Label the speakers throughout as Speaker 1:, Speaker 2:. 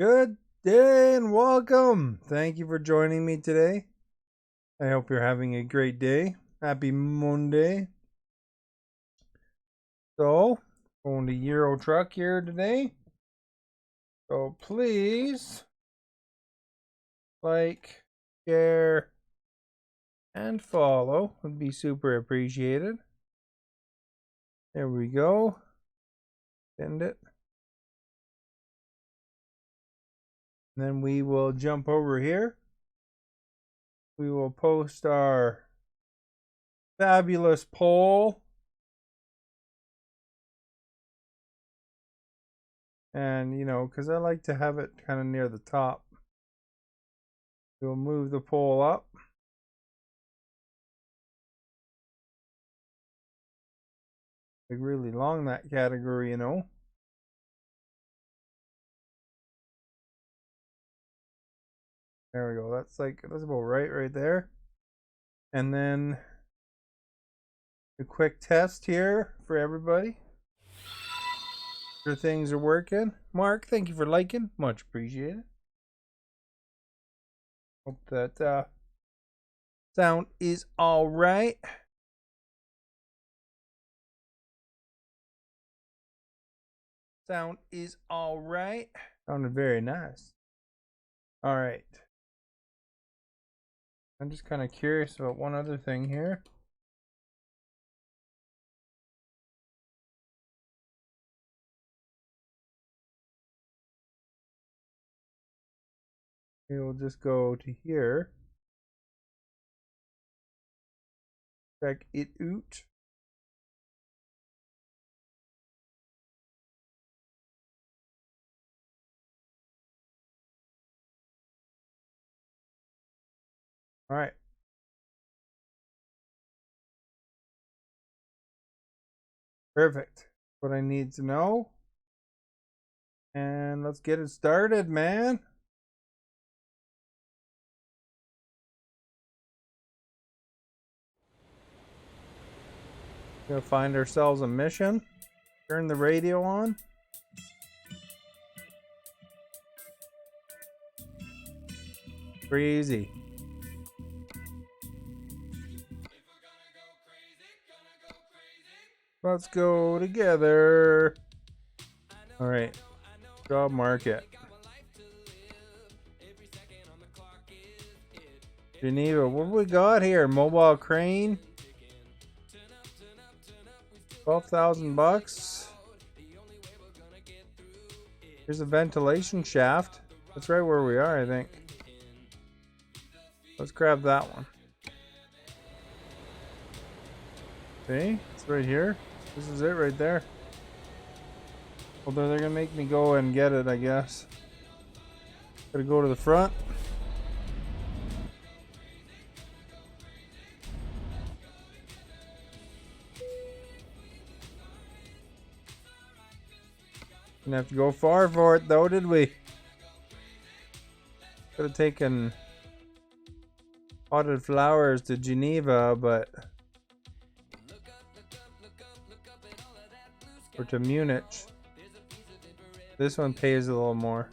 Speaker 1: Good day and welcome. Thank you for joining me today. I hope you're having a great day. Happy Monday. So, going to Euro Truck here today. So please like, share, and follow. Would be super appreciated. There we go. Send it. Then we will jump over here. We will post our fabulous poll. And, because I like to have it kind of near the top. We'll move the poll up. Like really long, that category, There we go. That's about right there. And then a quick test here for everybody. Sure things are working. Mark, thank you for liking. Much appreciated. Hope that sound is all right. Sound is all right. Sounded very nice. All right. I'm just kind of curious about one other thing here. We will just go to here. Check it out. All right. Perfect. What I need to know. And let's get it started, man. Gonna find ourselves a mission. Turn the radio on. Crazy. Let's go together. All right. Job market. Geneva, what we got here? Mobile crane. $12,000. Here's a ventilation shaft. That's right where we are, I think. Let's grab that one. Okay, it's right here. This is it right there. Although they're gonna make me go and get it, I guess. Gotta go to the front. Didn't have to go far for it though, did we? Could have taken potted flowers to Geneva, but or to Munich. This one pays a little more.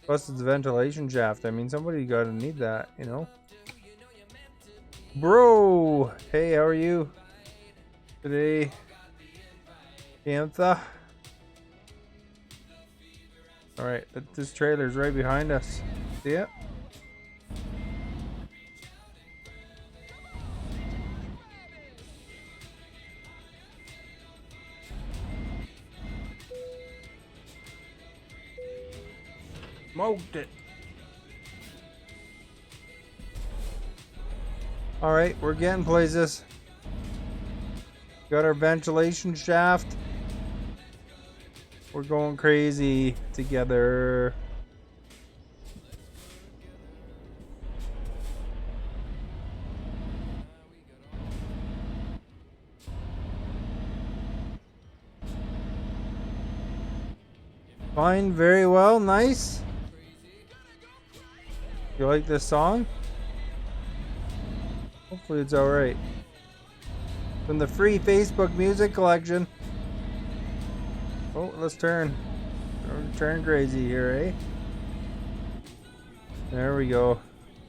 Speaker 1: Plus it's a ventilation shaft. I mean, somebody gotta need that, Bro! Hey, how are you today? Panther? Alright, this trailer's right behind us. See it? Smoked it. Alright, we're getting places. Got our ventilation shaft. We're going crazy together. Fine, very well, nice. You like this song? Hopefully it's alright. From the free Facebook music collection. Oh, let's turn. turn crazy here, eh? There we go.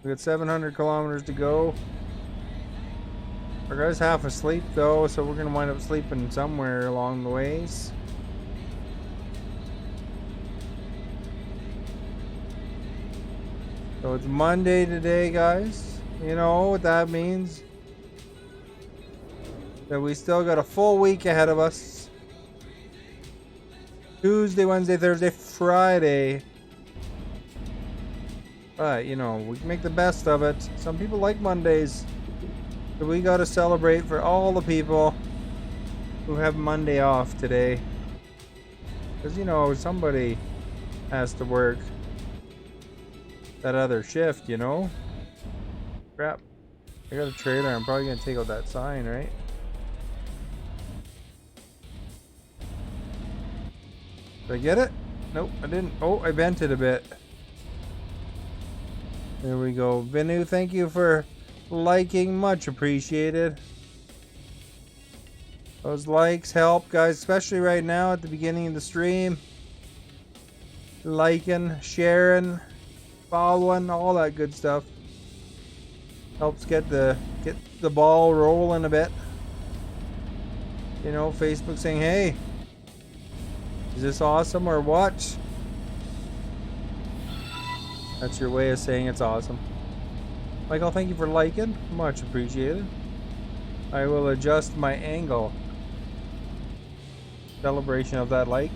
Speaker 1: We got 700 kilometers to go. Our guy's half asleep though, so we're gonna wind up sleeping somewhere along the ways. So it's Monday today, guys. You know what that means? That we still got a full week ahead of us. Tuesday, Wednesday, Thursday, Friday. But, you know, we can make the best of it. Some people like Mondays. So we gotta celebrate for all the people who have Monday off today. Because, you know, somebody has to work that other shift, you know? Crap. I got a trailer. I'm probably gonna take out that sign, right? Did I get it? Nope, I didn't. Oh, I bent it a bit. There we go. Vinu, thank you for liking. Much appreciated. Those likes help, guys, especially right now at the beginning of the stream. Liking, sharing, following, all that good stuff. Helps get the ball rolling a bit. You know, Facebook saying, hey, is this awesome or what? That's your way of saying it's awesome. Michael, thank you for liking. Much appreciated. I will adjust my angle. Celebration of that like.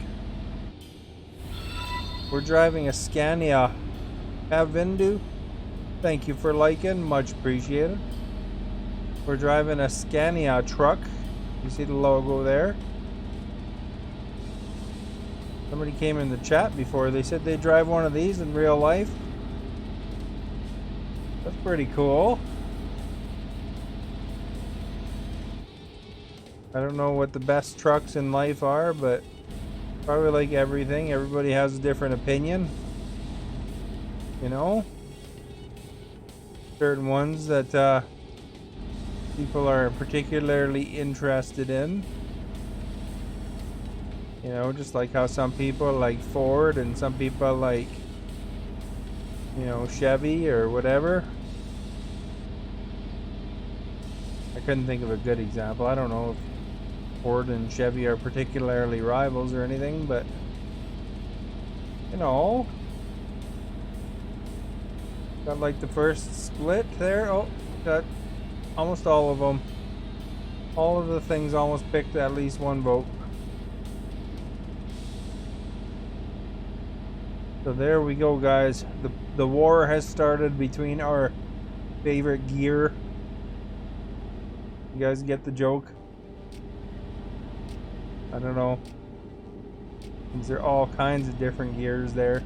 Speaker 1: We're driving a Scania Avindu. Thank you for liking. Much appreciated. We're driving a Scania truck. You see the logo there? Somebody came in the chat before. They said they drive one of these in real life. That's pretty cool. I don't know what the best trucks in life are, but probably like everything, everybody has a different opinion. You know? Certain ones that people are particularly interested in. You know, just like how some people like Ford and some people like, you know, Chevy or whatever. I couldn't think of a good example. I don't know if Ford and Chevy are particularly rivals or anything, but you know, got like the first split there. Oh, got almost all of them. All of the things almost picked at least one vote. So there we go, guys. The war has started between our favorite gear. You guys get the joke? I don't know. These are all kinds of different gears there.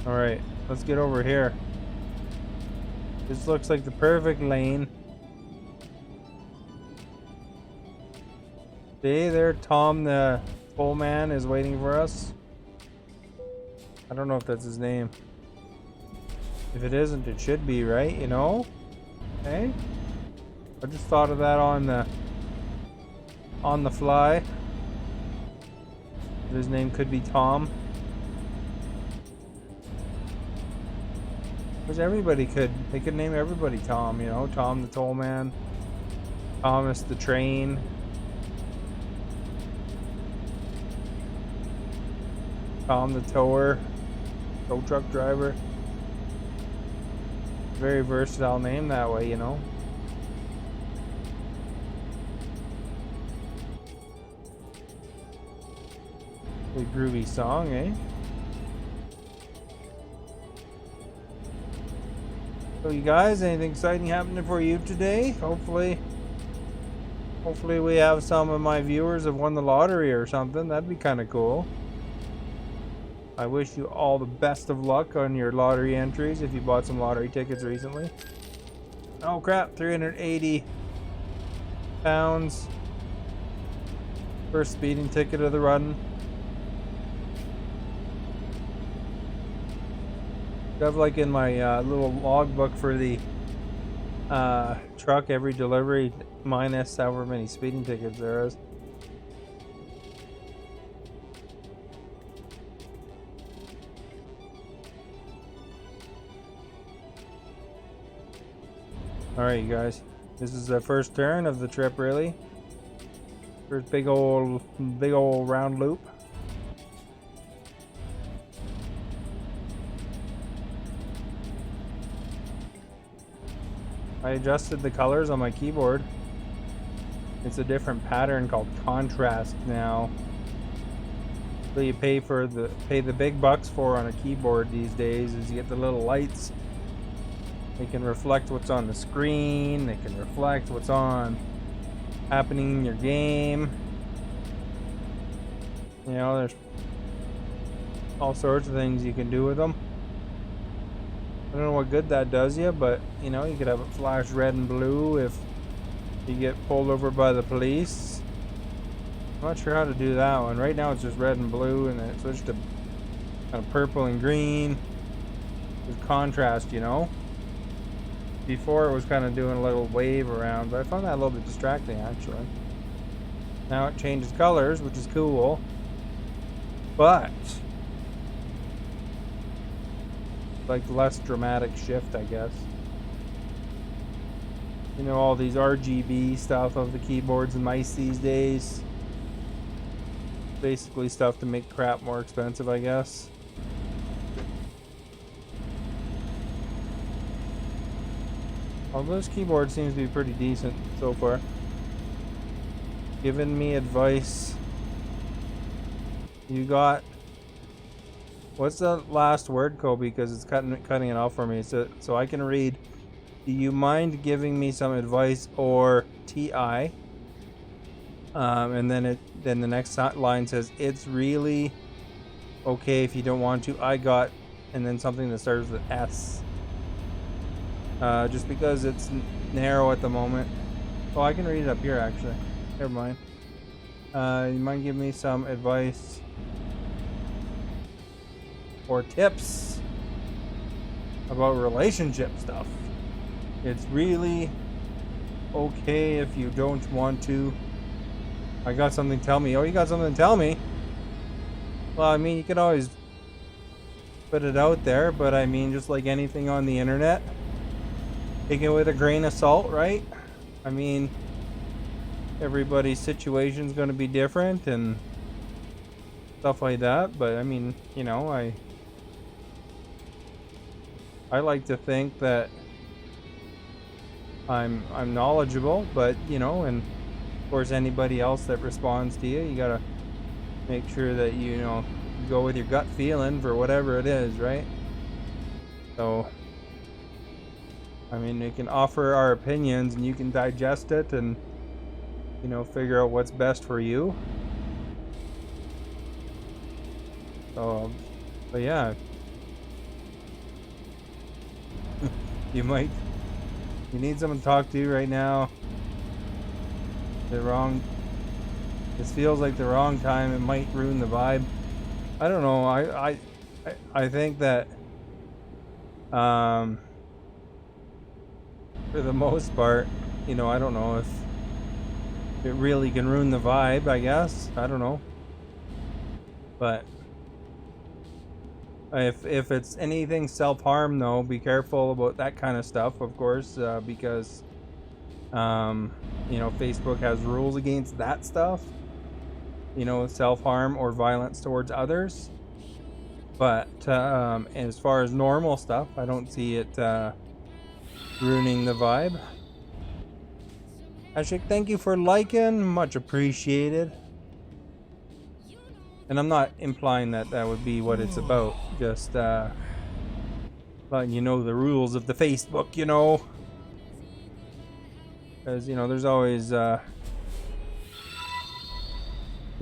Speaker 1: Alright, let's get over here. This looks like the perfect lane. See there, Tom the toll man is waiting for us. I don't know if that's his name. If it isn't, it should be, right? You know? Okay. I just thought of that on the fly. His name could be Tom. Because they could name everybody Tom, you know? Tom the toll man. Thomas the train. Tom the tower. Tow truck driver. Very versatile name that way, you know. Really groovy song, eh? So you guys, anything exciting happening for you today? Hopefully we have some of my viewers have won the lottery or something. That'd be kind of cool. I wish you all the best of luck on your lottery entries if you bought some lottery tickets recently. Oh crap, 380 pounds. First speeding ticket of the run. I have like in my little logbook for the truck every delivery minus however many speeding tickets there is. Alright, you guys. This is the first turn of the trip, really. First big old round loop. I adjusted the colors on my keyboard. It's a different pattern called contrast now. So you pay the big bucks for on a keyboard these days is you get the little lights. They can reflect what's on the screen. They can reflect what's happening in your game. You know, there's all sorts of things you can do with them. I don't know what good that does you, but you know, you could have it flash red and blue if you get pulled over by the police. I'm not sure how to do that one. Right now it's just red and blue, and then it switched to kind of purple and green with contrast, you know. Before it was kind of doing a little wave around, but I found that a little bit distracting actually. Now it changes colors, which is cool, but like less dramatic shift, I guess. You know, all these RGB stuff of the keyboards and mice these days. Basically stuff to make crap more expensive, I guess. Although this keyboard seems to be pretty decent so far. Giving me advice. You got... What's the last word, Kobe? Because it's cutting it off for me. So I can read. Do you mind giving me some advice, or TI? And then the next line says, it's really okay if you don't want to. I got, and then something that starts with S. Just because it's narrow at the moment. Oh, I can read it up here actually. Never mind. You might give me some advice or tips about relationship stuff. It's really okay if you don't want to. I got something to tell me. Oh, you got something to tell me? Well, I mean, you could always put it out there, but I mean, just like anything on the internet, take it with a grain of salt, right? I mean, everybody's situation's going to be different and stuff like that, but I mean, you know, I like to think that I'm knowledgeable, but you know, and of course anybody else that responds to you gotta make sure that you know, go with your gut feeling for whatever it is, right? So I mean, we can offer our opinions and you can digest it and, you know, figure out what's best for you. So, but yeah. You need someone to talk to right now. This feels like the wrong time. It might ruin the vibe. I don't know. I think that, for the most part, you know, I don't know if it really can ruin the vibe, I guess. I don't know. But if it's anything self-harm, though, be careful about that kind of stuff, of course, because, you know, Facebook has rules against that stuff. You know, self-harm or violence towards others. But as far as normal stuff, I don't see it ruining the vibe. Ashik, thank you for liking. Much appreciated. And I'm not implying that would be what it's about. Just letting you know the rules of the Facebook, you know. Because, you know, there's always... they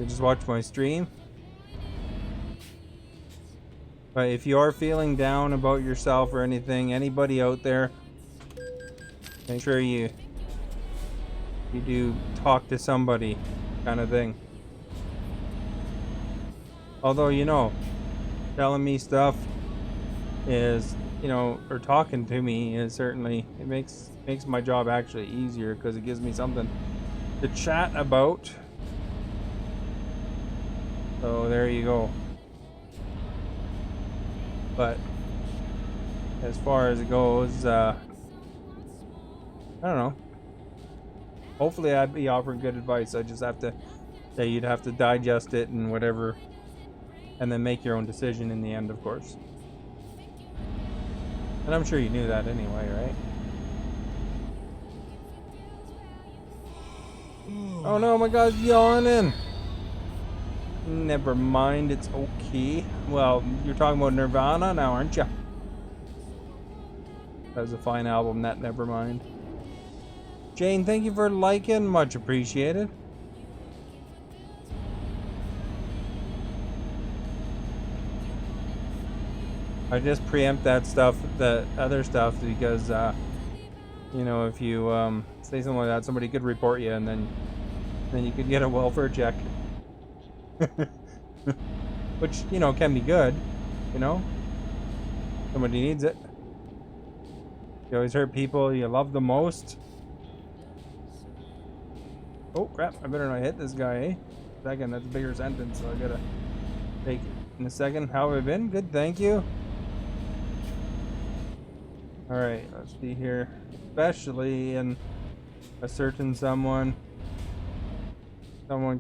Speaker 1: just watch my stream. But if you are feeling down about yourself or anything, anybody out there, make sure you do talk to somebody, kind of thing. Although, you know, telling me stuff is you know, or talking to me is certainly, it makes my job actually easier because it gives me something to chat about. So there you go. But as far as it goes, I don't know. Hopefully I'd be offering good advice. I just have to say you'd have to digest it and whatever, and then make your own decision in the end, of course. And I'm sure you knew that anyway, right? Oh no, my guy's yawning. Never mind, it's okay. Well, you're talking about Nirvana now, aren't you? That was a fine album, that Nevermind. Jane, thank you for liking, much appreciated. I just preempt that stuff, the other stuff, because you know, if you say something like that, somebody could report you, and then you could get a welfare check. Which, you know, can be good, you know? Somebody needs it. You always hurt people you love the most. Oh crap, I better not hit this guy, eh? Second, that's a bigger sentence, so I gotta take it in a second. How have I been? Good, thank you. Alright, let's see here. Especially in a certain someone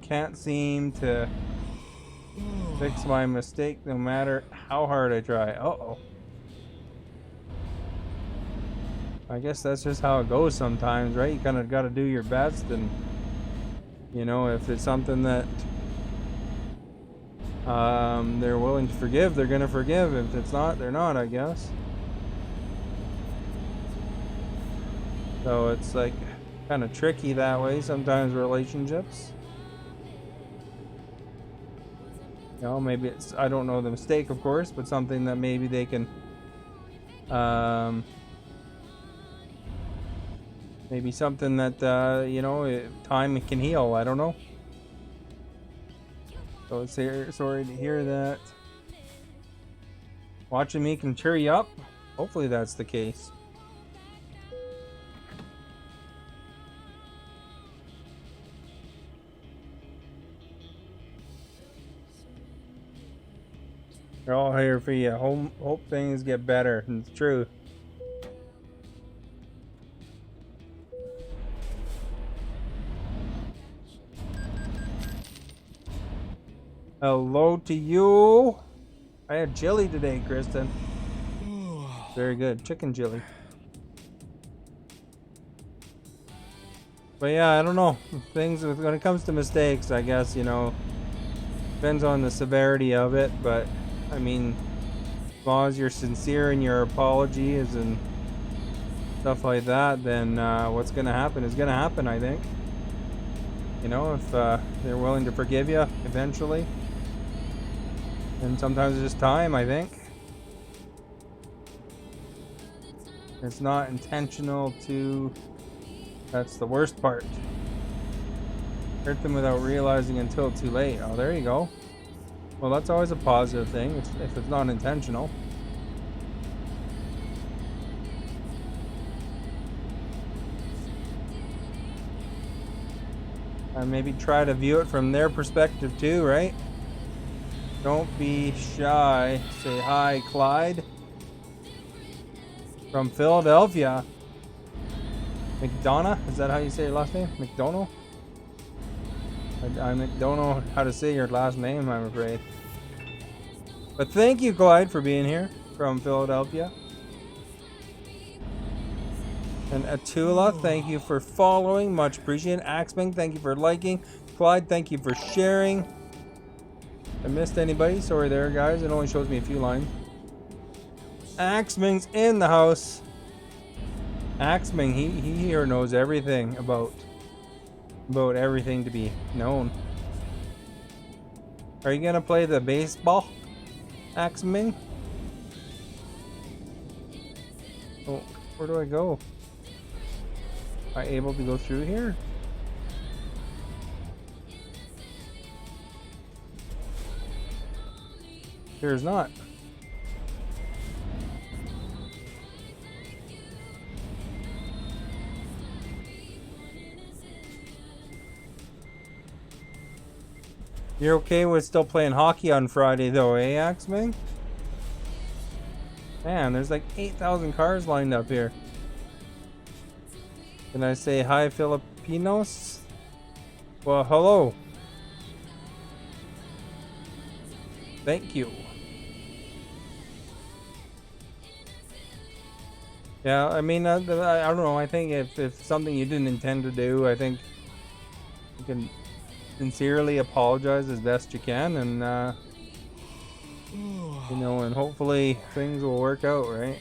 Speaker 1: can't seem to fix my mistake no matter how hard I try. Uh-oh. I guess that's just how it goes sometimes, right? You kind of got to do your best, and you know, if it's something that they're willing to forgive, they're gonna forgive. If it's not, they're not, I guess. So it's like kind of tricky that way sometimes, relationships. You know, maybe it's, I don't know the mistake, of course, but something that maybe they can maybe something that you know, time can heal. I don't know. So it's here, sorry to hear that. Watching me can cheer you up. Hopefully that's the case. They're all here for you. Hope things get better. And it's true. Hello to you. I had chili today, Kristen. Very good. Chicken chili. But yeah, I don't know. Things, when it comes to mistakes, I guess, you know, depends on the severity of it. But, I mean, as long as you're sincere in your apologies and stuff like that, then what's going to happen is going to happen, I think. You know, if they're willing to forgive you eventually. And sometimes it's just time, I think. It's not intentional to... That's the worst part. Hurt them without realizing until too late. Oh, there you go. Well, that's always a positive thing if it's not intentional. And maybe try to view it from their perspective too, right? Don't be shy. Say hi, Clyde. From Philadelphia. McDonough? Is that how you say your last name? McDonald? I don't know how to say your last name, I'm afraid. But thank you, Clyde, for being here from Philadelphia. And Atula, thank you for following. Much appreciated. Axman, thank you for liking. Clyde, thank you for sharing. I missed anybody? Sorry there, guys. It only shows me a few lines. Axman's in the house. Axman, he here knows everything about everything to be known. Are you gonna play the baseball, Axman? Oh, where do I go? Am I able to go through here? There's not. You're okay with still playing hockey on Friday though, eh, Axming? Man, there's like 8,000 cars lined up here. Can I say hi, Filipinos? Well, hello. Thank you. Yeah, I mean, I don't know. I think if it's something you didn't intend to do, I think you can sincerely apologize as best you can, and you know, and hopefully things will work out, right?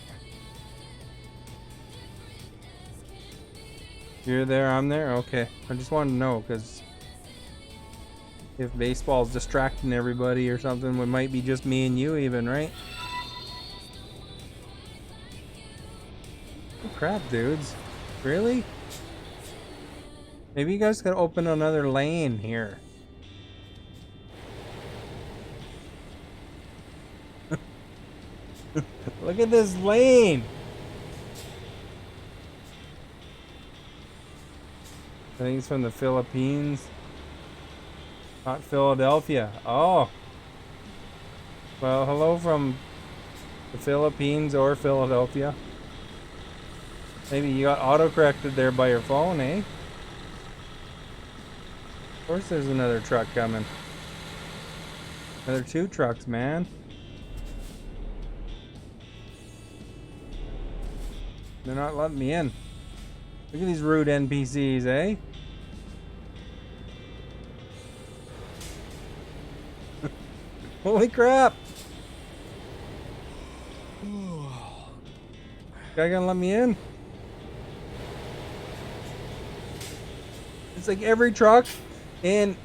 Speaker 1: You're there, I'm there. Okay, I just wanted to know because if baseball's distracting everybody or something, it might be just me and you, even, right? Oh, crap, dudes. Really? Maybe you guys could open another lane here. Look at this lane. I think it's from the Philippines. Not Philadelphia. Oh. Well, hello from the Philippines or Philadelphia. Maybe you got auto-corrected there by your phone, eh? Of course there's another truck coming. Another 2 trucks, man. They're not letting me in. Look at these rude NPCs, eh? Holy crap! Guy gonna let me in? It's like every truck in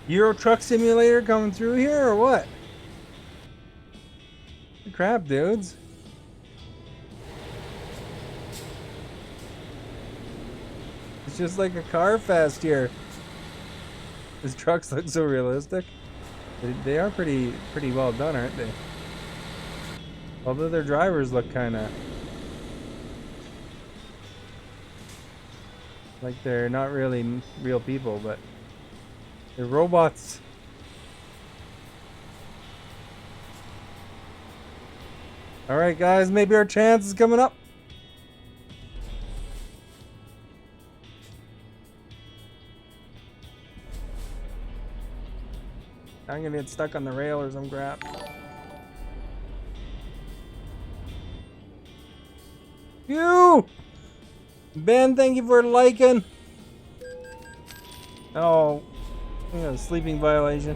Speaker 1: Euro Truck Simulator coming through here, or what? Holy crap, dudes. It's just like a car fest here. These trucks look so realistic. They are pretty well done, aren't they? Although their drivers look kind of like they're not really real people, but they're robots. All right, guys, maybe our chance is coming up. I'm gonna get stuck on the rail or some crap. You! Ben, thank you for liking. Oh, I got a sleeping violation.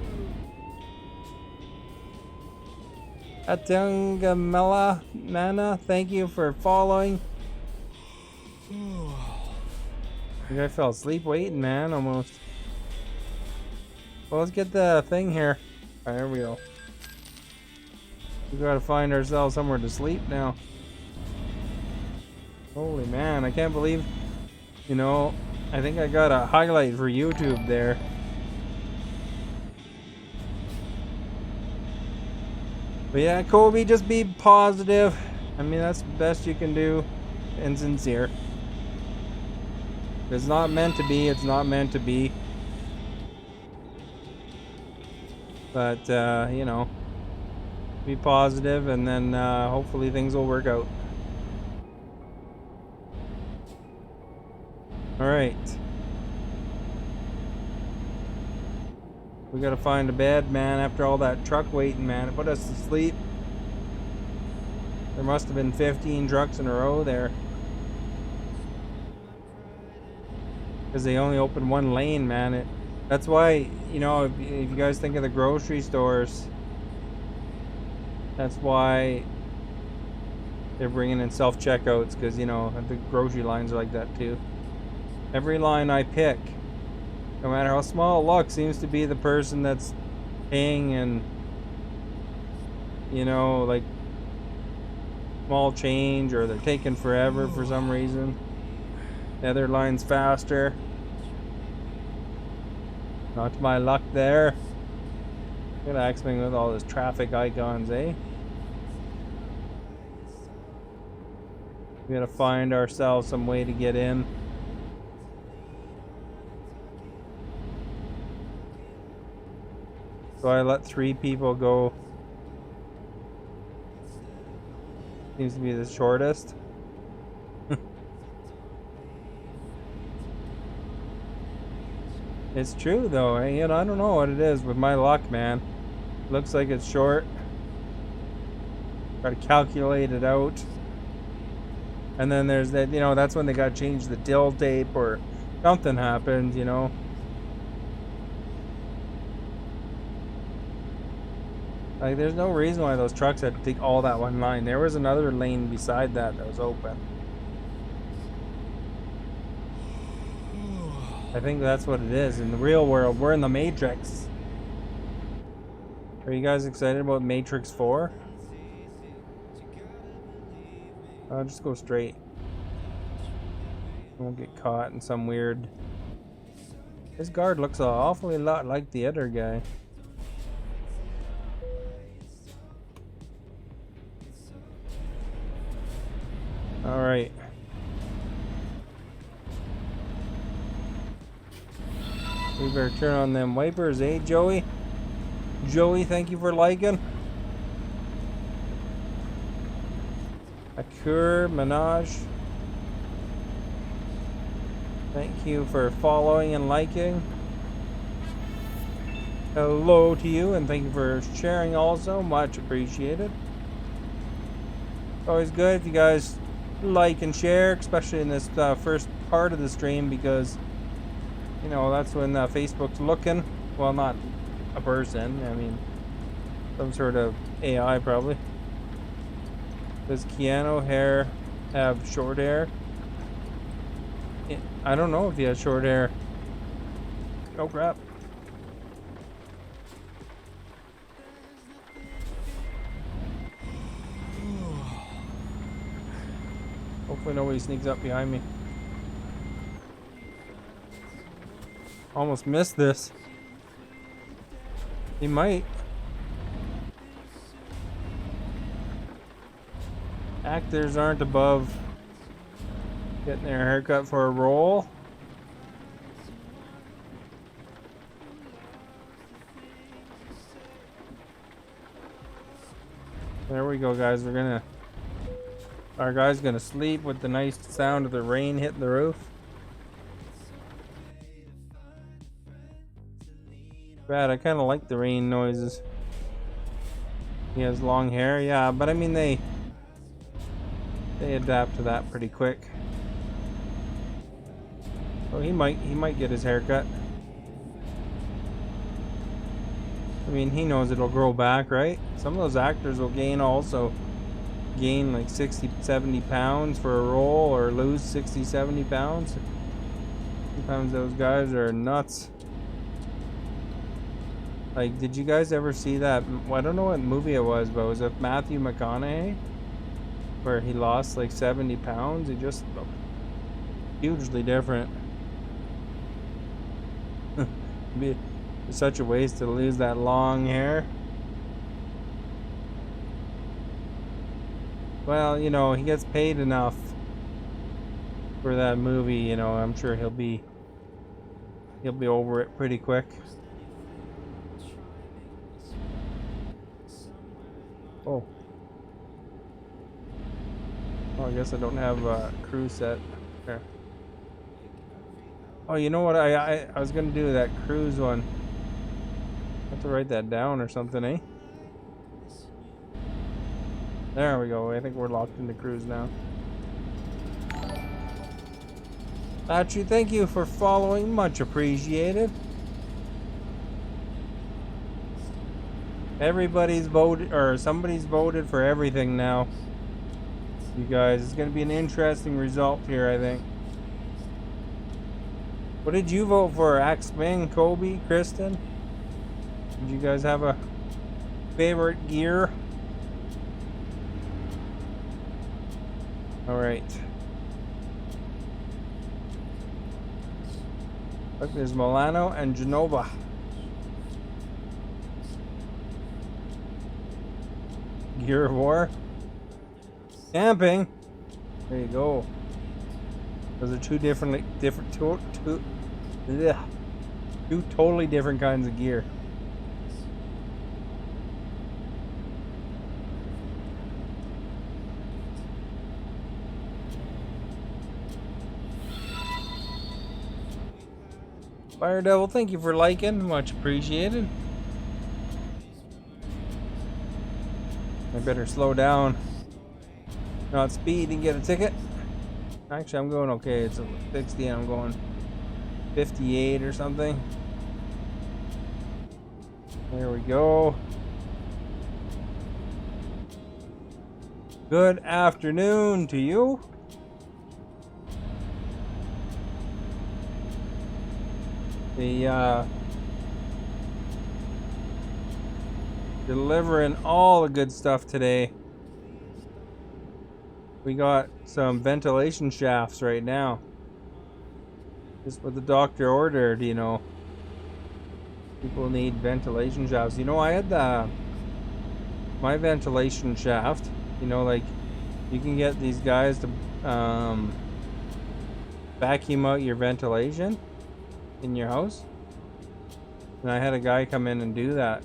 Speaker 1: Atungamela Nana, thank you for following. I think I fell asleep waiting, man, almost. Well, let's get the thing here. Alright, there we go. We gotta find ourselves somewhere to sleep now. Holy man, I can't believe, you know, I think I got a highlight for YouTube there. But yeah, Kobe, just be positive. I mean, that's the best you can do, and sincere. If it's not meant to be, it's not meant to be. But, you know, be positive, and then hopefully things will work out. Alright. We gotta find a bed, man, after all that truck waiting, man. It put us to sleep. There must have been 15 trucks in a row there. Because they only opened one lane, man. That's why, you know, if you guys think of the grocery stores, that's why they're bringing in self-checkouts, because, you know, the grocery lines are like that too. Every line I pick, no matter how small it looks, seems to be the person that's paying and, you know, like small change, or they're taking forever for some reason. The other line's faster. Not to my luck there. Look at Axming with all his traffic icons, eh? We gotta find ourselves some way to get in. So I let 3 people go. Seems to be the shortest. It's true though, you know, I don't know what it is with my luck, man. Looks like it's short. Gotta calculate it out. And then there's that, you know, that's when they gotta change the dill tape or something happened, you know. Like, there's no reason why those trucks had to take all that one line. There was another lane beside that was open. I think that's what it is. In the real world, we're in the Matrix. Are you guys excited about Matrix 4? I'll just go straight. I won't get caught in some weird... This guard looks an awfully lot like the other guy. Alright. We better turn on them wipers, eh, Joey? Joey, thank you for liking. Akur Minaj, thank you for following and liking. Hello to you, and thank you for sharing also. Much appreciated. Always good if you guys like and share, especially in this first part of the stream, because you know that's when Facebook's looking. Well, not a person, I mean some sort of AI probably. Does Keanu hair have short hair? I don't know if he has short hair. Oh crap. Hopefully nobody sneaks up behind me. Almost missed this. He might. Actors aren't above getting their haircut for a role. There we go, guys. Our guy's gonna sleep with the nice sound of the rain hitting the roof. Bad, I kind of like the rain noises. He has long hair, yeah, but I mean they adapt to that pretty quick. Oh, he might get his hair cut. I mean, he knows it'll grow back, right? Some of those actors will gain like 60, 70 pounds for a role, or lose 60, 70 pounds. Sometimes those guys are nuts. Like, did you guys ever see that? Well, I don't know what movie it was, but was it Matthew McConaughey? Where he lost like 70 pounds? He just looked hugely different. It'd be such a waste to lose that long hair. Well, you know, he gets paid enough for that movie, you know, I'm sure he'll be over it pretty quick. Oh, I guess I don't have a crew set there. Oh, you know what? I was gonna do that cruise one. I have to write that down or something, eh? There we go. I think we're locked into cruise now. Actually, thank you for following. Much appreciated. Everybody's voted, or somebody's voted for everything now. You guys, it's gonna be an interesting result here, I think. What did you vote for? Axman, Kobe, Kristen? Did you guys have a favorite gear? Alright. Look, there's Milano and Genova. Gear of War. Camping. There you go. Those are two totally different kinds of gear. Fire Devil, thank you for liking. Much appreciated. I better slow down. Not speed and get a ticket. Actually, I'm going okay. It's a 60 and I'm going 58 or something. There we go. Good afternoon to you. Delivering all the good stuff today. We got some ventilation shafts right now. Just what the doctor ordered, you know. People need ventilation shafts. You know, I had my ventilation shaft. You know, like you can get these guys to vacuum out your ventilation in your house. And I had a guy come in and do that.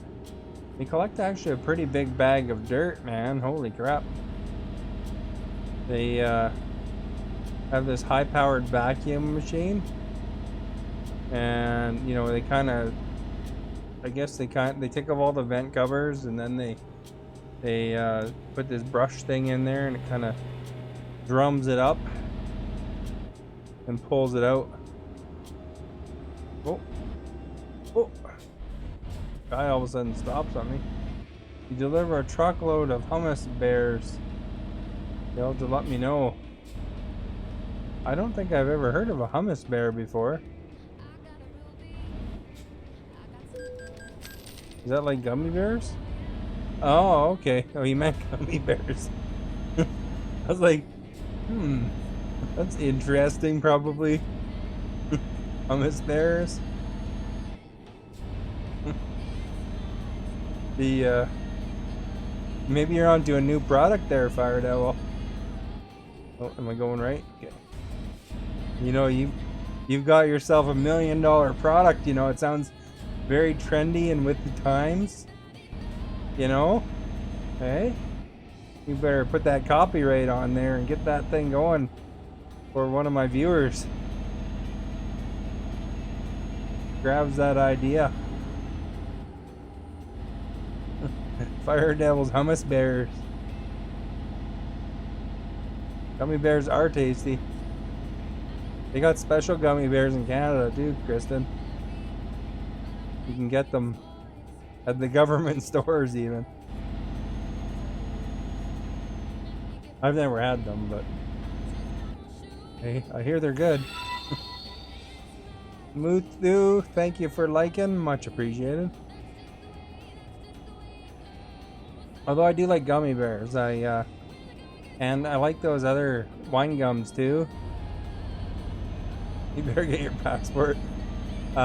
Speaker 1: They collect actually a pretty big bag of dirt, man. Holy crap. They have this high-powered vacuum machine. And, you know, they kind of, I guess they take off all the vent covers and then they put this brush thing in there and it kind of drums it up and pulls it out. Oh. Oh. Guy all of a sudden stops on me. You deliver a truckload of hummus bears. They'll to let me know. I don't think I've ever heard of a hummus bear before. Is that like gummy bears? Oh, okay. Oh, he meant gummy bears. I was like, that's interesting, probably. Hummus bears. Maybe you're onto a new product there, Fire Devil. Oh, am I going right? Okay. You know, you've got yourself $1 million product. You know, it sounds very trendy and with the times. You know, hey, you better put that copyright on there and get that thing going for one of my viewers. Grabs that idea. Fire Devil's hummus bears. Gummy bears are tasty. They got special gummy bears in Canada too, Kristen. You can get them at the government stores even. I've never had them, but hey, I hear they're good. Muthu, thank you for liking, much appreciated. Although I do like gummy bears, and I like those other wine gums too. You better get your passport. What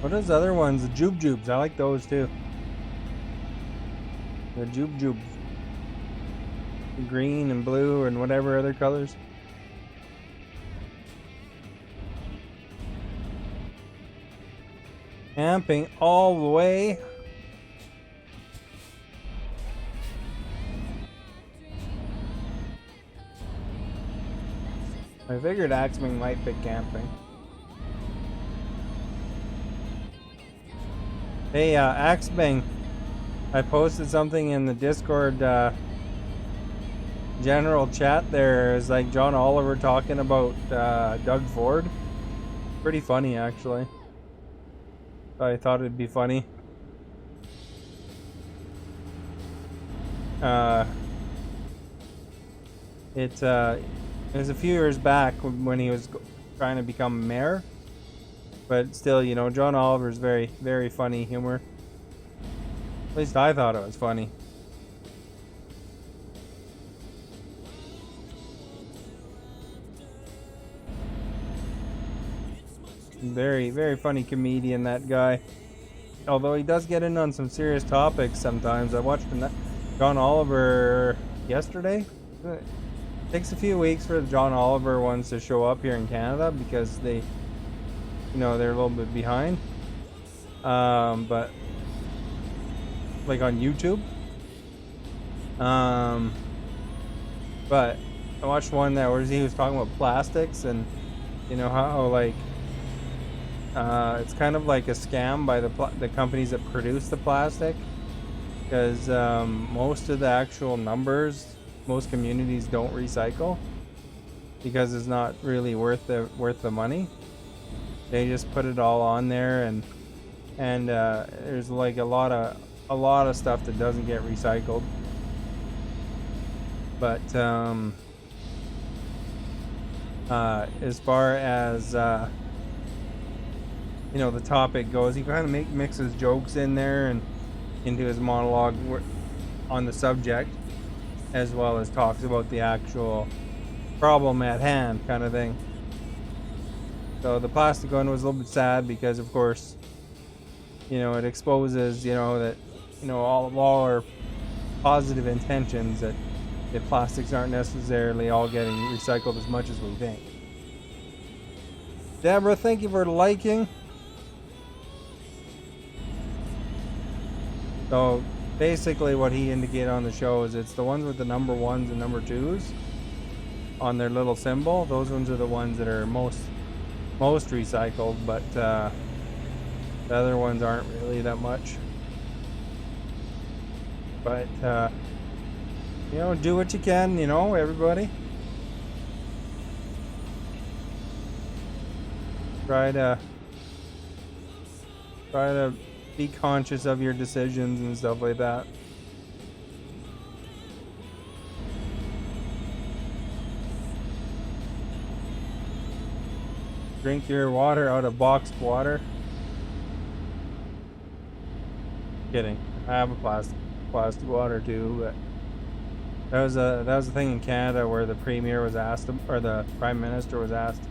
Speaker 1: are those other ones? The Jubes. I like those too. The Jubes. Green and blue and whatever other colors. Camping all the way. I figured Axman might pick camping. Hey, Axbang, I posted something in the Discord general chat there. It's like John Oliver talking about Doug Ford. Pretty funny, actually. I thought it'd be funny. It was a few years back when he was trying to become mayor. But still, you know, John Oliver's very, very funny humor. At least I thought it was funny. Very, very funny comedian, that guy. Although he does get in on some serious topics sometimes. I watched John Oliver yesterday. It takes a few weeks for the John Oliver ones to show up here in Canada because they, you know, they're a little bit behind. But like on YouTube. But I watched one that where he was talking about plastics and You know how like it's kind of like a scam by the companies that produce the plastic, because most of the actual numbers, most communities don't recycle because it's not really worth the money. They just put it all on there, and there's like a lot of stuff that doesn't get recycled. But as far as you know, the topic goes, he kind of mixes jokes in there and into his monologue on the subject, as well as talks about the actual problem at hand, kind of thing. So the plastic one was a little bit sad because, of course, you know, it exposes, you know, that, you know, all of our positive intentions, that the plastics aren't necessarily all getting recycled as much as we think. Deborah, thank you for liking. So basically what he indicated on the show is it's the ones with the number 1s and number 2s on their little symbol. Those ones are the ones that are most recycled, but the other ones aren't really that much. But you know, do what you can, you know, everybody. Try to be conscious of your decisions and stuff like that. Drink your water out of boxed water. Kidding. I have a plastic water too, but that was a thing in Canada where the premier was asked, or the prime minister was asked,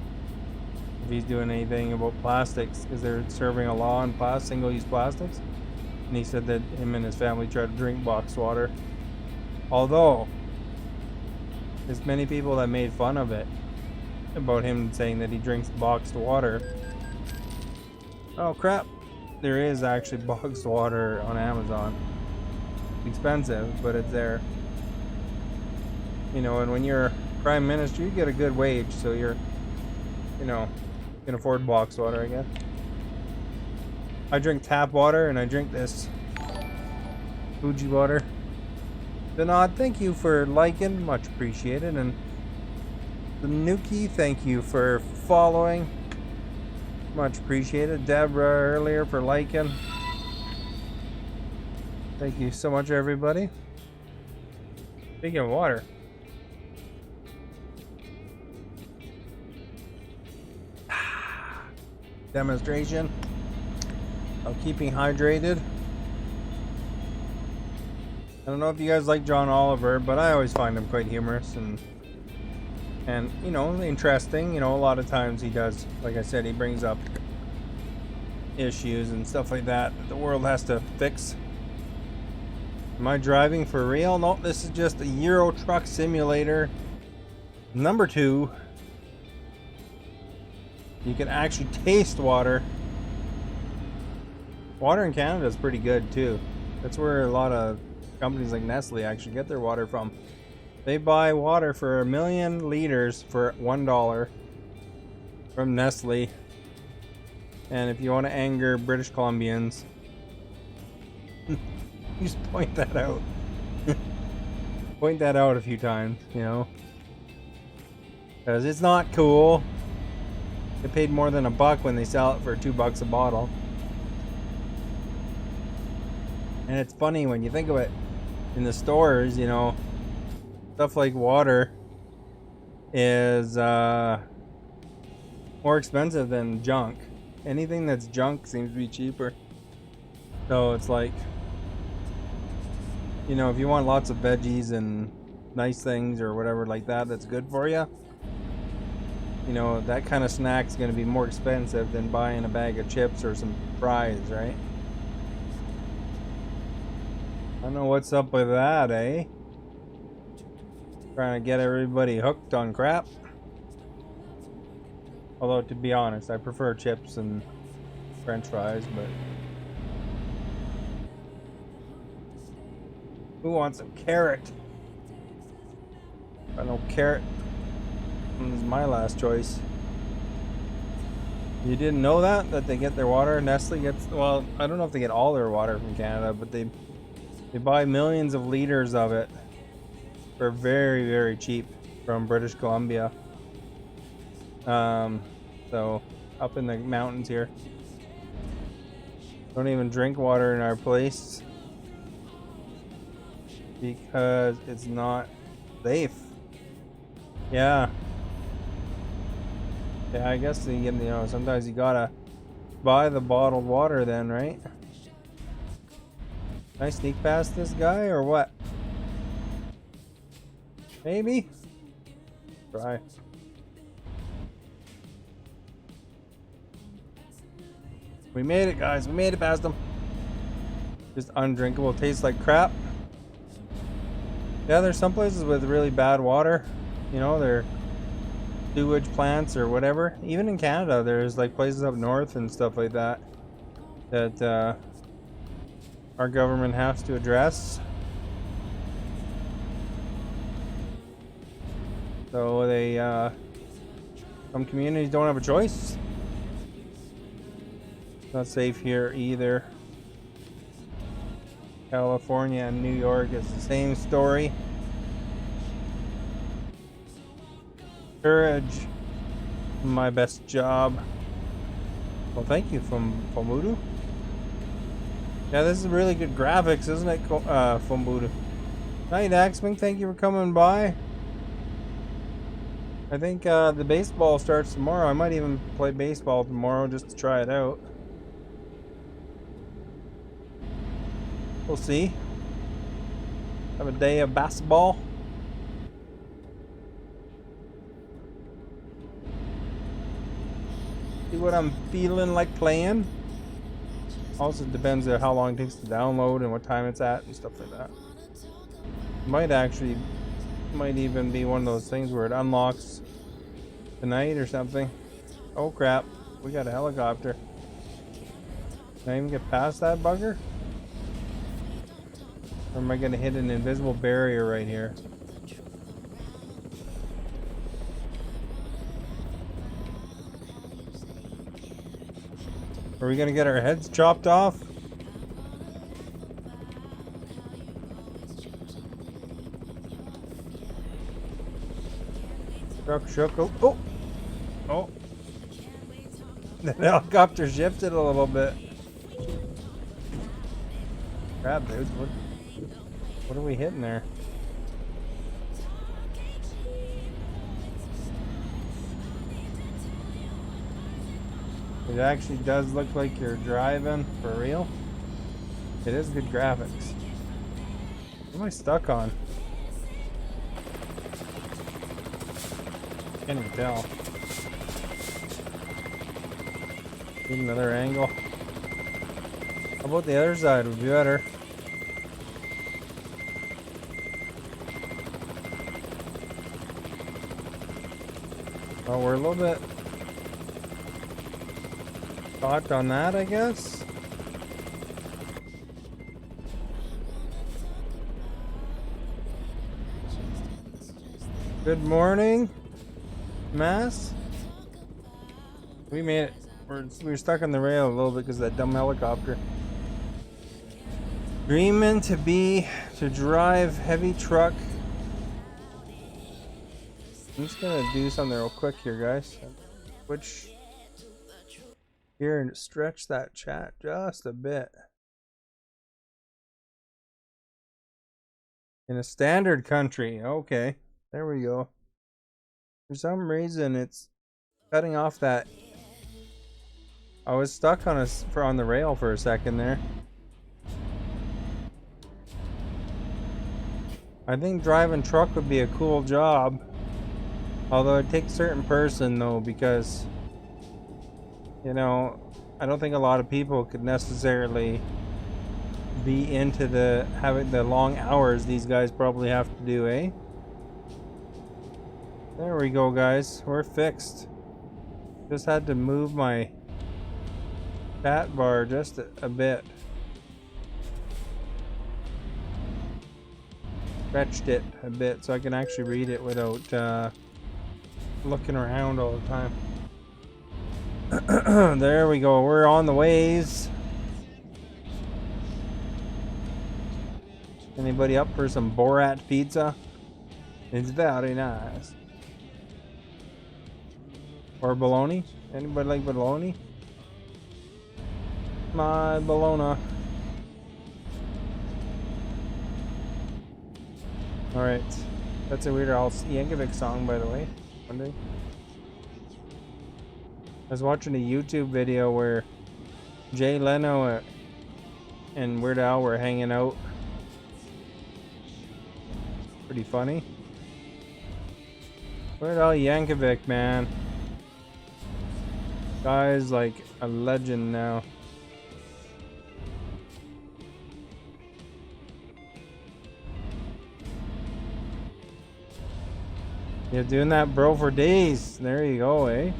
Speaker 1: if he's doing anything about plastics, because they're serving a law on single-use plastics, and he said that him and his family try to drink boxed water. Although there's many people that made fun of it, about him saying that he drinks boxed water. Oh crap, there is actually boxed water on Amazon. It's expensive, but it's there. You know, and when you're prime minister, you get a good wage, so you're, you know, you can afford boxed water, I guess. I drink tap water, and I drink this Fuji water. Denod, thank you for liking, much appreciated. And the Nuki, thank you for following, much appreciated. Deborah earlier for liking. Thank you so much, everybody. Speaking of water, demonstration of keeping hydrated. I don't know if you guys like John Oliver, but I always find him quite humorous and you know, interesting. You know, a lot of times he does, like I said, he brings up issues and stuff like that the world has to fix. Am I driving for real? No, this is just a Euro Truck Simulator number 2. You can actually taste water. Water in Canada is pretty good too. That's where a lot of companies like Nestle actually get their water from. They buy water for 1 million liters for $1 from Nestle. And if you want to anger British Columbians, just point that out. Point that out a few times, you know, because it's not cool. They paid more than $1 when they sell it for $2 a bottle. And it's funny when you think of it in the stores, you know, stuff like water is more expensive than junk. Anything that's junk seems to be cheaper. So it's like, you know, if you want lots of veggies and nice things or whatever like that that's good for you, you know, that kind of snack's going to be more expensive than buying a bag of chips or some fries, right? I don't know what's up with that, eh? Trying to get everybody hooked on crap. Although, to be honest, I prefer chips and French fries, but who wants some carrot? I know carrot is my last choice. You didn't know that they get their water? Nestle gets, well, I don't know if they get all their water from Canada, but they buy millions of liters of it for very, very cheap from British Columbia. So up in the mountains here. Don't even drink water in our place because it's not safe. Yeah. Yeah, I guess you know, sometimes you gotta buy the bottled water then, right? Can I sneak past this guy or what? Maybe? Try. We made it, guys. We made it past them. Just undrinkable. Tastes like crap. Yeah, there's some places with really bad water. You know, they're sewage plants or whatever. Even in Canada, there's like places up north and stuff like that that our government has to address. So they, some communities don't have a choice. It's not safe here either. California and New York is the same story. Courage, my best job. Well, thank you, Fumbudu. Yeah, this is really good graphics, isn't it, Fumbudu? Night, Axman. Thank you for coming by. I think the baseball starts tomorrow. I might even play baseball tomorrow just to try it out. We'll see. Have a day of basketball. See what I'm feeling like playing. Also depends on how long it takes to download and what time it's at and stuff like that. Might even be one of those things where it unlocks tonight or something. Oh crap, we got a helicopter. Can I even get past that bugger? Or am I gonna hit an invisible barrier right here? Are we gonna get our heads chopped off? Shook. Oh! Oh! The helicopter shifted a little bit. Crap, dude. What are we hitting there? It actually does look like you're driving for real. It is good graphics. What am I stuck on? Can't even tell. Need another angle. How about the other side would be better? Oh, we're a little bit caught on that, I guess. Good morning, Mass. We made it. We were stuck on the rail a little bit because of that dumb helicopter. Dreaming to drive heavy truck. I'm just gonna do something real quick here, guys. Switch here and stretch that chat just a bit. In a standard country, okay, there we go. For some reason, it's cutting off that. I was stuck on the rail for a second there. I think driving truck would be a cool job. Although it takes a certain person though, because you know, I don't think a lot of people could necessarily be into having the long hours these guys probably have to do, eh? There we go, guys. We're fixed. Just had to move my chat bar just a bit. Stretched it a bit so I can actually read it without looking around all the time. There we go. We're on the ways. Anybody up for some Borat pizza? It's very nice. Or bologna? Anybody like bologna? My bologna. Alright. That's a weird Yankovic song, by the way. Wondering. I was watching a YouTube video where Jay Leno and Weird Al were hanging out. Pretty funny. Weird Al Yankovic, man. Guy's like a legend now. You're doing that, bro, for days. There you go, eh?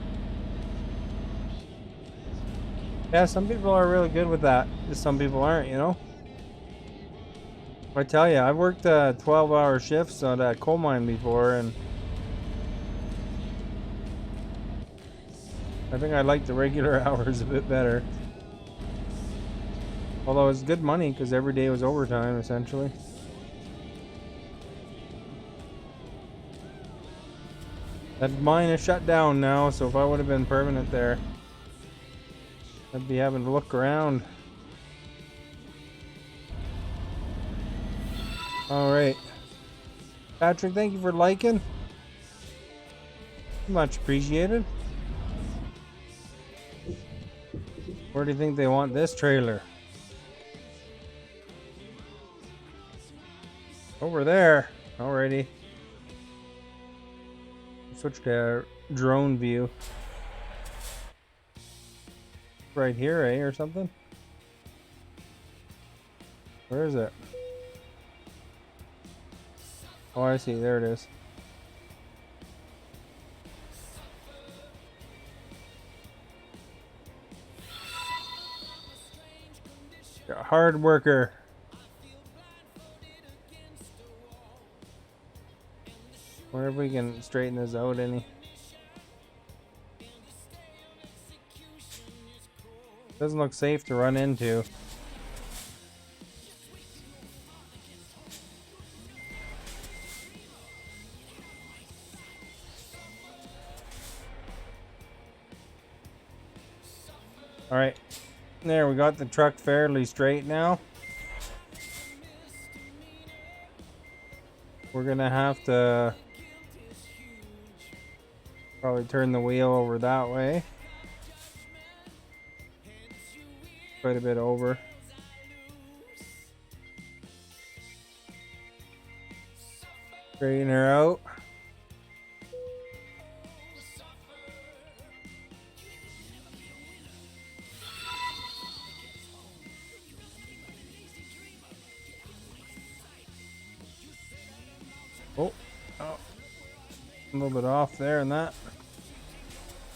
Speaker 1: Yeah, some people are really good with that. Just some people aren't, you know? I tell you, I've worked 12-hour shifts on that coal mine before, and I think I like the regular hours a bit better. Although it's good money because every day was overtime, essentially. That mine is shut down now, so if I would have been permanent there, I'd be having to look around. Alright. Patrick, thank you for liking. Much appreciated. Where do you think they want this trailer? Over there. Alrighty. Switch to drone view. Right here, eh, or something? Where is it? Oh, I see. There it is. You're a hard worker. Wonder if we can straighten this out any. Doesn't look safe to run into. Alright. There, we got the truck fairly straight now. We're gonna have to probably turn the wheel over that way. Quite a bit over. Straighten her out. Oh, a little bit off there and that.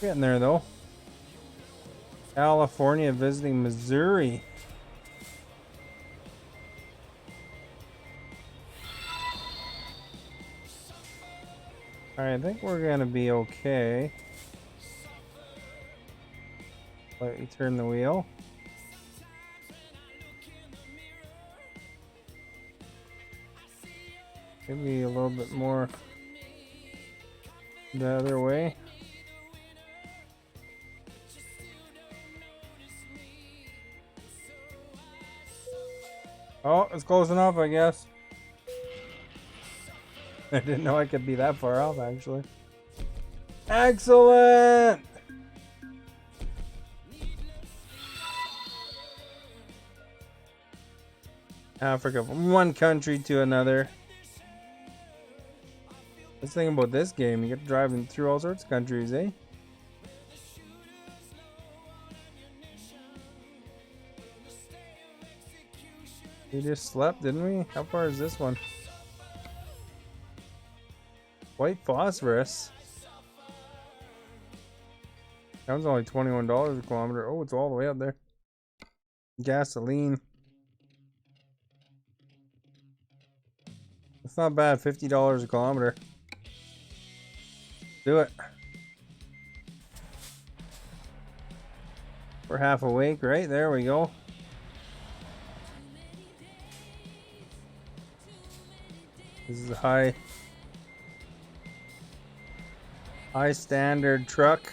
Speaker 1: Getting there though. California visiting Missouri. Alright, I think we're gonna be okay. Slightly turn the wheel. Maybe a little bit more the other way. Oh, it's close enough, I guess. I didn't know I could be that far off, actually. Excellent! Africa from one country to another. Let's think about this game. You get driving through all sorts of countries, eh? We just slept, didn't we? How far is this one? White phosphorus. That was only $21 a kilometer. Oh, it's all the way up there. Gasoline. It's not bad. $50 a kilometer. Do it. We're half awake, right? There we go. This is a high standard truck.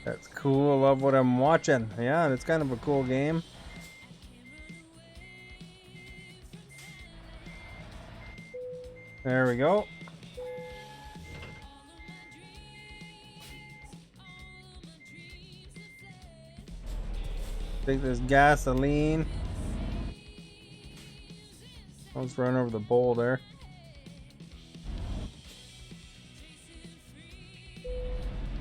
Speaker 1: That's cool. Love what I'm watching. Yeah, it's kind of a cool game. There we go. Take this gasoline. Let's run over the bowl there.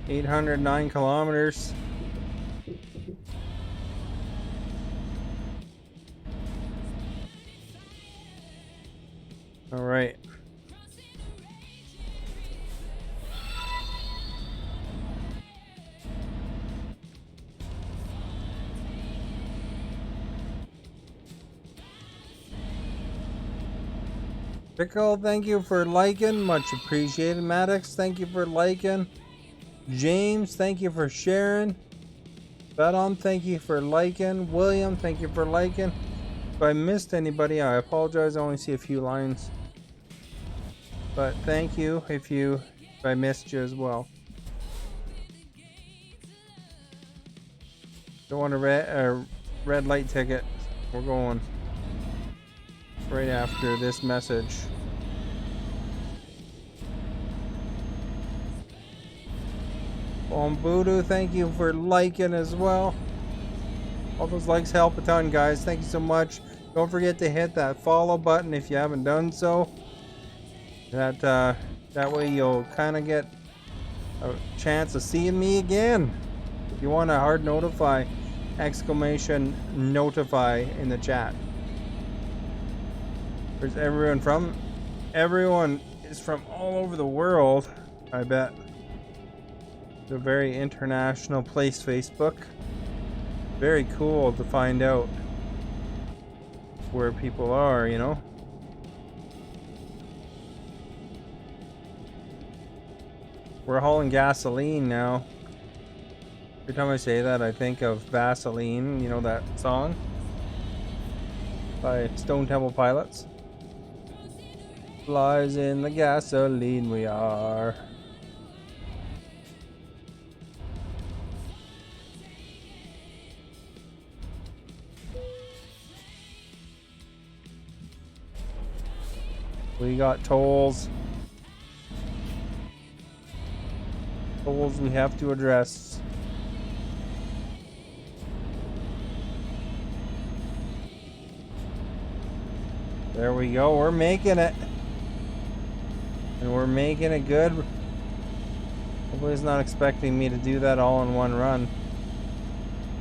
Speaker 1: $809 kilometers. All right. Pickle, thank you for liking. Much appreciated. Maddox, thank you for liking. James, thank you for sharing. Bedon, thank you for liking. William, thank you for liking. If I missed anybody, I apologize. I only see a few lines. But thank you if I missed you as well. Don't want a red light ticket. We're going right after this message. Voodoo, thank you for liking as well. All those likes help a ton, guys. Thank you so much. Don't forget to hit that follow button if you haven't done so. That way you'll kind of get a chance of seeing me again. If you want to hard notify, exclamation notify in the chat. There's everyone is from all over the world, I bet. It's a very international place, Facebook. Very cool to find out where people are, you know. We're hauling gasoline now. Every time I say that, I think of Vaseline, you know that song by Stone Temple Pilots. Flies in the gasoline we are. We got tolls. Tolls we have to address. There we go. We're making it. And we're making it good. Hopefully it's not expecting me to do that all in one run.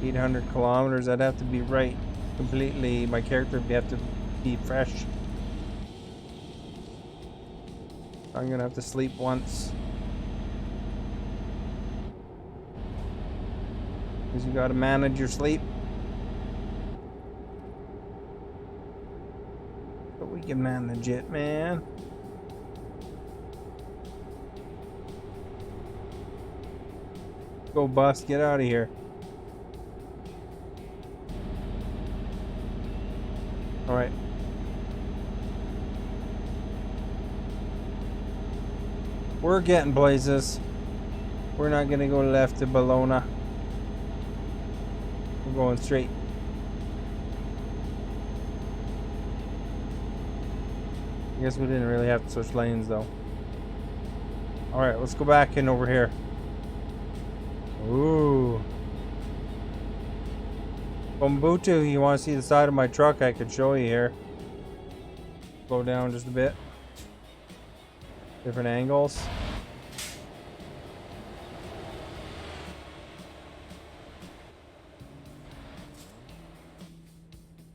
Speaker 1: 800 kilometers. I'd have to be right completely. My character would have to be fresh. I'm gonna have to sleep once. Because you gotta manage your sleep. But we can manage it, man. Go bust, get out of here. Alright. We're getting places. We're not gonna go left to Bologna. We're going straight. I guess we didn't really have to switch lanes though. Alright, let's go back in over here. Ooh. Bombutu, you want to see the side of my truck? I could show you here. Slow down just a bit. Different angles.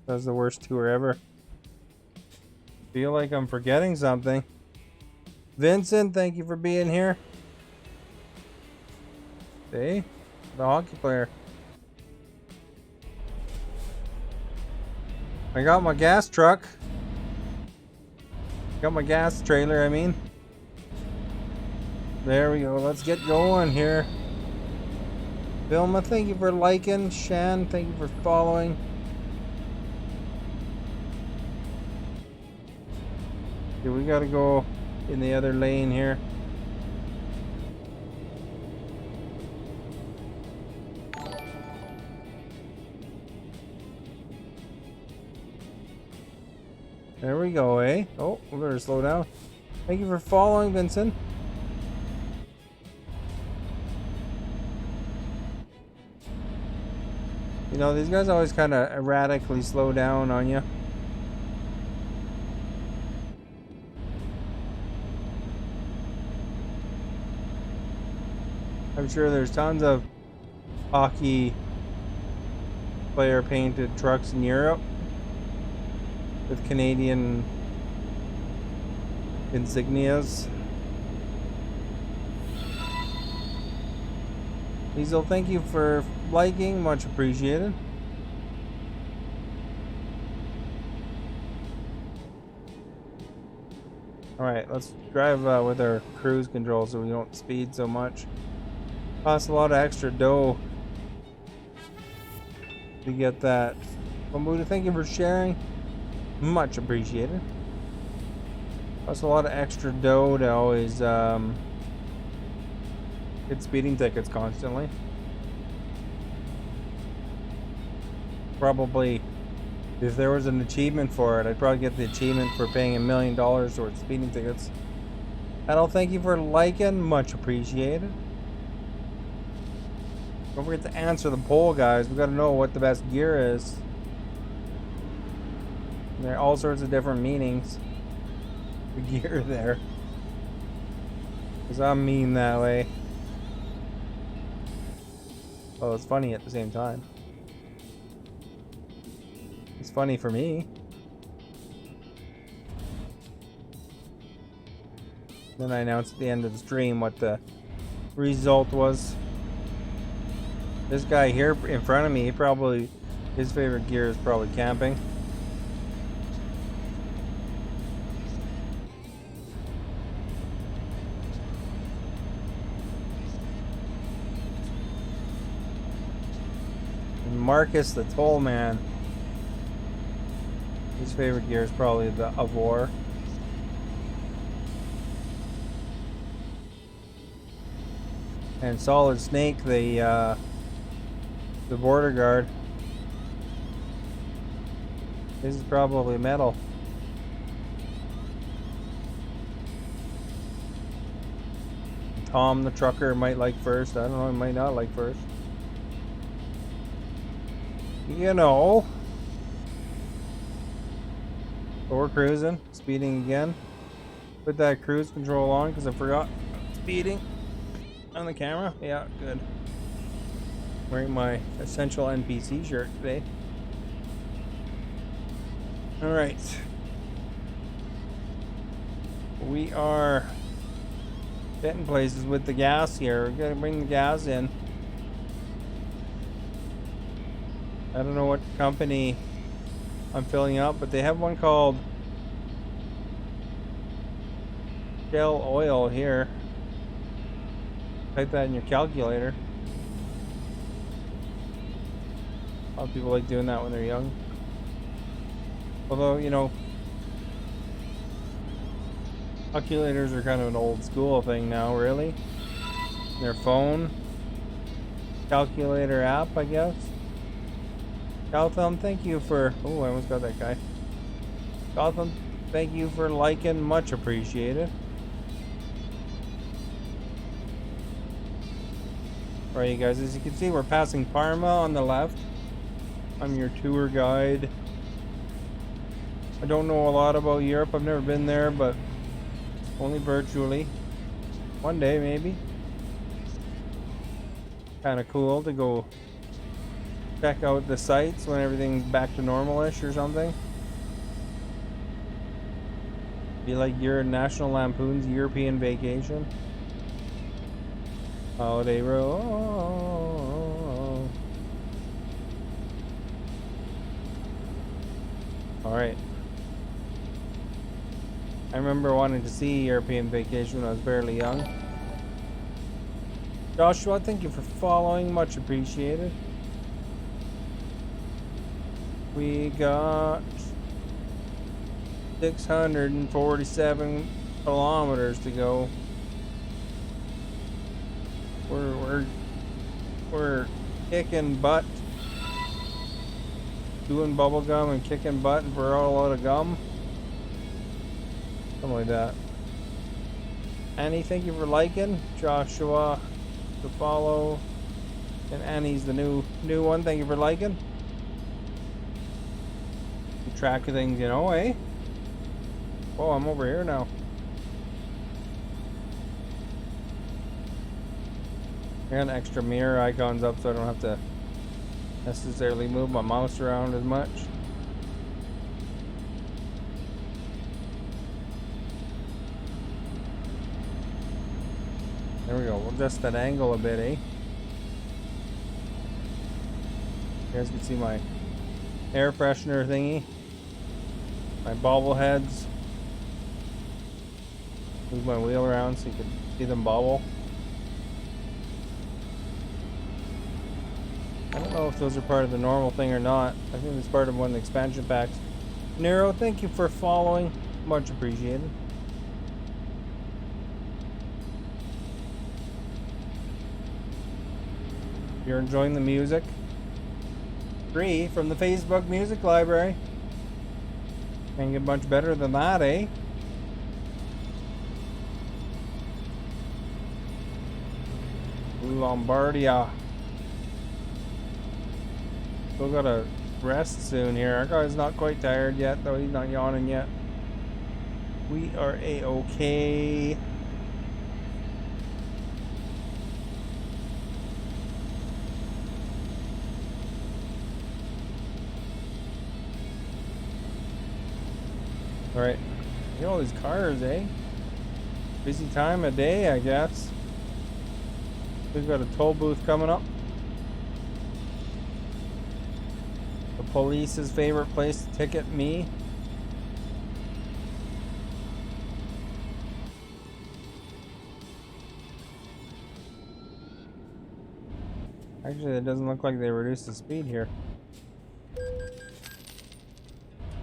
Speaker 1: That's the worst tour ever. Feel like I'm forgetting something. Vincent, thank you for being here. See? The hockey player. I got my gas truck. Got my gas trailer, I mean. There we go. Let's get going here. Vilma, thank you for liking. Shan, thank you for following. Okay, we gotta go in the other lane here. There we go, eh? Oh, we better slow down. Thank you for following, Vincent. You know, these guys always kind of erratically slow down on you. I'm sure there's tons of hockey player painted trucks in Europe with Canadian insignias. Diesel, thank you for liking, much appreciated. Alright, let's drive with our cruise control so we don't speed so much. Costs a lot of extra dough to get that. Bambuda, thank you for sharing. Much appreciated. Costs a lot of extra dough to always get speeding tickets constantly. Probably, if there was an achievement for it, I'd probably get the achievement for paying $1 million towards speeding tickets. Adel, thank you for liking. Much appreciated. Don't forget to answer the poll, guys. We gotta know what the best gear is. There are all sorts of different meanings for gear there. Because I'm mean that way. Oh, it's funny at the same time. It's funny for me. Then I announced at the end of the stream what the result was. This guy here in front of me, his favorite gear is probably camping. And Marcus, the toll man, his favorite gear is probably the Avor. And Solid Snake, the border guard. This is probably metal. Tom the trucker might like first. I don't know, he might not like first. You know. But we're cruising, speeding again. Put that cruise control on because I forgot speeding on the camera. Yeah, good. Wearing my Essential NPC shirt today. Alright. We are getting places with the gas here. We gotta bring the gas in. I don't know what company I'm filling up, but they have one called Shell Oil here. Type that in your calculator. A lot of people like doing that when they're young. Although, you know, calculators are kind of an old school thing now, really. Their phone calculator app, I guess. Gotham, thank you for... Oh, I almost got that guy. Gotham, thank you for liking. Much appreciated. Alright, you guys, as you can see, we're passing Parma on the left. I'm your tour guide. I don't know a lot about Europe. I've never been there, but only virtually. One day, maybe. Kind of cool to go check out the sites when everything's back to normal-ish or something. Be like your National Lampoon's European Vacation. Holiday Row. Alright. I remember wanting to see European Vacation when I was fairly young. Joshua, thank you for following. Much appreciated. We got 647 kilometers to go. We're kicking butt, doing bubble gum and kicking butt, and we're all out of gum. Something like that. Annie, thank you for liking. Joshua, the follow, and Annie's the new one. Thank you for liking. Keep track of things, you know, eh? Oh, I'm over here now. And extra mirror icons up so I don't have to necessarily move my mouse around as much. There we go. We'll adjust that angle a bit, eh? You guys can see my air freshener thingy. My bobbleheads. Move my wheel around so you can see them bobble. I don't know if those are part of the normal thing or not. I think it's part of one of the expansion packs. Nero, thank you for following. Much appreciated. You're enjoying the music? Free from the Facebook Music Library. Can't get much better than that, eh? Lombardia. Still gotta rest soon here. Our guy's not quite tired yet, though. He's not yawning yet. We are a-okay. Alright. Look at all these cars, eh? Busy time of day, I guess. We've got a toll booth coming up. The police's favorite place to ticket me. Actually, it doesn't look like they reduced the speed here.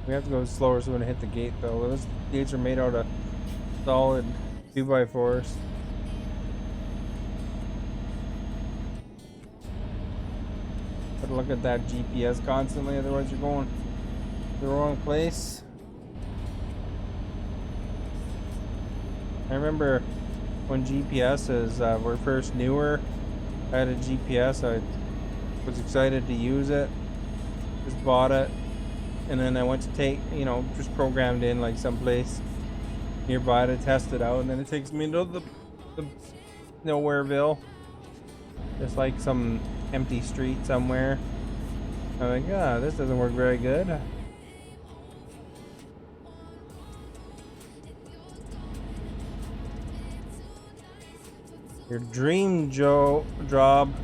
Speaker 1: We have to go slower so we don't hit the gate, though. Those gates are made out of solid 2x4s. Gotta look at that GPS constantly, otherwise you're going to the wrong place. I remember when GPSs were first newer. I had a GPS. I was excited to use it. Just bought it. And then I went to take, you know, just programmed in like someplace nearby to test it out. And then it takes me into the Nowhereville. Just like some empty street somewhere. I'm like, ah, this doesn't work very good. Your dream job.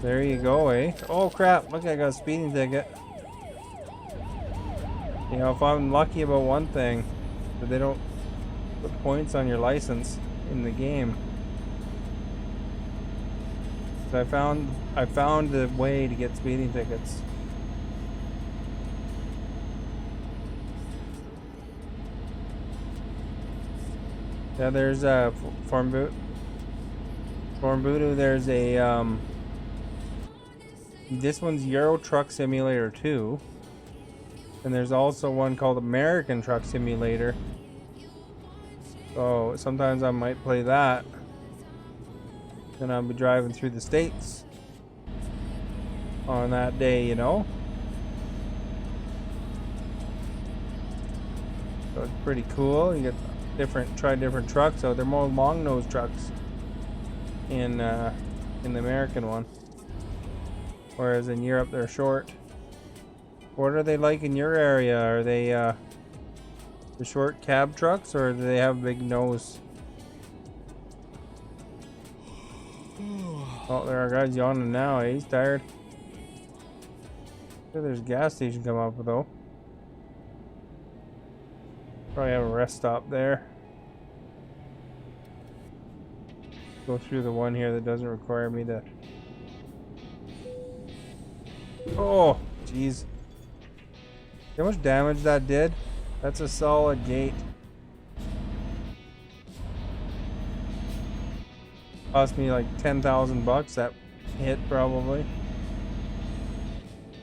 Speaker 1: There you go, eh? Oh crap, look, I got a speeding ticket. You know, if I'm lucky about one thing, that they don't put points on your license in the game. So I found the way to get speeding tickets. Yeah, there's a Formbutu, there's a this one's Euro Truck Simulator 2. And there's also one called American Truck Simulator. So sometimes I might play that. Then I'll be driving through the States on that day, you know. So it's pretty cool. You get try different trucks. So they're more long nose trucks in the American one. Whereas in Europe they're short. What are they like in your area? Are they the short cab trucks, or do they have a big nose? Oh, there are guys yawning now. He's tired. Sure, there's a gas station coming up though. Probably have a rest stop there. Go through the one here that doesn't require me to... Oh, jeez. See how much damage that did? That's a solid gate. Cost me like 10,000 bucks that hit probably.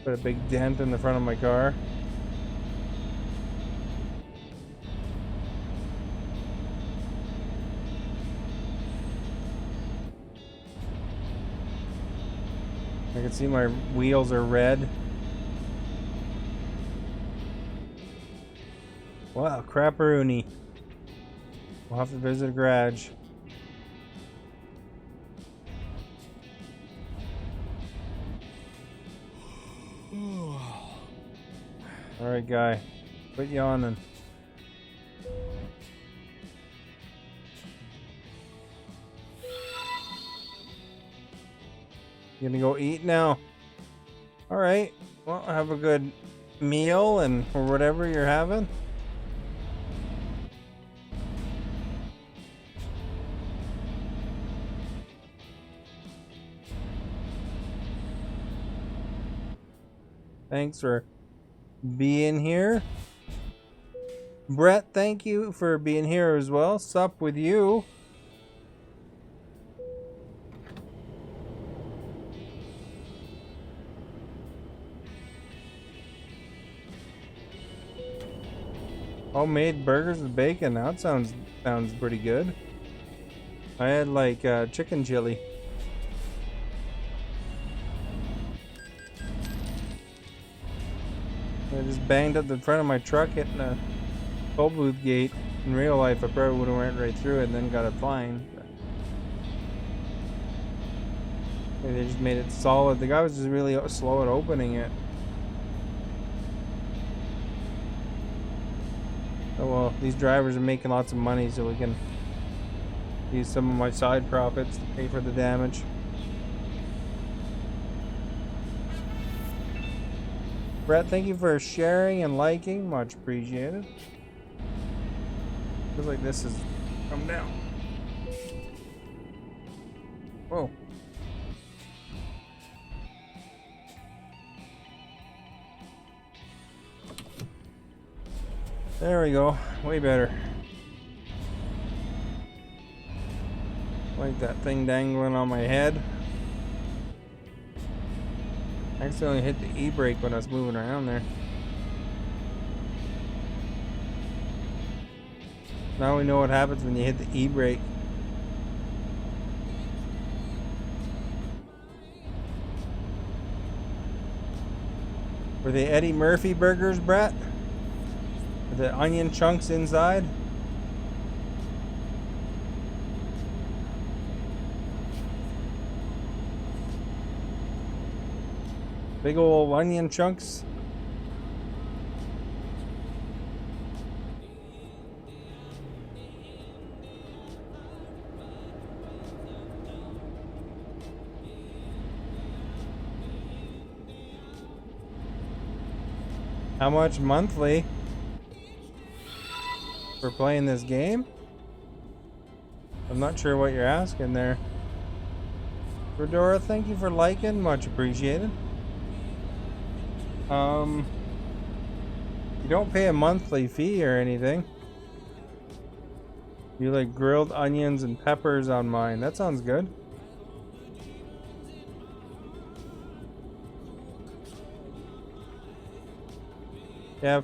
Speaker 1: Put a big dent in the front of my car. I can see my wheels are red. Wow, crapperoonie. We'll have to visit a garage. Alright, guy. Quit yawning. You gonna go eat now? Alright. Well, have a good meal and or whatever you're having. Thanks for being here. Brett, thank you for being here as well. Sup with you. Homemade burgers with bacon. That sounds pretty good. I had like chicken chili. I just banged up the front of my truck hitting a toll booth gate. In real life, I probably would have went right through it and then got a fine. But they just made it solid. The guy was just really slow at opening it. Oh well, these drivers are making lots of money, so we can use some of my side profits to pay for the damage. Brett, thank you for sharing and liking. Much appreciated. Feels like this is come down. Whoa. There we go. Way better. Like that thing dangling on my head. I accidentally hit the e-brake when I was moving around there. Now we know what happens when you hit the e-brake. Were they Eddie Murphy burgers, Brett? With the onion chunks inside? Big old onion chunks. How much monthly for playing this game? I'm not sure what you're asking there. Fedora, thank you for liking. Much appreciated. You don't pay a monthly fee or anything. You like grilled onions and peppers on mine. That sounds good. Yeah,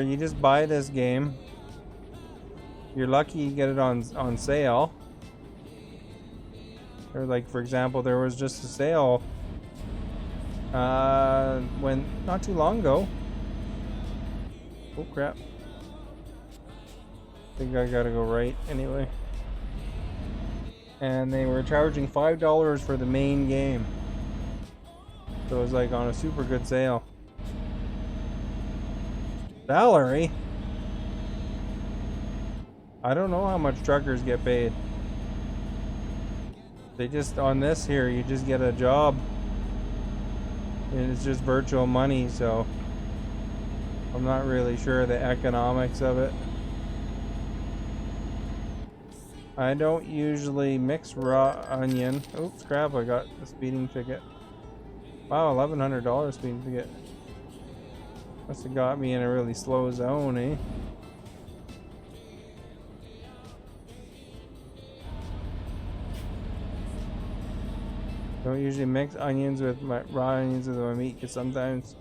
Speaker 1: you just buy this game. You're lucky you get it on sale. Or like for example, there was just a sale when not too long ago. Oh crap. I think I gotta go right anyway. And they were charging $5 for the main game. So it was like on a super good sale. Salary? I don't know how much truckers get paid. They just, on this here, you just get a job. And it's just virtual money, so I'm not really sure the economics of it. I don't usually mix raw onion. Oops, crap, I got a speeding ticket. Wow, $1,100 speeding ticket. Must have got me in a really slow zone, eh? Don't usually mix onions with my raw onions with my meat because sometimes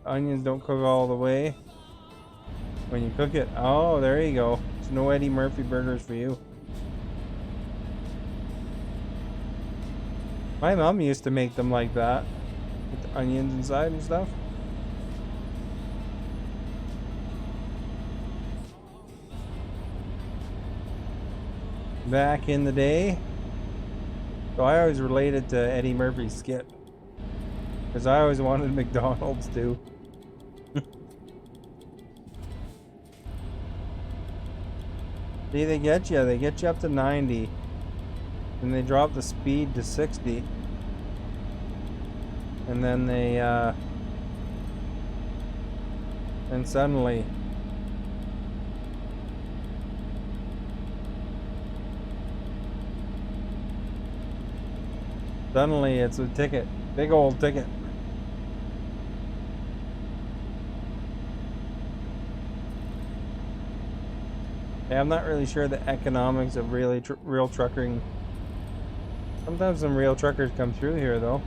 Speaker 1: onions don't cook all the way when you cook it. Oh, there you go. There's no Eddie Murphy burgers for you. My mom used to make them like that with the onions inside and stuff. Back in the day. So I always related to Eddie Murphy's skit. Because I always wanted McDonald's too. See, they get you up to 90. And they drop the speed to 60. And then they, and suddenly it's a ticket. Big old ticket. Yeah, I'm not really sure the economics of real trucking. Sometimes some real truckers come through here though.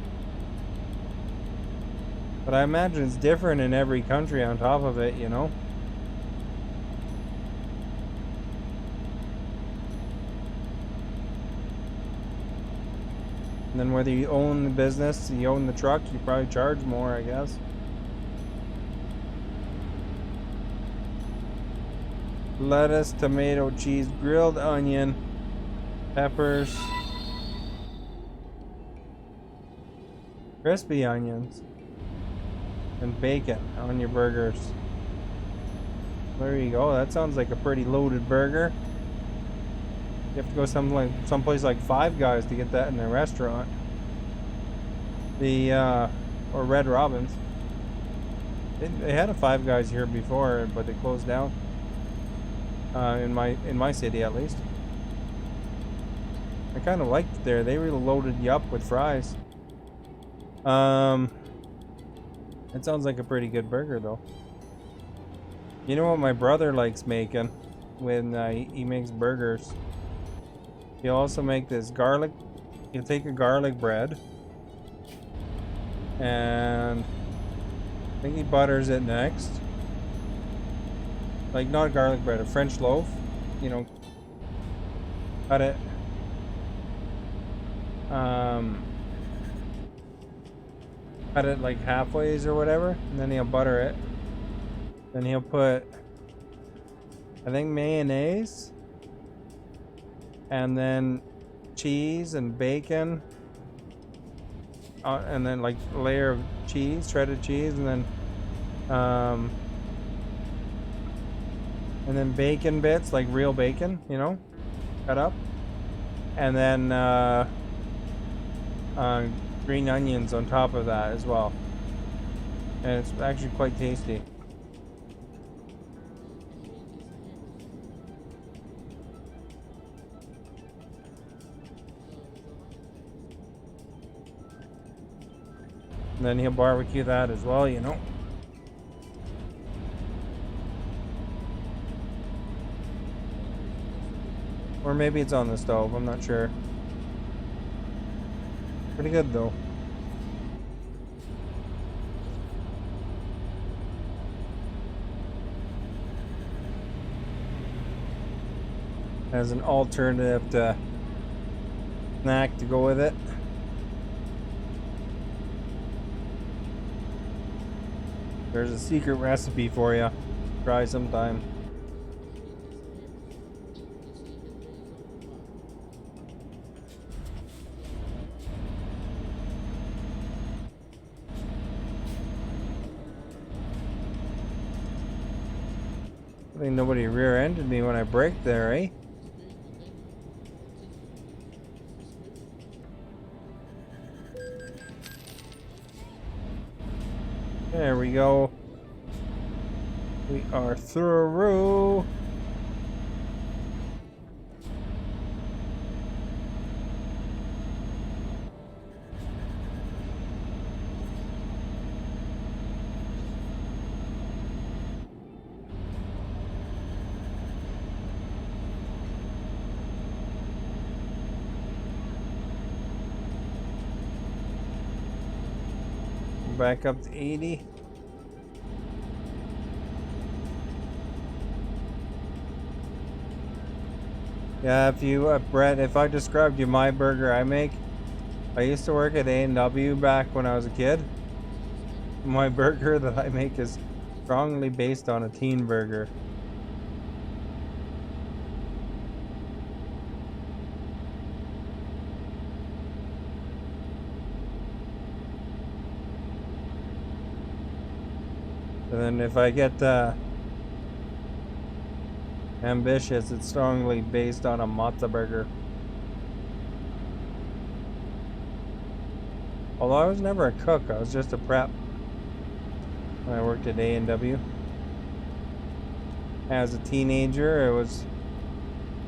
Speaker 1: But I imagine it's different in every country on top of it, you know? And then whether you own the business, you own the truck, you probably charge more, I guess. Lettuce, tomato, cheese, grilled onion, peppers, crispy onions, and bacon on your burgers. There you go. That sounds like a pretty loaded burger. You have to go someplace like Five Guys to get that in their restaurant. Or Red Robin's. They had a Five Guys here before, but they closed down. In my city, at least. I kind of liked it there. They really loaded you up with fries. It sounds like a pretty good burger, though. You know what my brother likes making when he makes burgers? He'll also make this garlic. He'll take a garlic bread, and I think he butters it next. Like, not a garlic bread, a French loaf. You know, cut it. Cut it like halfways or whatever, and then he'll butter it. Then he'll put, I think, mayonnaise, and then cheese and bacon, and then like a layer of cheese, shredded cheese, and then bacon bits, like real bacon, you know, cut up, and then green onions on top of that as well, and it's actually quite tasty. And then he'll barbecue that as well, you know. Or maybe it's on the stove, I'm not sure. Pretty good though. As an alternative to snack to go with it. There's a secret recipe for you. Try sometime. I think nobody rear-ended me when I braked there, eh? There we go. We are through. back up to 80. Yeah, if you, Brett, if I described you my burger I make, I used to work at A&W back when I was a kid. My burger that I make is strongly based on a teen burger. And then if I get ambitious, it's strongly based on a matzo burger. Although I was never a cook, I was just a prep when I worked at A&W. As a teenager, it was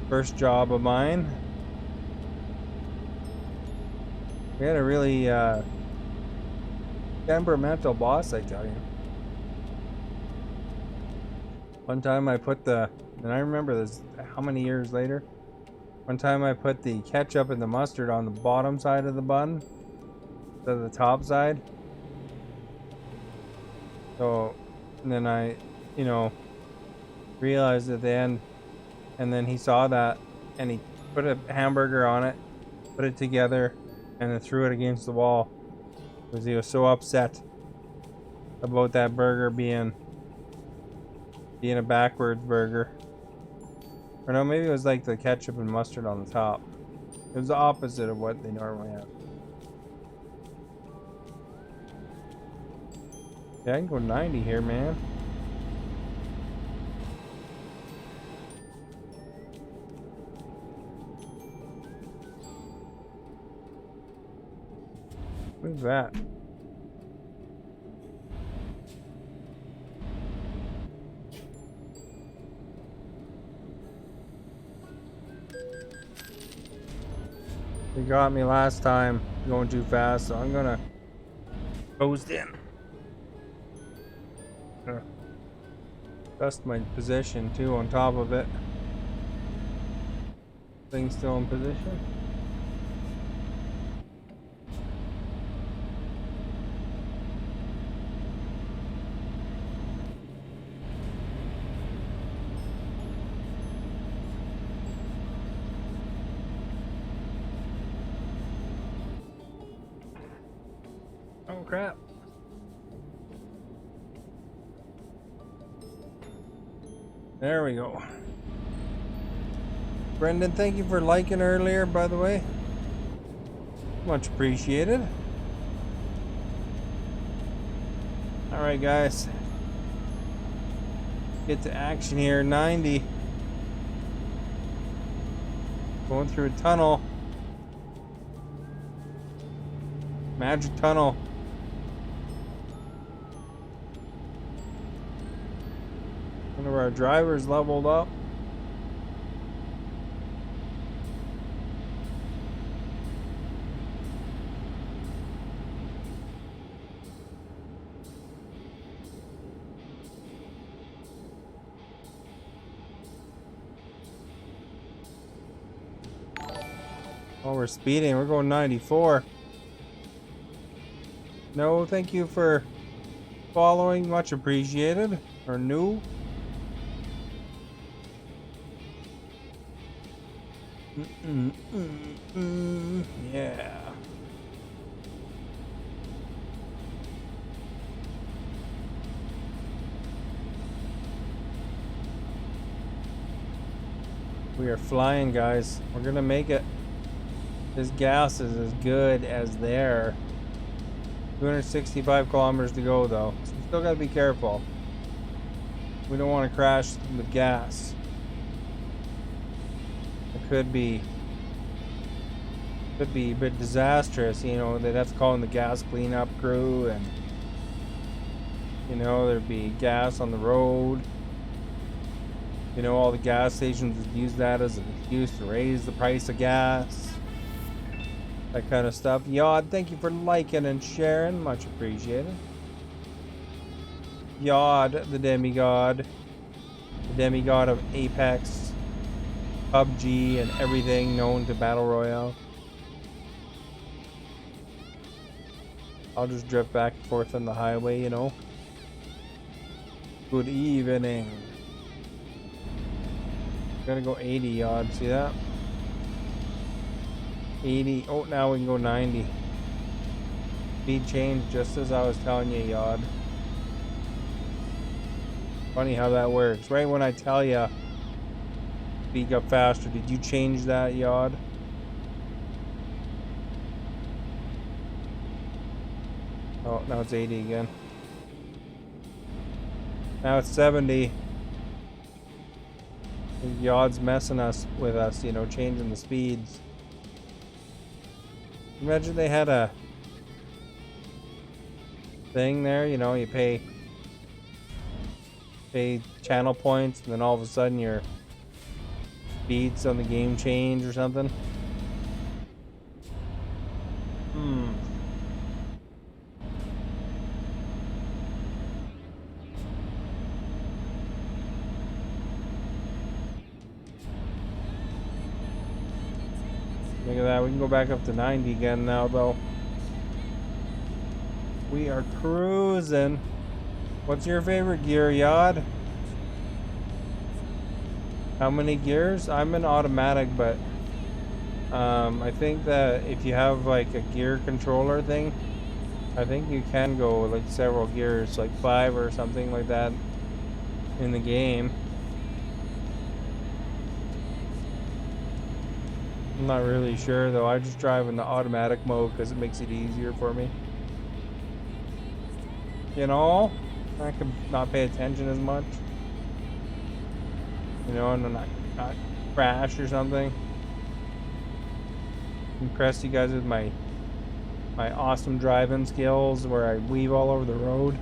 Speaker 1: first job of mine. We had a really temperamental boss, I tell you. One time I put and I remember this how many years later, one time I put the ketchup and the mustard on the bottom side of the bun to the top side. So, and then I, realized at the end, and then he saw that, and he put a hamburger on it, put it together, and then threw it against the wall, because he was so upset about that burger being a backwards burger. Or no, maybe it was like the ketchup and mustard on the top. It was the opposite of what they normally have. Yeah, I can go 90 here, man. What is that? They got me last time going too fast, so I'm gonna coast in. Adjust my position too on top of it. Thing's still in position. Oh crap. There we go. Brendan, thank you for liking earlier, by the way. Much appreciated. Alright, guys. Get to action here. 90. Going through a tunnel. Magic tunnel. One of our drivers leveled up. Oh, we're speeding. We're going 94. No, thank you for following. Much appreciated. Or new. Yeah. We are flying, guys. We're gonna make it. This gas is as good as there. 265 kilometers to go, though. So we still gotta be careful. We don't want to crash with gas. It could be a bit disastrous, they'd have to call in the gas cleanup crew, and there'd be gas on the road. All the gas stations would use that as an excuse to raise the price of gas, that kind of stuff. Yod, thank you for liking and sharing, much appreciated. Yod, the demigod of Apex, PUBG, and everything known to Battle Royale. I'll just drift back and forth on the highway, you know. Good evening. Gotta go 80 odd, see that? 80. Oh, now we can go 90. Speed change just as I was telling you, Yod. Funny how that works. Right when I tell you speed up faster, did you change that, Yod? Oh, now it's 80 again. Now it's 70. Yod's messing with us, you know, changing the speeds. Imagine they had a thing there, you know, you pay channel points, and then all of a sudden your speeds on the game change or something. Look at that, we can go back up to 90 again now though. We are cruising. What's your favorite gear, Yod? How many gears? I'm in automatic, but I think that if you have like a gear controller thing, I think you can go like several gears, like 5 or something like that in the game. I'm not really sure though. I just drive in the automatic mode because it makes it easier for me. You know, I could not pay attention as much. You know, and not crash or something. Impress you guys with my awesome driving skills where I weave all over the road.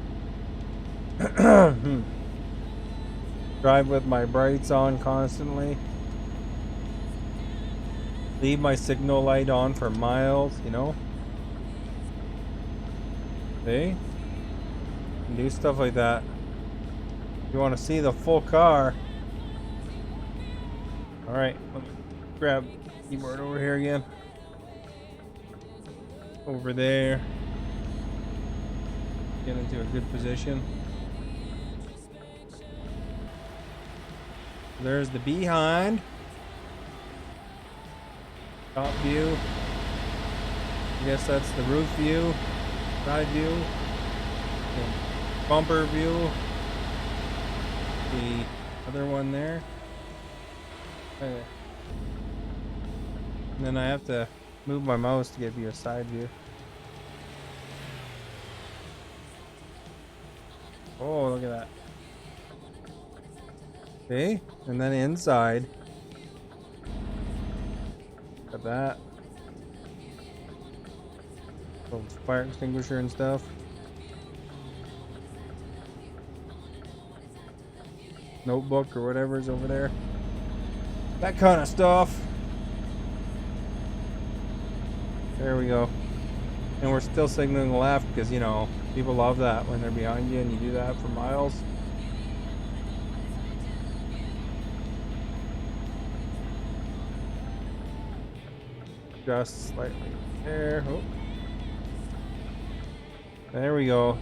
Speaker 1: Drive with my brights on constantly. Leave my signal light on for miles, you know. See? And do stuff like that. If you want to see the full car. Alright, let me grab the keyboard over here again. Over there. Get into a good position. There's the behind. Top view. I guess that's the roof view. Side view. Bumper view. The other one there. And then I have to move my mouse to give you a side view. Oh, look at that. See? And then inside. Look at that. Little fire extinguisher and stuff. Notebook or whatever's over there. That kind of stuff. There we go. And we're still signaling left because, you know, people love that when they're behind you and you do that for miles. Just slightly there. Oh. There we go.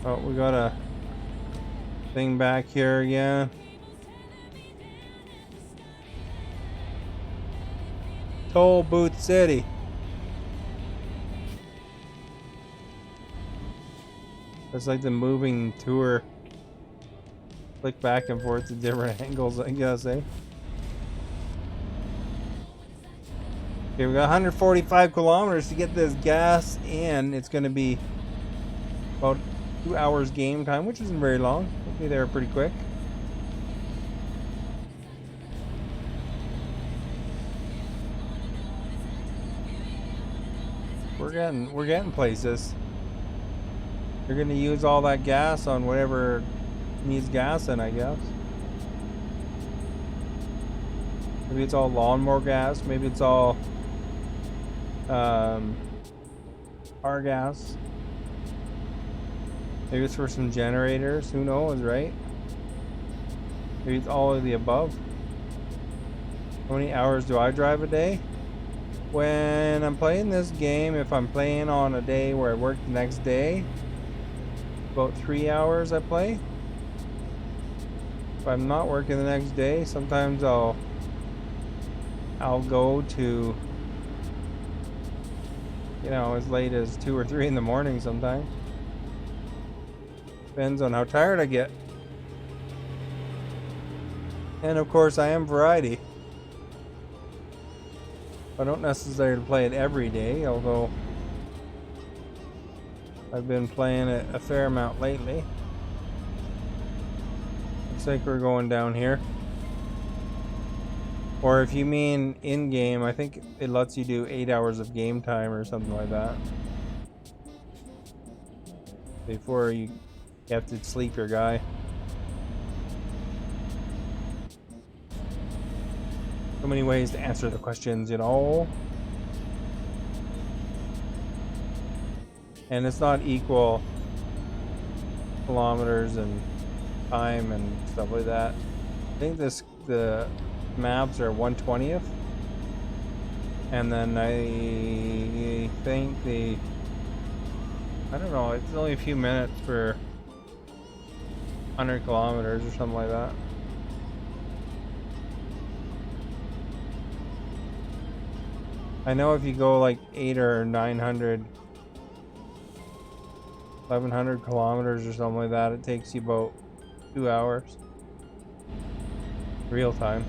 Speaker 1: Oh, we got a thing back here again. Toll Booth City. It's like the moving tour. Click back and forth to different angles, I guess, eh? Okay, we got 145 kilometers to get this gas in. It's going to be about 2 hours game time, which isn't very long. We'll be there pretty quick. We're getting places. You're gonna use all that gas on whatever needs gas in, I guess. Maybe it's all lawnmower gas. Maybe it's all car gas. Maybe it's for some generators. Who knows, right? Maybe it's all of the above. How many hours do I drive a day? When I'm playing this game, if I'm playing on a day where I work the next day, about 3 hours I play. If I'm not working the next day, sometimes I'll go to, you know, as late as 2 or 3 in the morning sometimes. Depends on how tired I get. And of course I am variety. I don't necessarily play it every day, although I've been playing it a fair amount lately. Looks like we're going down here. Or if you mean in-game, I think it lets you do 8 hours of game time or something like that. Before you have to sleep your guy. So many ways to answer the questions, you know. And it's not equal kilometers and time and stuff like that. I think the maps are 1/20th. And then I think I don't know, it's only a few minutes for 100 kilometers or something like that. I know if you go like 800 or 900, 1100 kilometers or something like that, it takes you about 2 hours. Real time.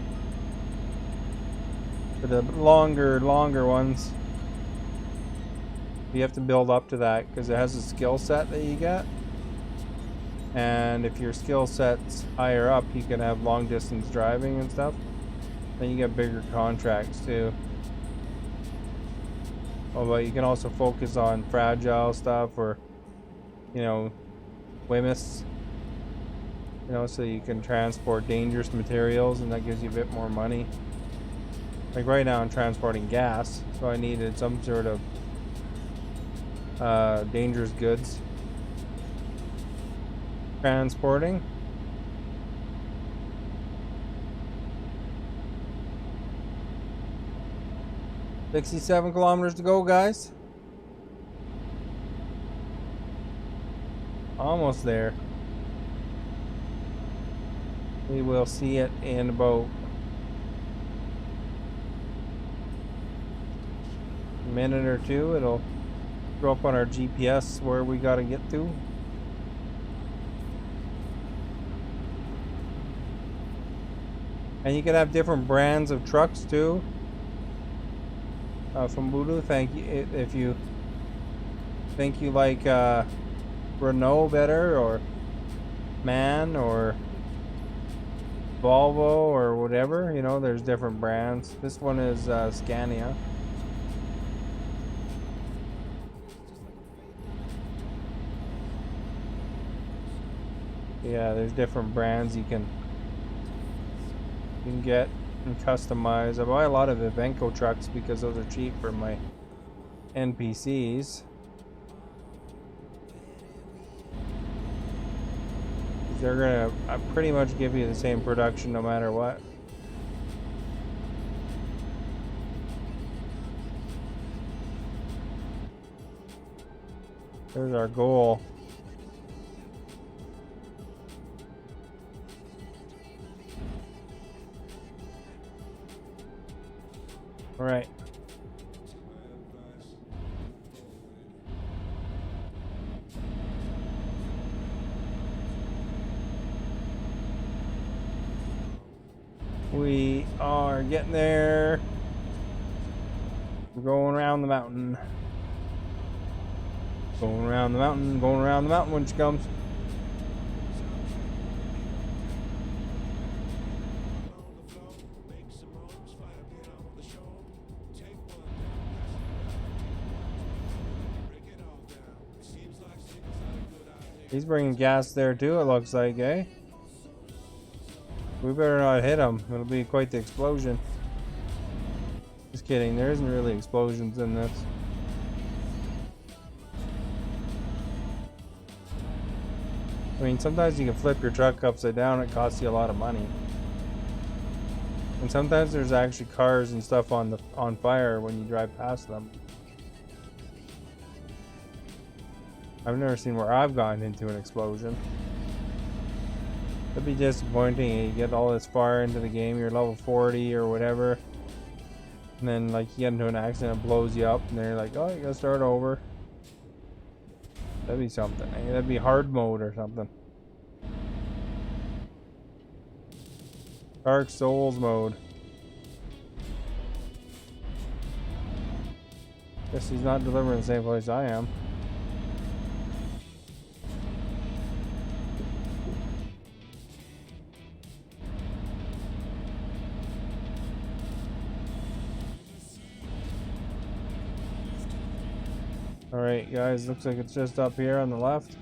Speaker 1: For the longer ones, you have to build up to that because it has a skill set that you get. And if your skill set's higher up, you can have long distance driving and stuff. Then you get bigger contracts too. Although you can also focus on fragile stuff or, you know, WHMIS, you know, so you can transport dangerous materials and that gives you a bit more money. Like right now I'm transporting gas, so I needed some sort of dangerous goods transporting. $67 kilometers to go, guys. Almost there. We will see it in about a minute or two. It'll throw up on our GPS where we gotta get to. And you can have different brands of trucks too. From Voodoo, thank you. If you think you like Renault better, or MAN, or Volvo, or whatever, you know, there's different brands. This one is Scania. Yeah, there's different brands you can get and customize. I buy a lot of Iveco trucks because those are cheap for my NPCs. They're gonna pretty much give you the same production no matter what. There's our goal. All right. We are getting there. We're going around the mountain. Going around the mountain, going around the mountain when she comes. He's bringing gas there too, it looks like, eh? We better not hit him. It'll be quite the explosion. Just kidding, there isn't really explosions in this. I mean, sometimes you can flip your truck upside down, it costs you a lot of money. And sometimes there's actually cars and stuff on fire when you drive past them. I've never seen where I've gotten into an explosion. That'd be disappointing. You get all this far into the game, you're level 40 or whatever, and then like you get into an accident, it blows you up, and then you're like, oh, you gotta start over. That'd be something. That'd be hard mode or something. Dark Souls mode. Guess he's not delivering the same place I am. Alright guys, looks like it's just up here on the left.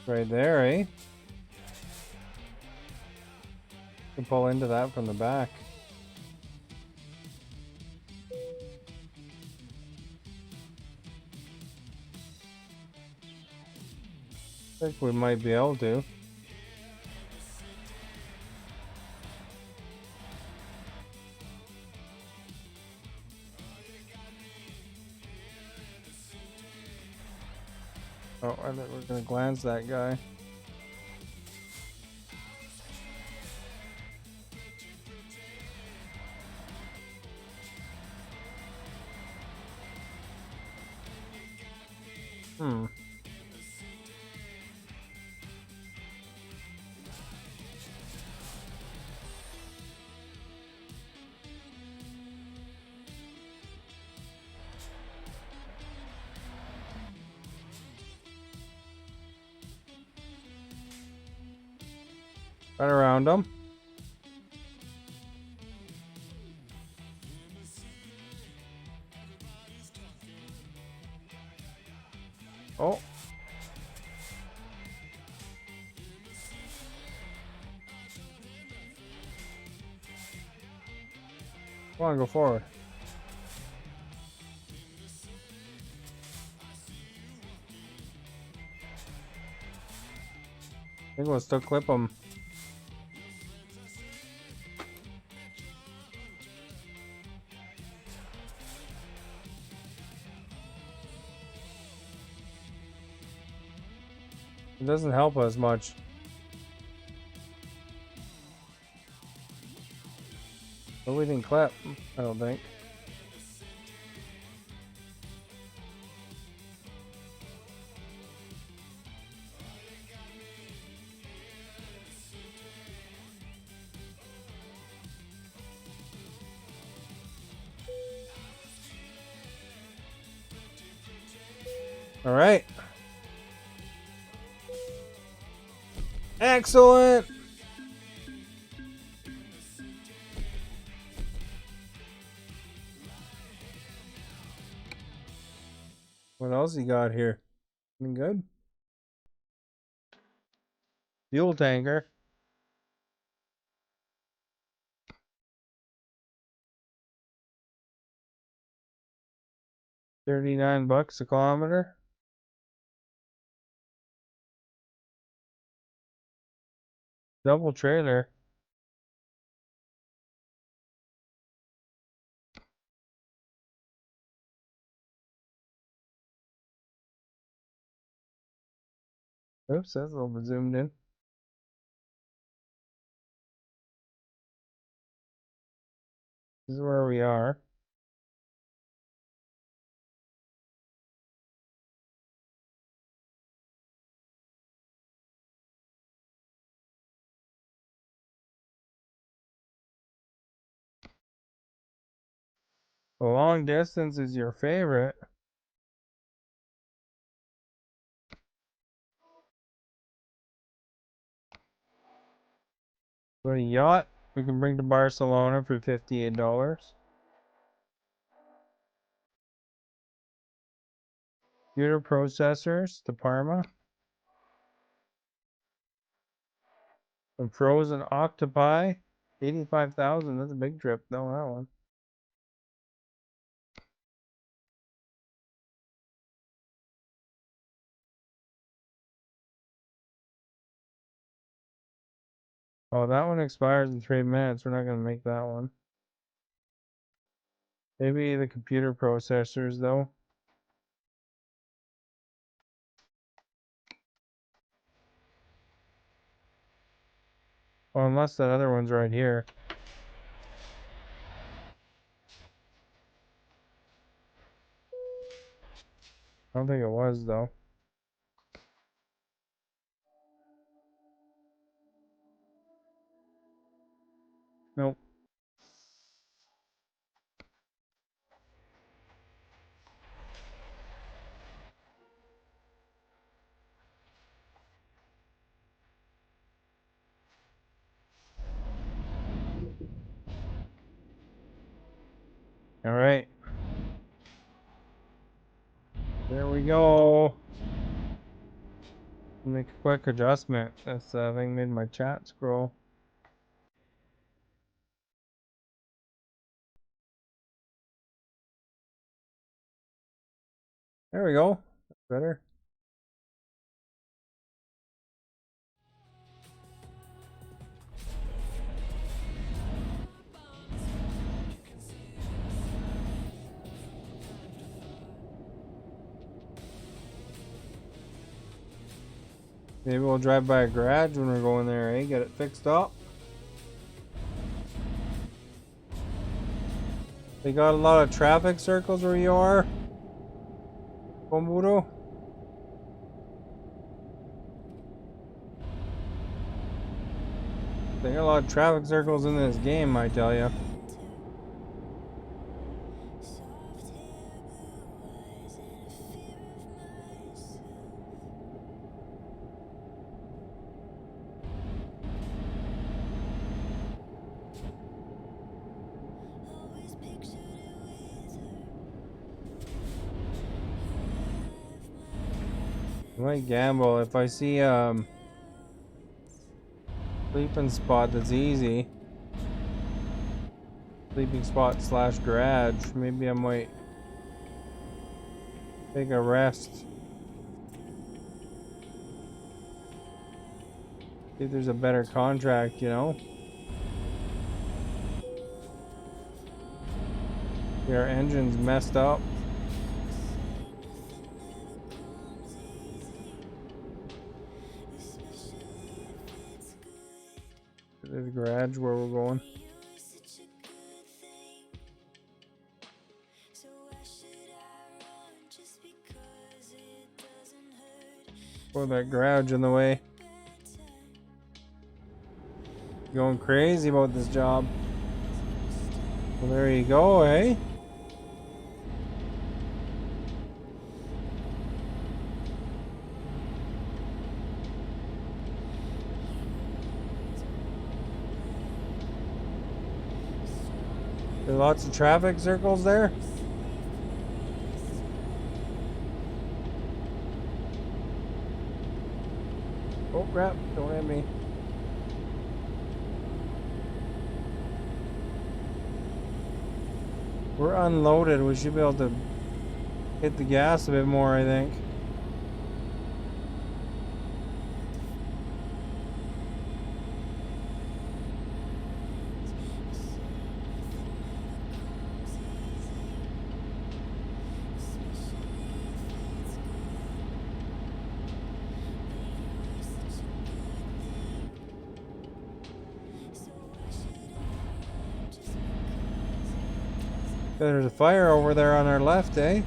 Speaker 1: Right there, eh? You can pull into that from the back. I think we might be able to. Oh, I thought we were gonna glance that guy. Hmm. Right around him. Oh. Come on, go forward. I think we'll still clip him. It doesn't help us much. But we didn't clip, I don't think. All right. Excellent. What else you got here? Anything good? Fuel tanker. 39 bucks a kilometer. Double trailer. Oops, that's a little bit zoomed in. This is where we are. The long distance is your favorite. But a yacht we can bring to Barcelona for $58. Computer processors to Parma. Some frozen octopi. 85,000. That's a big trip, though, that one. Oh, that one expires in 3 minutes. We're not going to make that one. Maybe the computer processors, though. Well, unless that other one's right here. I don't think it was, though. Nope. All right. There we go. Make a quick adjustment. This thing made my chat scroll. There we go. That's better. Maybe we'll drive by a garage when we're going there, eh? Get it fixed up. They got a lot of traffic circles where you are. Komburo. They got a lot of traffic circles in this game, I tell you. I might gamble if I see sleeping spot that's easy. Sleeping spot / garage. Maybe I might take a rest. See if there's a better contract, you know. Our engine's messed up. There's a garage where we're going. Oh, that garage in the way. Going crazy about this job. Well, there you go, eh? There's lots of traffic circles there. Oh crap, don't hit me. We're unloaded. We should be able to hit the gas a bit more, I think. There's a fire over there on our left, eh?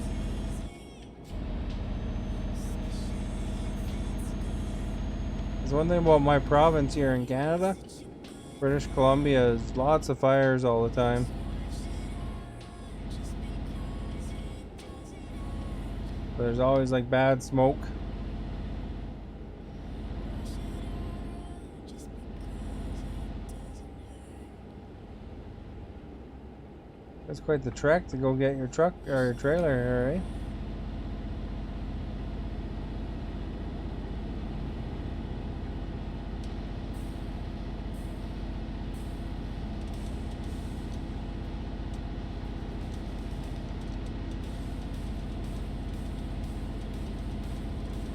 Speaker 1: There's one thing about my province here in Canada. British Columbia has lots of fires all the time. There's always like bad smoke. That's quite the trek to go get your truck or your trailer here, right?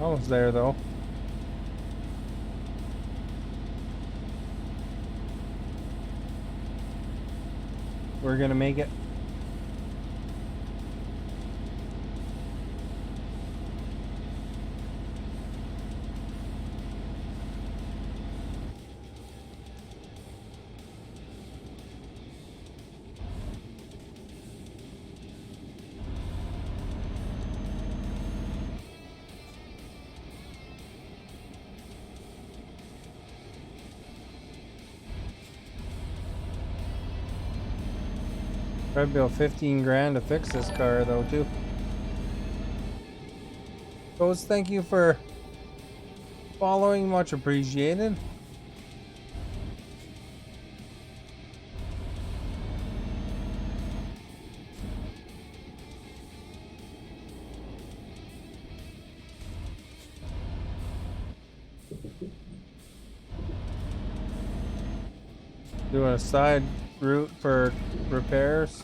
Speaker 1: Almost there though. We're gonna make it. Probably about 15 grand to fix this car though too. Ghost, thank you for following, much appreciated. Doing a side route for repairs.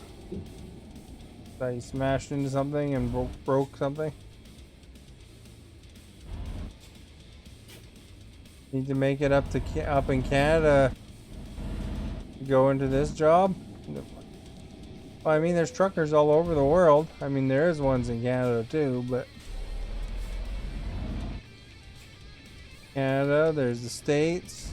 Speaker 1: That you smashed into something and broke something. Need to make it up in Canada to go into this job. Well, I mean, there's truckers all over the world. I mean, there is ones in Canada too, but Canada, there's the States.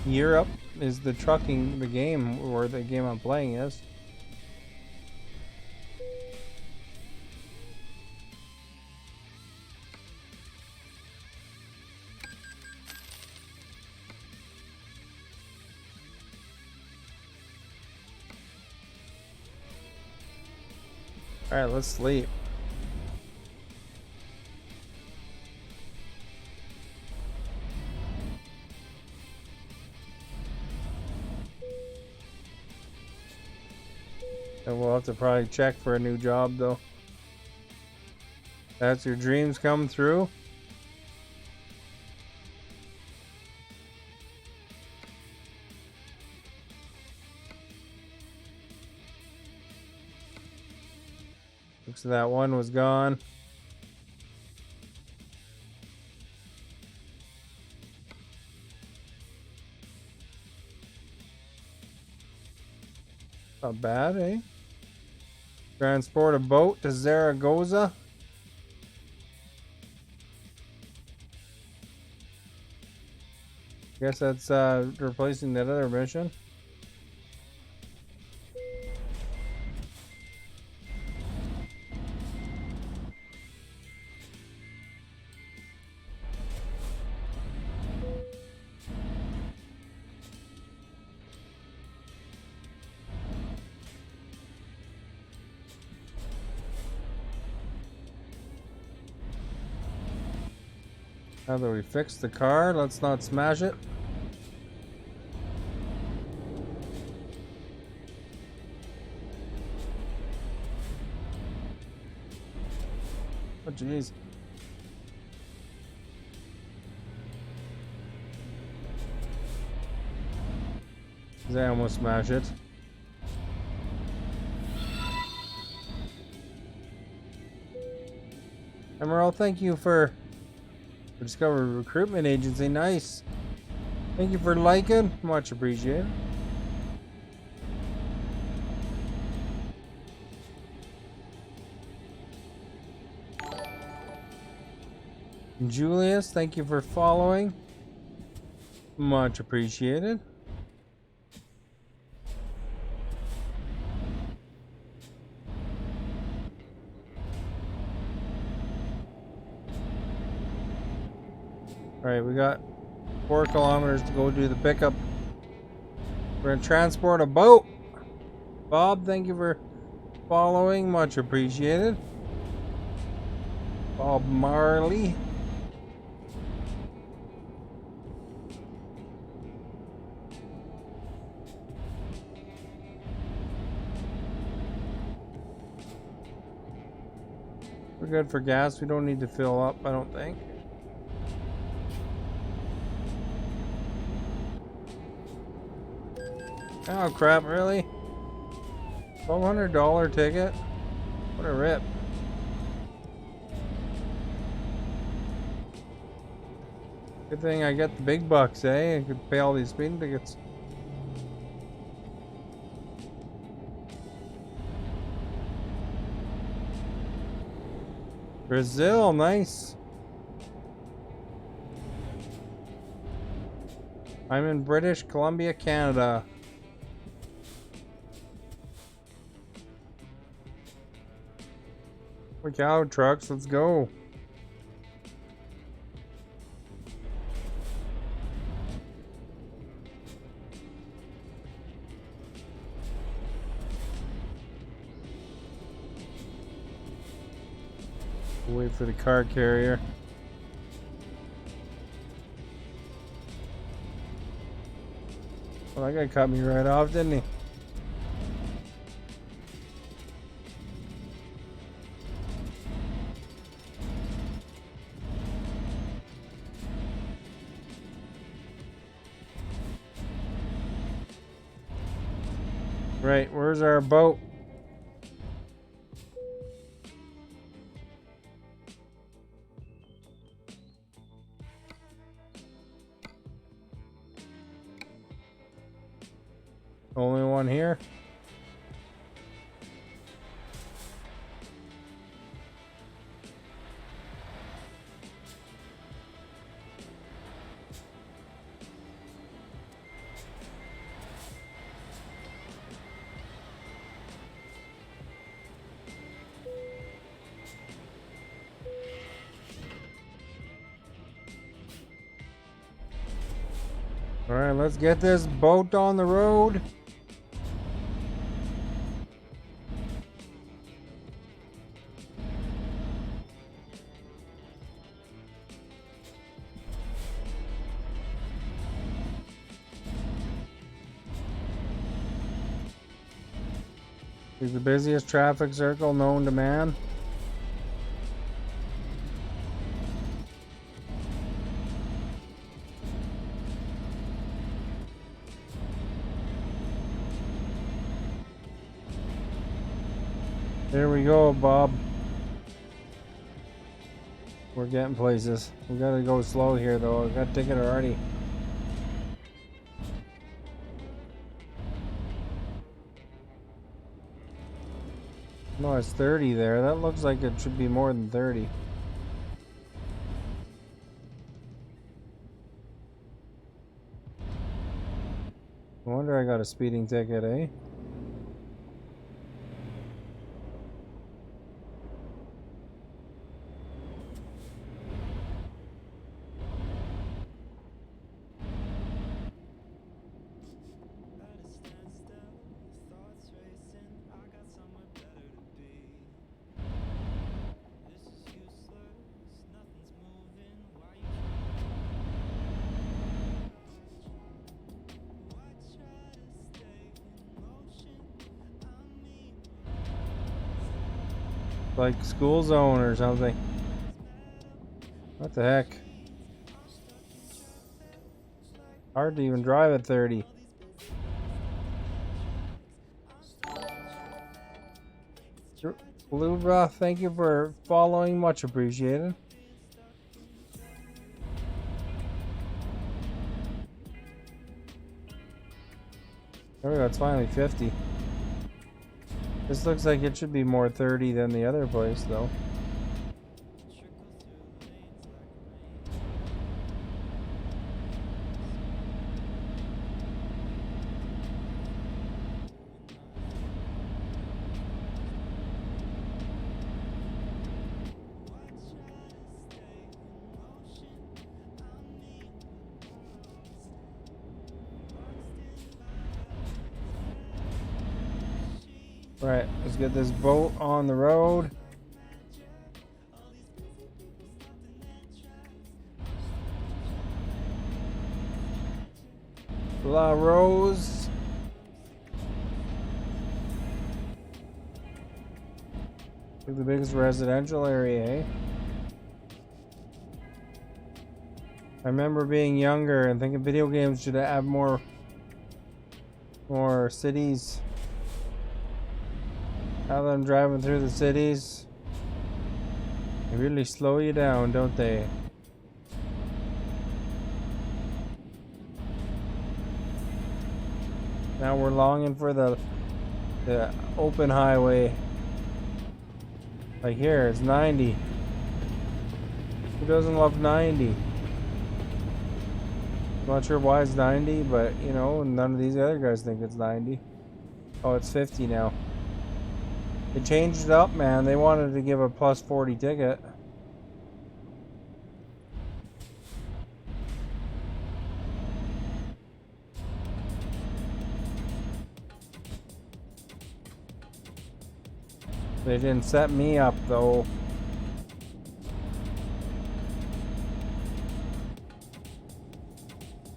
Speaker 1: Europe is the trucking, the game, or the game I'm playing is. Alright, let's sleep. And we'll have to probably check for a new job though. That's your dreams come through. Looks like that one was gone. Not bad, eh? Transport a boat to Zaragoza. Guess that's replacing that other mission. Now that we fixed the car, let's not smash it. Oh jeez. I almost smashed it. Emerald, thank you for Discover Recruitment Agency. Nice. Thank you for liking. Much appreciated. And Julius, thank you for following. Much appreciated. Alright, we got 4 kilometers to go do the pickup. We're gonna transport a boat. Bob, thank you for following. Much appreciated. Bob Marley. We're good for gas. We don't need to fill up, I don't think. Oh crap, really? $1,200 ticket? What a rip. Good thing I get the big bucks, eh? I could pay all these speeding tickets. Brazil, nice. I'm in British Columbia, Canada. Look out, trucks, let's go. Wait for the car carrier. Well, that guy cut me right off, didn't he? Right, where's our boat? Only one here. All right, let's get this boat on the road. It's the busiest traffic circle known to man. There we go, Bob. We're getting places. We gotta go slow here, though. I got a ticket already. No, it's 30 there. That looks like it should be more than 30. No wonder I got a speeding ticket, eh? Like school zone or something. What the heck? Hard to even drive at 30. Blubra, thank you for following. Much appreciated. There we go, it's finally 50. This looks like it should be more 30 than the other place, though. Right, let's get this boat on the road. La Rose. The biggest residential area, eh? I remember being younger and thinking video games should have more cities. Have them driving through the cities. They really slow you down, don't they? Now we're longing for the open highway. Like here, it's 90. Who doesn't love 90? I'm not sure why it's 90, but you know, none of these other guys think it's 90. Oh, it's 50 now. They changed it up, man. They wanted to give a plus 40 ticket. They didn't set me up though.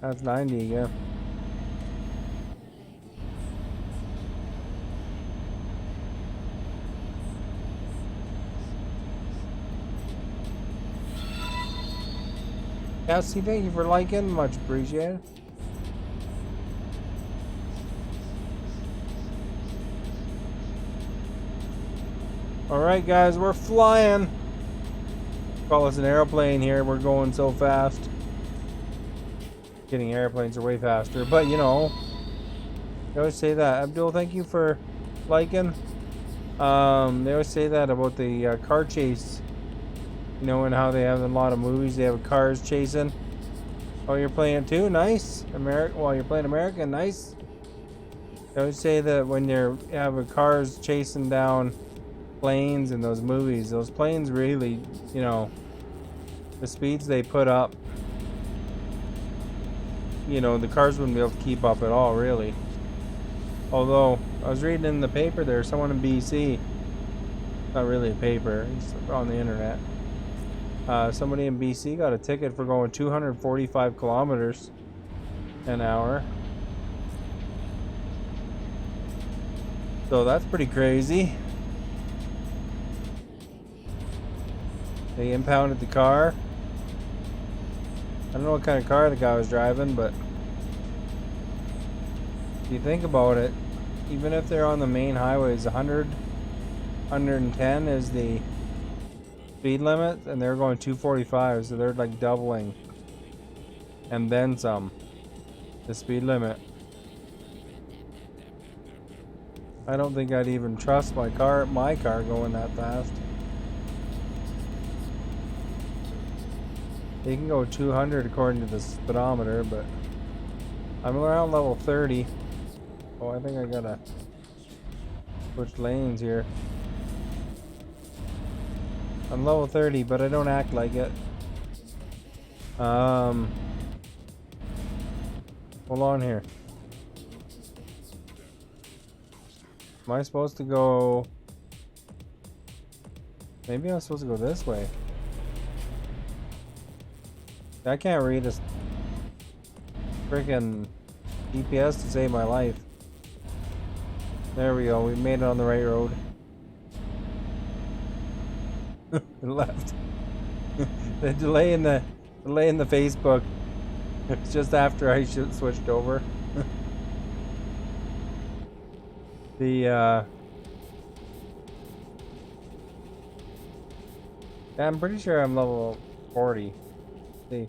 Speaker 1: That's 90 again. Cassie, thank you for liking. Much appreciated. Alright guys, we're flying. Call us an airplane here. We're going so fast. Getting airplanes are way faster. But you know, they always say that. Abdul, thank you for liking. They always say that about the car chase. You know, and how they have in a lot of movies, they have cars chasing. Oh, you're playing it too? Nice. While you're playing American, nice. They always say that when you have cars chasing down planes in those movies, those planes really, you know, the speeds they put up, you know, the cars wouldn't be able to keep up at all, really. Although, I was reading in the paper there, someone in BC, not really a paper, it's on the internet, somebody in BC got a ticket for going 245 kilometers an hour. So that's pretty crazy. They impounded the car. I don't know what kind of car the guy was driving, but if you think about it, even if they're on the main highways, 100, 110 is the speed limit, and they're going 245, so they're like doubling. And then some. The speed limit. I don't think I'd even trust my car going that fast. You can go 200 according to the speedometer, but I'm around level 30. Oh, I think I gotta switch lanes here. I'm level 30, but I don't act like it. Hold on here. Am I supposed to go? Maybe I'm supposed to go this way. I can't read this freaking GPS to save my life. There we go. We made it on the right road. It left. The delay in the Facebook. It's just after I switched over. I'm pretty sure I'm level 40. See.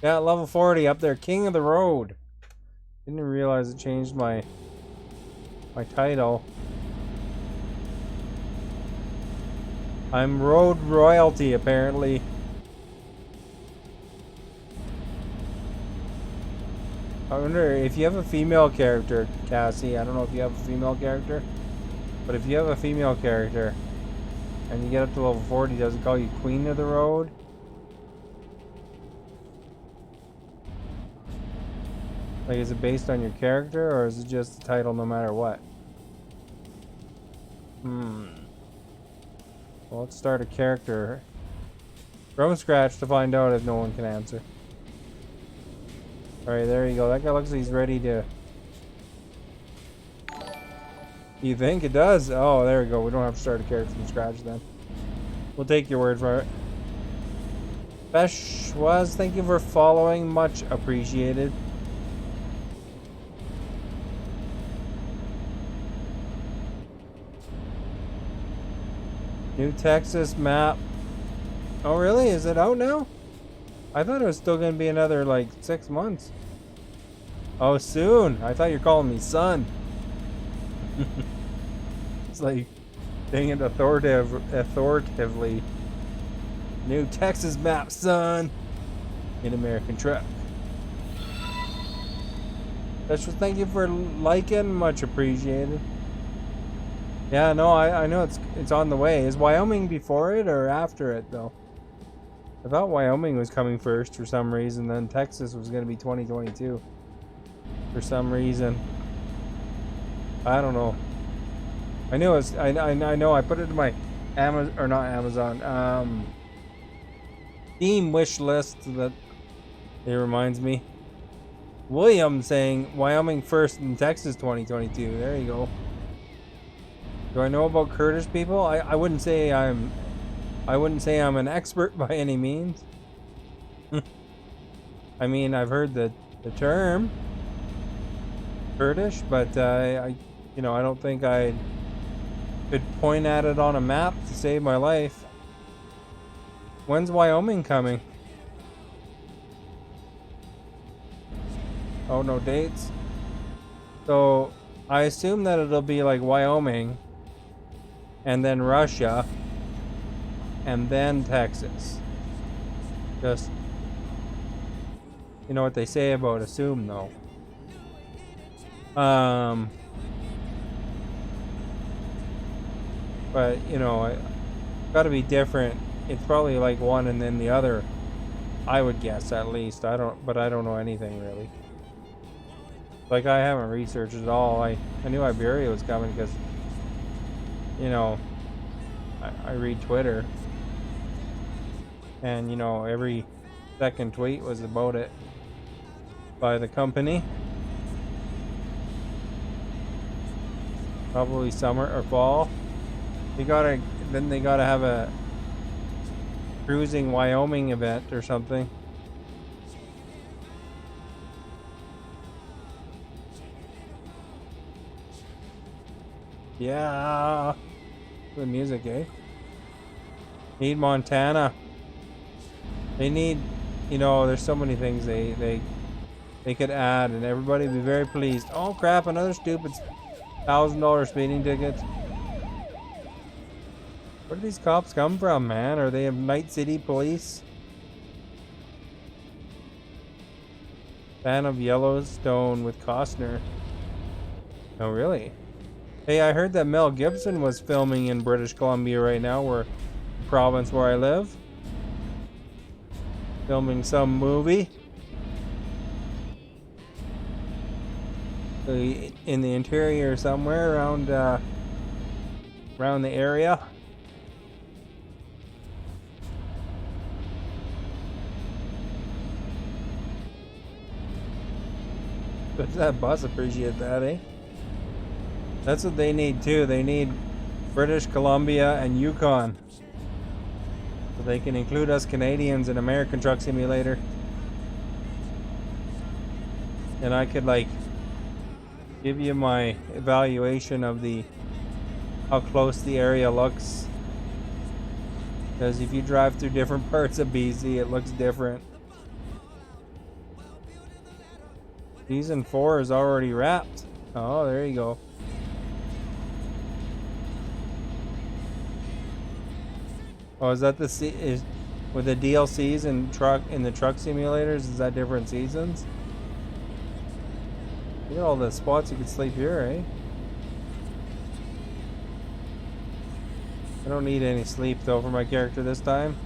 Speaker 1: Yeah, level 40 up there, king of the road. Didn't even realize it changed my title. I'm road royalty apparently. I wonder if you have a female character, Cassie. I don't know if you have a female character, but if you have a female character and you get up to level 40, does it call you Queen of the Road? Like, is it based on your character, or is it just the title no matter what? Well, let's start a character from scratch to find out if no one can answer. Alright, there you go. That guy looks like he's ready to... You think it does? Oh, there we go. We don't have to start a character from scratch then. We'll take your word for it. Beshwaz, thank you for following. Much appreciated. New Texas map. Oh, really? Is it out now? I thought it was still going to be another, like, 6 months. Oh, soon. I thought you were calling me son. It's like saying it authoritatively. New Texas map, son. In American truck. Special thank you for liking, much appreciated. Yeah, no, I know it's on the way. Is Wyoming before it or after it though? I thought Wyoming was coming first for some reason, then Texas was going to be 2022 for some reason. I don't know. I knew it was. I know. I put it in my Amazon or not Amazon. Steam wish list that it reminds me. William saying Wyoming first and Texas 2022. There you go. Do I know about Kurdish people? I wouldn't say I'm an expert by any means. I mean, I've heard the term Kurdish, but I don't think I could point at it on a map to save my life. When's Wyoming coming? Oh, no dates. So I assume that it'll be like Wyoming, and then Russia, and then Texas. Just, you know what they say about assume though. But you know, it's gotta be different. It's probably like one and then the other. I would guess at least. I don't know anything really. Like I haven't researched at all. I knew Iberia was coming because, you know, I read Twitter, and you know every second tweet was about it by the company. Probably summer or fall. They gotta have a cruising Wyoming event or something. Yeah. Good music, eh? Need Montana. They need, you know, there's so many things they could add, and everybody would be very pleased. Oh crap! Another stupid $1,000 speeding ticket. Where do these cops come from, man? Are they Night City Police? Fan of Yellowstone with Costner. Oh really? Hey, I heard that Mel Gibson was filming in British Columbia right now, where the province where I live. Filming some movie. In the interior somewhere around the area. Does that bus appreciate that, eh? That's what they need too. They need British Columbia and Yukon. So they can include us Canadians in American Truck Simulator. And I could like give you my evaluation of how close the area looks. Because if you drive through different parts of BC, it looks different. Season 4 is already wrapped. Oh, there you go. Oh, is that is with the DLCs and in the truck simulators? Is that different seasons? Look at all the spots you could sleep here, eh? I don't need any sleep though for my character this time.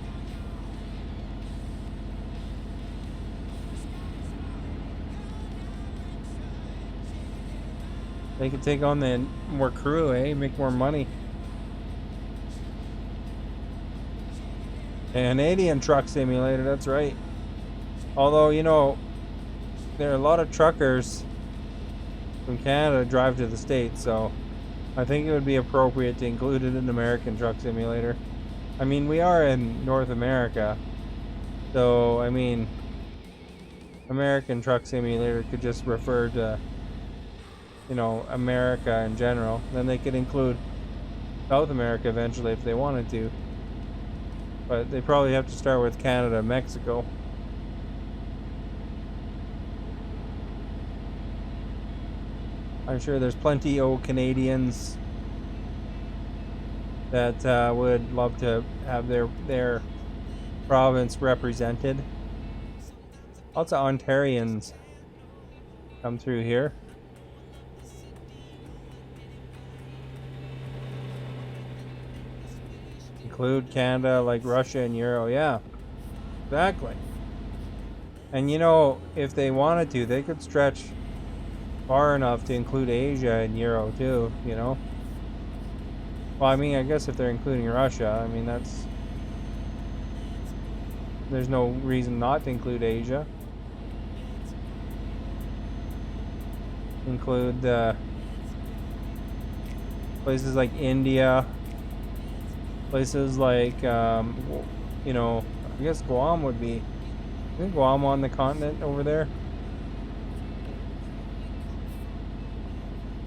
Speaker 1: They could take on the more crew, eh? Make more money. Canadian Truck Simulator, that's right. Although, you know, there are a lot of truckers from Canada drive to the States, so I think it would be appropriate to include it in American Truck Simulator. I mean, we are in North America, so, I mean, American Truck Simulator could just refer to, you know, America in general. Then they could include South America eventually if they wanted to. But they probably have to start with Canada and Mexico. I'm sure there's plenty of Canadians that would love to have their province represented. Lots of Ontarians come through here. Include Canada, like Russia and Euro. Yeah, exactly. And you know, if they wanted to, they could stretch far enough to include Asia and Euro too, you know? Well, I mean, I guess if they're including Russia, I mean, there's no reason not to include Asia. Include places like India, places like, you know, I guess Guam would be, I think Guam on the continent over there.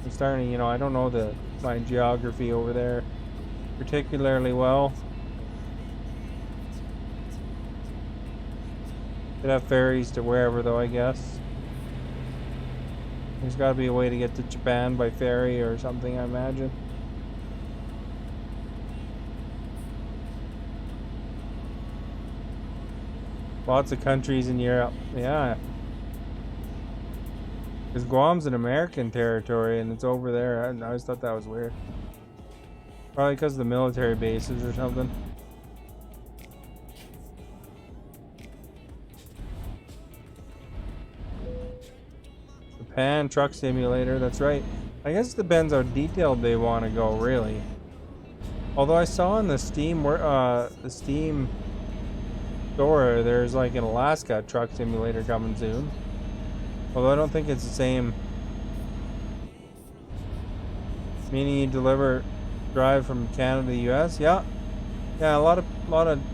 Speaker 1: I'm starting, you know, I don't know my geography over there particularly well. Could have ferries to wherever though, I guess. There's got to be a way to get to Japan by ferry or something, I imagine. Lots of countries in Europe, yeah. Because Guam's an American territory and it's over there. I always thought that was weird. Probably because of the military bases or something. Japan Truck Simulator, that's right. I guess it depends how detailed they want to go, really. Although I saw in the Steam store, there's like an Alaska Truck Simulator coming soon. Although I don't think it's the same. Meaning you drive from Canada to the US? Yeah. Yeah, a lot of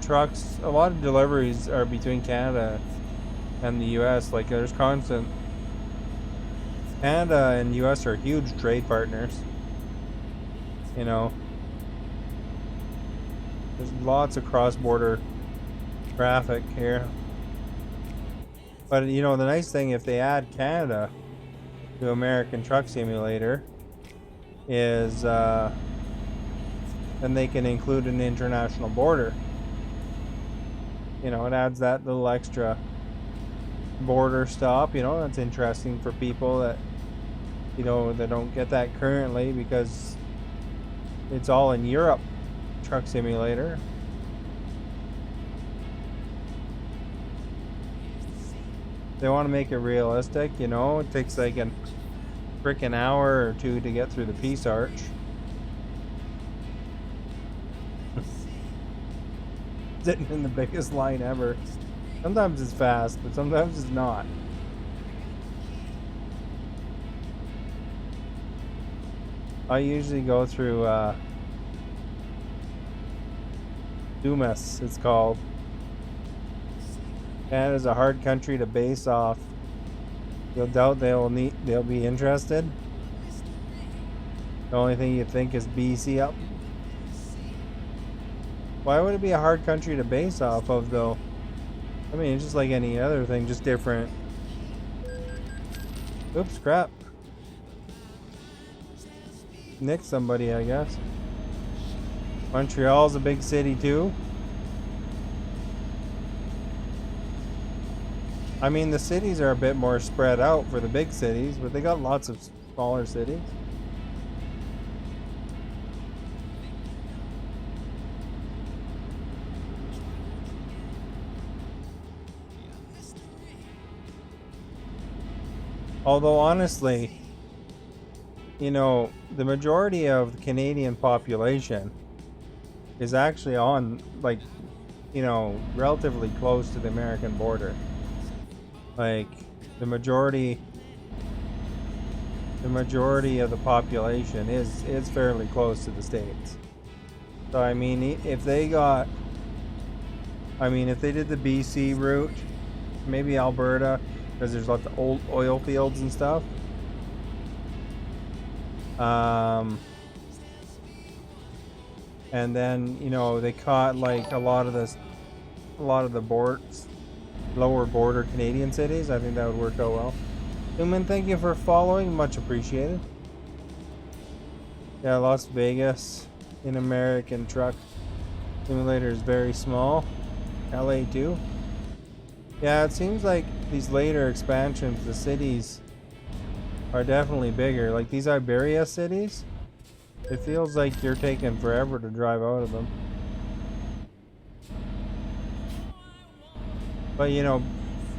Speaker 1: trucks, a lot of deliveries are between Canada and the US. Like there's constant. Canada and US are huge trade partners. You know. There's lots of cross-border traffic here. But you know, the nice thing if they add Canada to American Truck Simulator is then they can include an international border. You know, it adds that little extra border stop, you know, that's interesting for people that, you know, that don't get that currently because it's all in Europe, Truck Simulator. They want to make it realistic, you know, it takes like a freaking hour or two to get through the Peace Arch. Sitting in the biggest line ever. Sometimes it's fast, but sometimes it's not. I usually go through Dumas, it's called. Canada's a hard country to base off. You'll doubt they'll be interested. The only thing you think is BC up. Why would it be a hard country to base off of though? I mean, it's just like any other thing, just different. Oops, crap. Nicked somebody, I guess. Montreal's a big city too. I mean, the cities are a bit more spread out for the big cities, but they got lots of smaller cities. Although honestly, you know, the majority of the Canadian population is actually on, like, you know, relatively close to the American border. Like, the majority of the population is fairly close to the States. So I mean, if they did the BC route, maybe Alberta, because there's lots of old oil fields and stuff. And then, you know, they caught like a lot of the lower border Canadian cities. I think that would work out well. Human, thank you for following. Much appreciated. Yeah, Las Vegas in American Truck Simulator is very small. LA too. Yeah, it seems like these later expansions, the cities are definitely bigger. Like these Iberia cities, it feels like you're taking forever to drive out of them. But you know,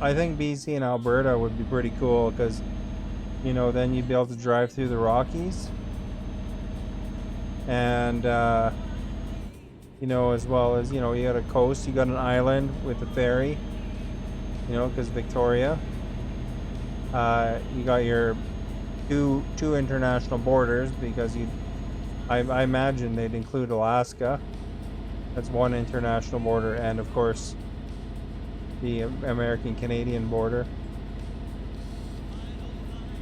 Speaker 1: I think BC and Alberta would be pretty cool because, you know, then you'd be able to drive through the Rockies. And, you know, as well as, you know, you got a coast, you got an island with a ferry, you know, because Victoria. You got your two international borders because I imagine they'd include Alaska. That's one international border, and of course the American-Canadian border.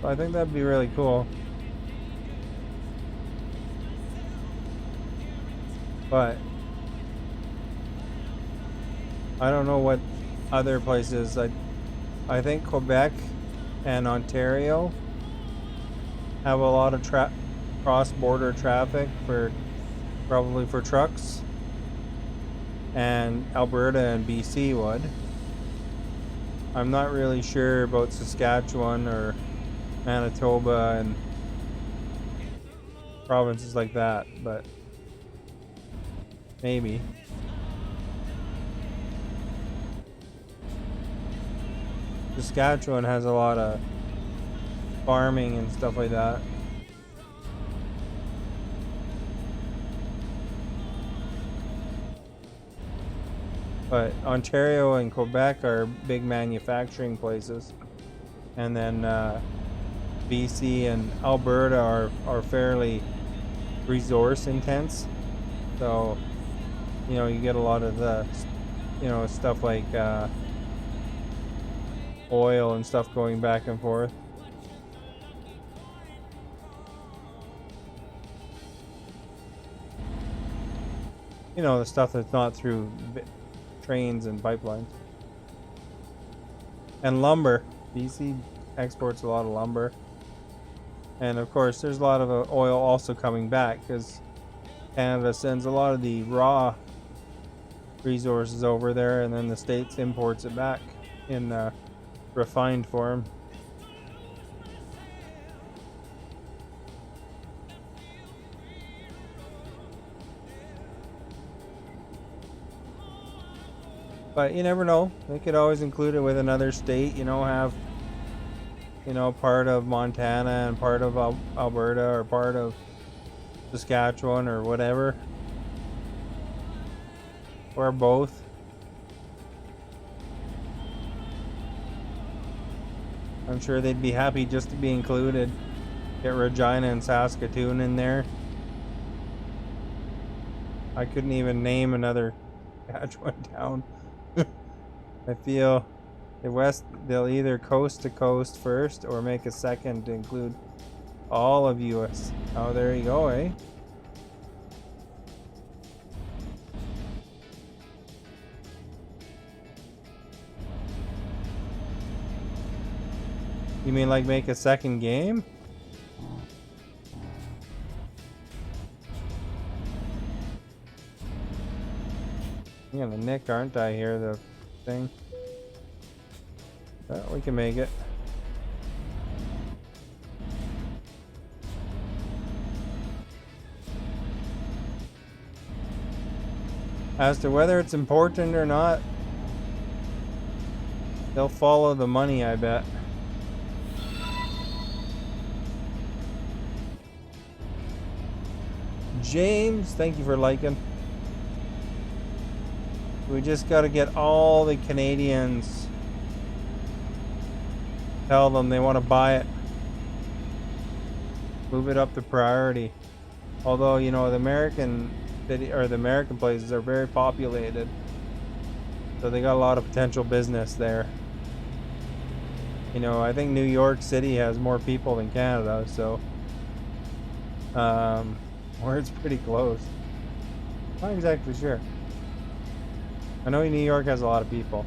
Speaker 1: So I think that'd be really cool. But I don't know what other places. I think Quebec and Ontario have a lot of cross-border traffic for probably for trucks, and Alberta and BC would. I'm not really sure about Saskatchewan or Manitoba and provinces like that, but maybe. Saskatchewan has a lot of farming and stuff like that. But Ontario and Quebec are big manufacturing places. And then BC and Alberta are fairly resource intense. So, you know, you get a lot of the, you know, stuff like oil and stuff going back and forth. You know, the stuff that's not through trains and pipelines. And lumber. BC exports a lot of lumber. And of course, there's a lot of oil also coming back because Canada sends a lot of the raw resources over there, and then the States imports it back in refined form. But you never know. They could always include it with another state, you know, have, you know, part of Montana and part of Alberta or part of Saskatchewan or whatever. Or both. I'm sure they'd be happy just to be included. Get Regina and Saskatoon in there. I couldn't even name another Saskatchewan town. I feel they'll either coast to coast first or make a second to include all of US. Oh, there you go, eh? You mean like make a second game? I'm gonna nick, aren't I, here, the thing? Well, we can make it. As to whether it's important or not, they'll follow the money, I bet. James, thank you for liking. We just got to get all the Canadians, tell them they want to buy it, move it up to priority. Although, you know, the American city or the American places are very populated, so they got a lot of potential business there. You know, I think New York City has more people than Canada, so or it's pretty close. Not exactly sure. I know New York has a lot of people.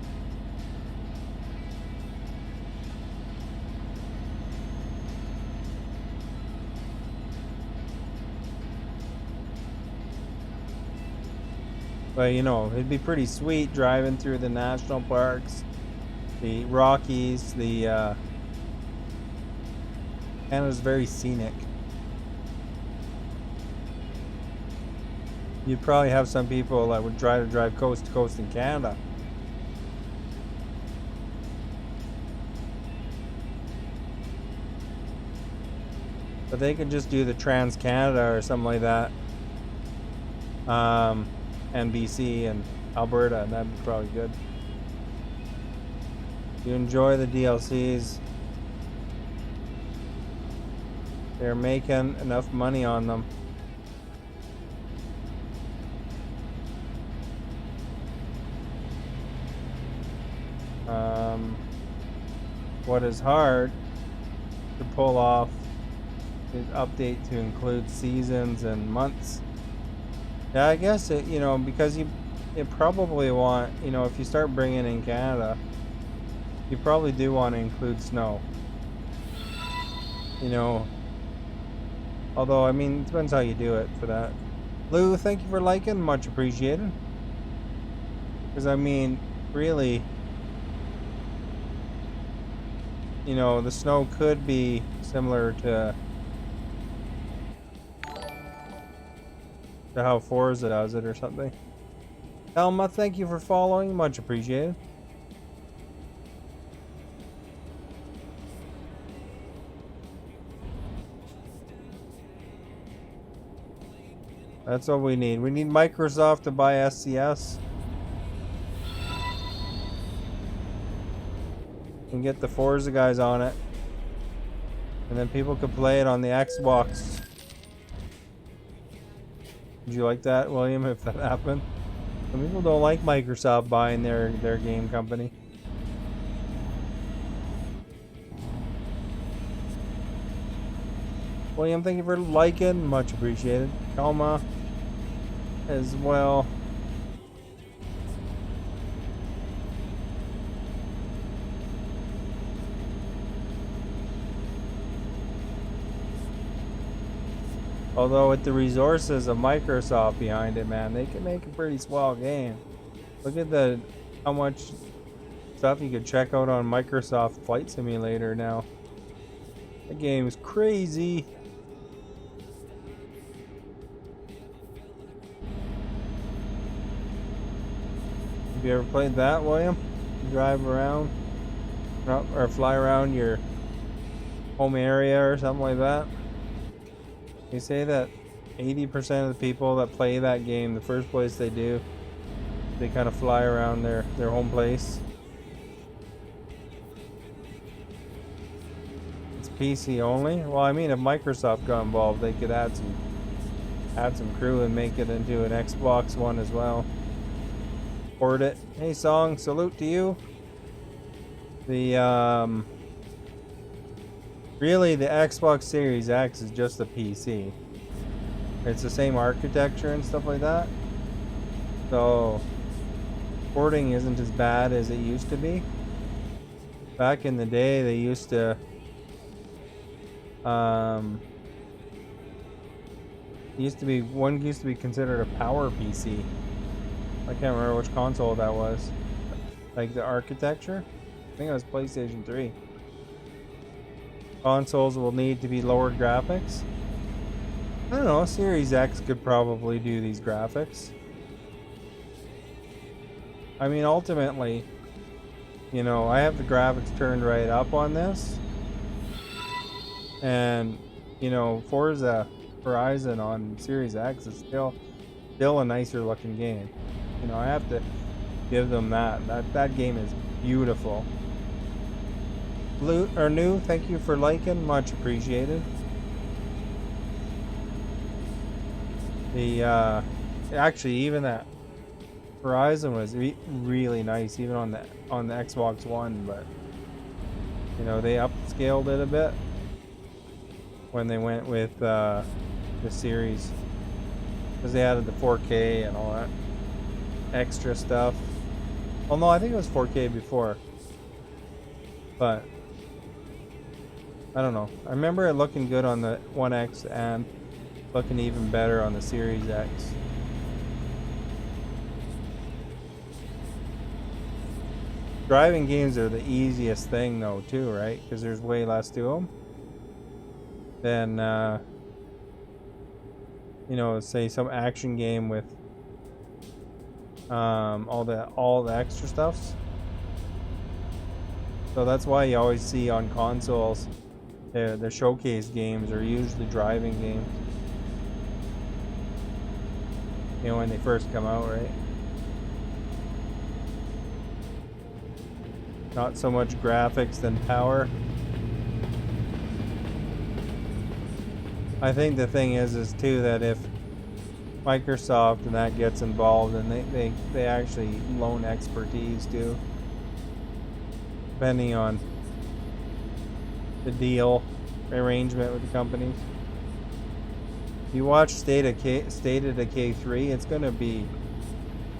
Speaker 1: But you know, it'd be pretty sweet driving through the national parks, the Rockies, the Canada's very scenic. You'd probably have some people that would try to drive coast to coast in Canada. But they could just do the Trans Canada or something like that. And BC and Alberta, and that'd be probably good. You enjoy the DLCs. They're making enough money on them. What is hard to pull off is update to include seasons and months. Yeah, I guess it, you know, because you probably want, you know, if you start bringing in Canada, you probably do want to include snow. You know, although, I mean, it depends how you do it for that. Lou, thank you for liking, much appreciated. Because, I mean, really, you know, the snow could be similar to how Forza does it or something. Elma, thank you for following, much appreciated. That's what we need. We need Microsoft to buy SCS. And get the Forza guys on it. And then people could play it on the Xbox. Would you like that, William, if that happened? Some people don't like Microsoft buying their game company. William, thank you for liking. Much appreciated. Kalma as well. Although with the resources of Microsoft behind it, man, they can make a pretty swell game. Look at how much stuff you could check out on Microsoft Flight Simulator now. The game is crazy. Have you ever played that, William? Drive around or fly around your home area or something like that? You say that 80% of the people that play that game, the first place they do, they kind of fly around their home place. It's PC only? Well, I mean, if Microsoft got involved, they could add some crew and make it into an Xbox One as well. Port it. Hey, Song, salute to you. Really, the Xbox Series X is just a PC. It's the same architecture and stuff like that. So, porting isn't as bad as it used to be. Back in the day, they used to... one used to be considered a power PC. I can't remember which console that was. Like the architecture? I think it was PlayStation 3. Consoles will need to be lower graphics. I don't know, Series X could probably do these graphics. I mean, ultimately, you know, I have the graphics turned right up on this. And, you know, Forza Horizon on Series X is still a nicer looking game. You know, I have to give them that. That game is beautiful. New, thank you for liking, much appreciated. Actually, even that Horizon was really nice, even on the Xbox One. But you know, they upscaled it a bit when they went with the series, because they added the 4K and all that extra stuff. Well, no, I think it was 4K before, but I don't know. I remember it looking good on the One X and looking even better on the Series X. Driving games are the easiest thing though too, right? Because there's way less to them than you know, say some action game with all the extra stuffs. So that's why you always see on consoles the showcase games are usually driving games. You know, when they first come out, right? Not so much graphics than power. I think the thing is too that if Microsoft and that gets involved, and they actually loan expertise too, depending on the deal arrangement with the companies. If you watch State of Decay 3, it's gonna be,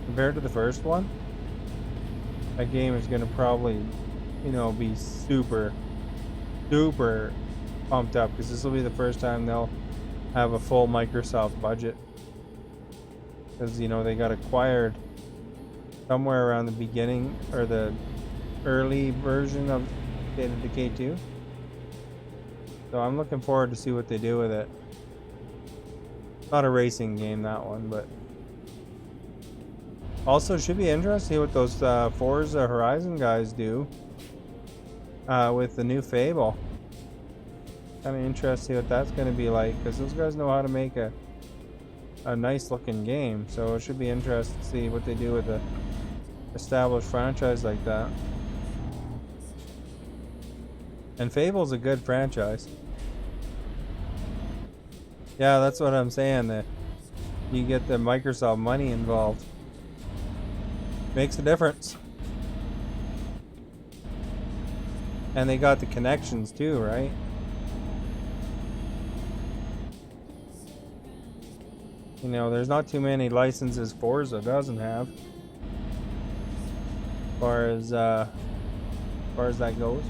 Speaker 1: compared to the first one, that game is gonna probably, you know, be super pumped up, because this will be the first time they'll have a full Microsoft budget, because you know they got acquired somewhere around the beginning or the early version of State of Decay 2. So I'm looking forward to see what they do with it. Not a racing game, that one, but also should be interesting to see what those Forza Horizon guys do with the new Fable. Kind of interested to see what that's going to be like, because those guys know how to make a nice looking game. So it should be interesting to see what they do with a established franchise like that. And Fable's a good franchise. Yeah, that's what I'm saying. That you get the Microsoft money involved. Makes a difference. And they got the connections too, right? You know, there's not too many licenses Forza doesn't have. As far as that goes.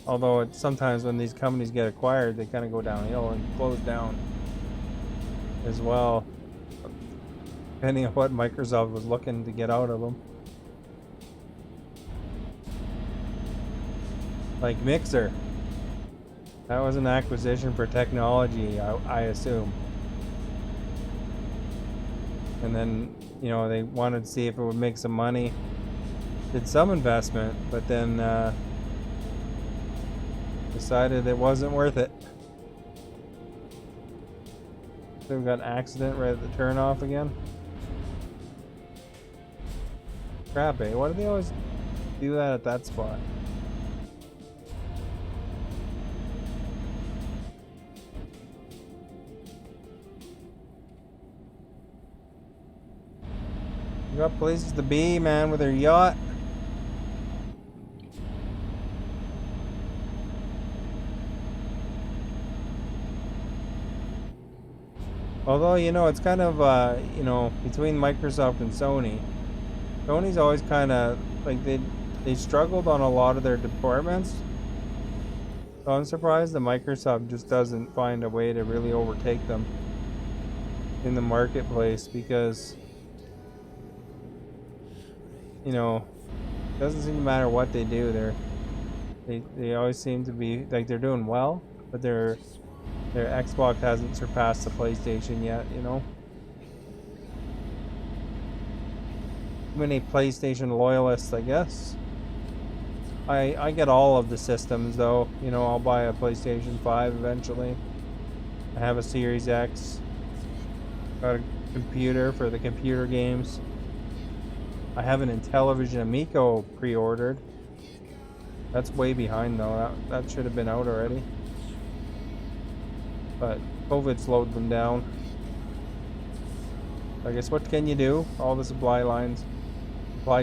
Speaker 1: Although sometimes when these companies get acquired, they kind of go downhill and close down as well, depending on what Microsoft was looking to get out of them. Like Mixer, that was an acquisition for technology, I assume. And then, you know, they wanted to see if it would make some money. Did some investment, but then decided it wasn't worth it. So we got an accident right at the turnoff again. Crap, eh? Why do they always do that at that spot? You got places to be, man, with their yacht. Although, you know, it's kind of, you know, between Microsoft and Sony. Sony's always kind of, like, they struggled on a lot of their departments. So I'm surprised that Microsoft just doesn't find a way to really overtake them in the marketplace, because, you know, it doesn't seem to matter what they do. They always seem to be, like, they're doing well, but their Xbox hasn't surpassed the PlayStation yet, you know. Too many PlayStation loyalists, I guess. I get all of the systems though, you know. I'll buy a PlayStation 5 eventually. I have a Series X. Got a computer for the computer games. I have an Intellivision Amico pre-ordered. That's way behind though. That should have been out already. But COVID slowed them down. I guess what can you do? All the supply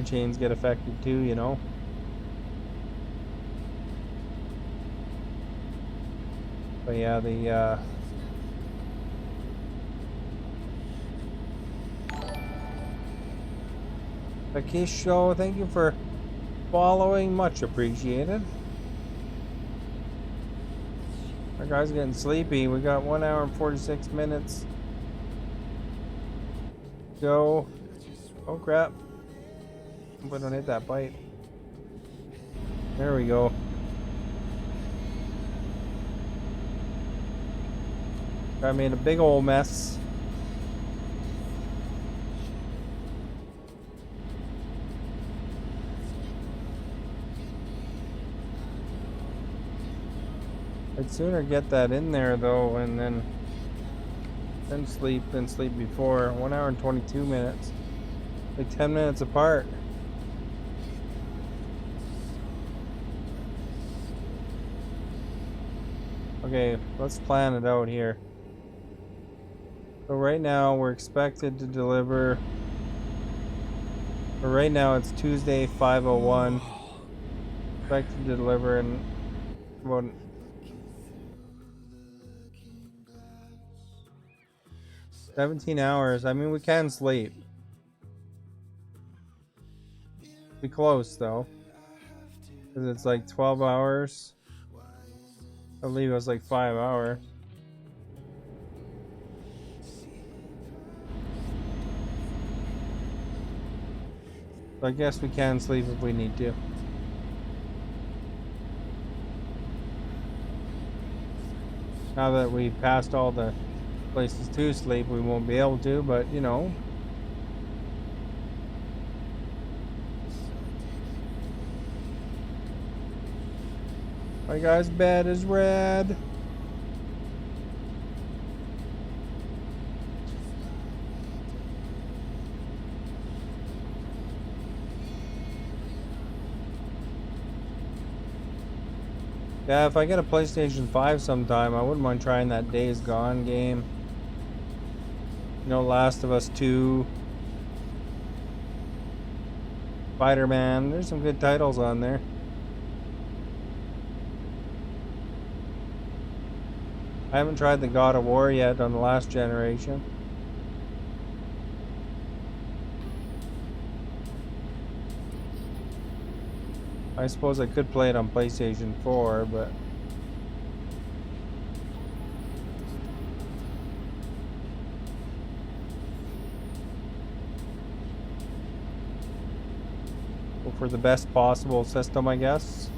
Speaker 1: chains get affected too, you know. But yeah, the Kish Show, thank you for following, much appreciated. Our guy's getting sleepy. We got 1 hour and 46 minutes. Go. Oh crap. we don't hit that bite. There we go. I made a big old mess. I'd sooner get that in there though, and then sleep than sleep before. 1 hour and 22 minutes. Like 10 minutes apart. Okay, let's plan it out here. So right now we're expected to deliver. But right now it's Tuesday 5:01. Expected to deliver in about 17 hours. I mean, we can sleep. Be close though, because it's like 12 hours. I believe it was like 5 hours. So I guess we can sleep if we need to. Now that we've passed all the places to sleep, we won't be able to, but you know. My guy's bed is red. Yeah, if I get a PlayStation 5 sometime, I wouldn't mind trying that Days Gone game. You know, Last of Us 2. Spider-Man. There's some good titles on there. I haven't tried the God of War yet on the last generation. I suppose I could play it on PlayStation 4, but go for the best possible system, I guess.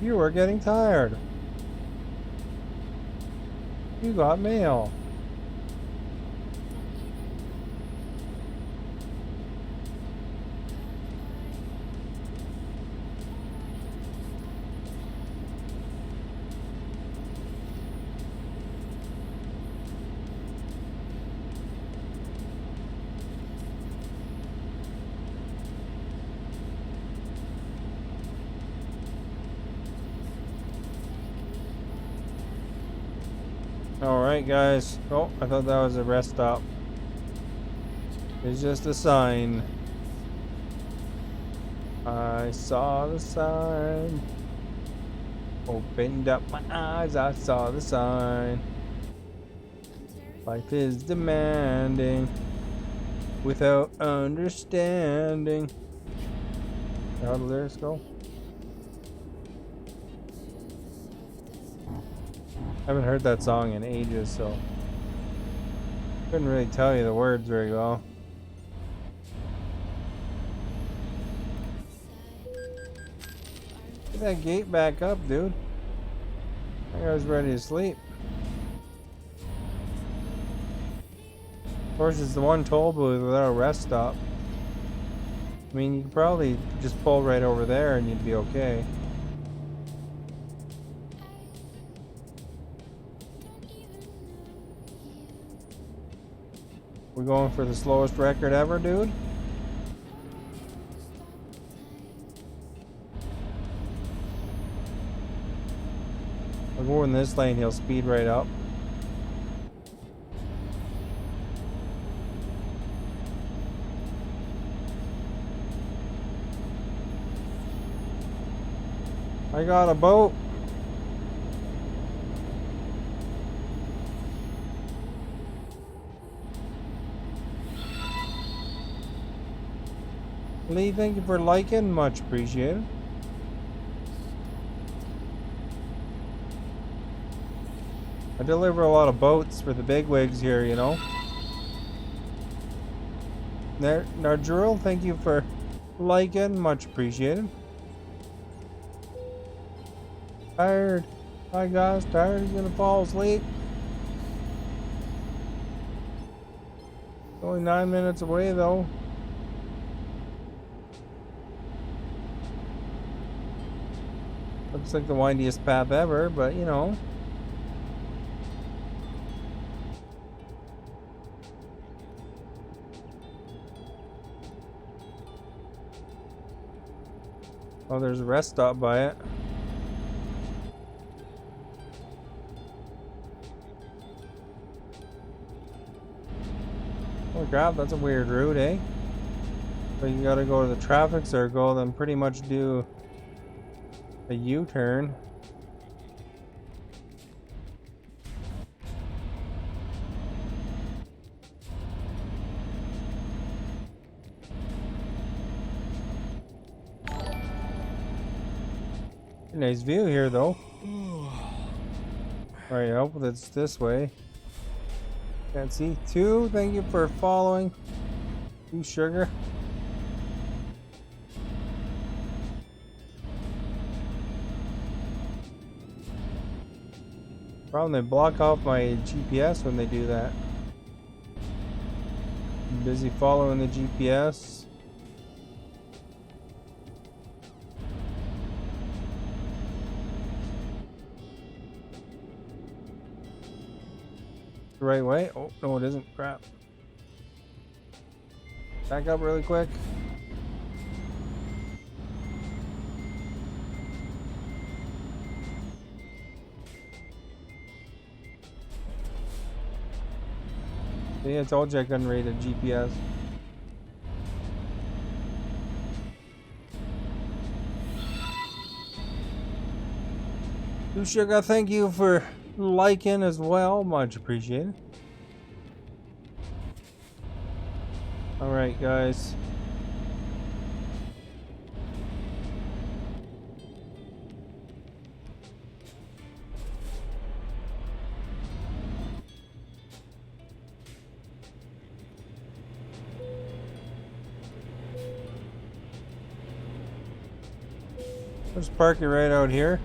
Speaker 1: You are getting tired. You got mail. Alright guys. Oh, I thought that was a rest stop. It's just a sign. I saw the sign. Opened up my eyes, I saw the sign. Life is demanding without understanding. How the lyrics go? I haven't heard that song in ages, so couldn't really tell you the words very well. Get that gate back up, dude. I think I was ready to sleep. Of course, it's the one toll booth without a rest stop. I mean, you could probably just pull right over there and you'd be okay. We're going for the slowest record ever, dude? I'll go in this lane, he'll speed right up. I got a boat. Lee, thank you for liking. Much appreciated. I deliver a lot of boats for the bigwigs here, you know. There, Nardril, thank you for liking. Much appreciated. Tired. Hi guys, tired. He's gonna fall asleep. Only 9 minutes away though. Looks like the windiest path ever, but you know. Oh, there's a rest stop by it. Oh crap, that's a weird route, eh? So you gotta go to the traffic circle, then pretty much do a U-turn. Nice view here though. Alright, I hope it's this way. Can't see. Two, thank you for following. Two sugar. Problem, they block off my GPS when they do that. I'm busy following the GPS. The right way? Oh, no it isn't. Crap. Back up really quick. See, I told you I couldn't read a GPS. Sugar, thank you for liking as well. Much appreciated. Alright, guys. Let's park it right out here.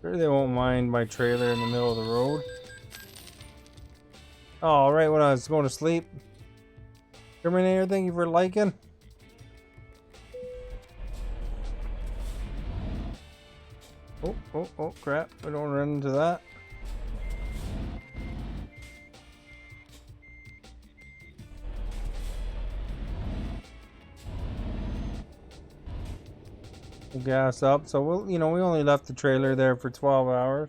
Speaker 1: Sure they won't mind my trailer in the middle of the road. Oh, right when I was going to sleep. Terminator, thank you for liking. Oh, crap. I don't run into that. Gas up, so we'll, we only left the trailer there for 12 hours.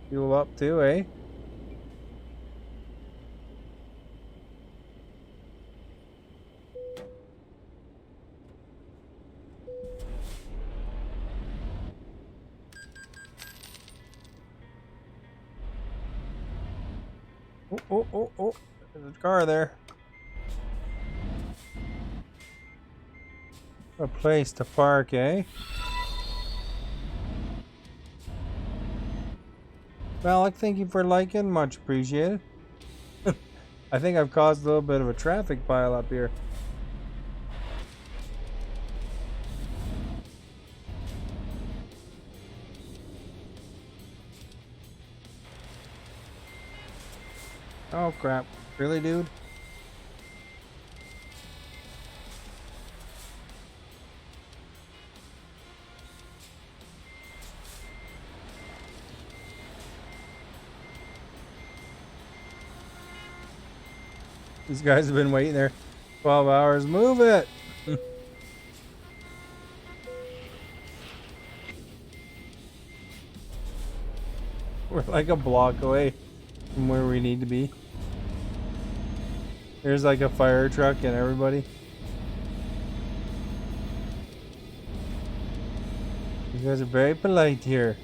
Speaker 1: Fuel up too, eh? Oh, there's a car there. A place to park, eh? Malik, thank you for liking. Much appreciated. I think I've caused a little bit of a traffic pile up here. Oh crap. Really, dude? These guys have been waiting there 12 hours. Move it! We're like a block away from where we need to be. There's like a fire truck and everybody. You guys are very polite here.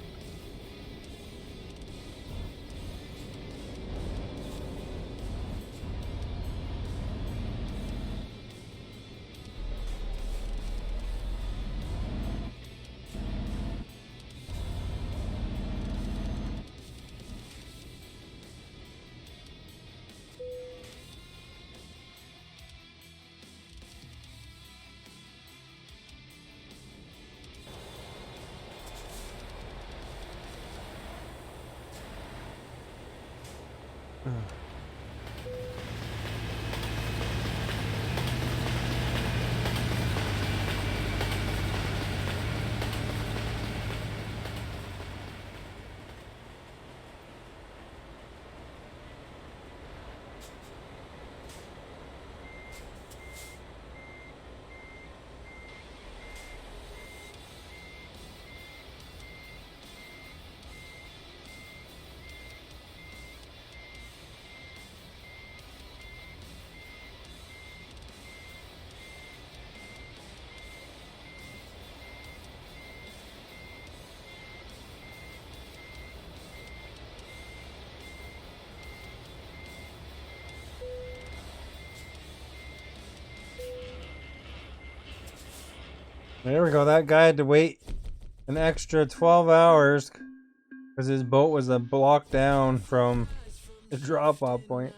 Speaker 1: There we go. That guy had to wait an extra 12 hours because his boat was a block down from the drop-off point.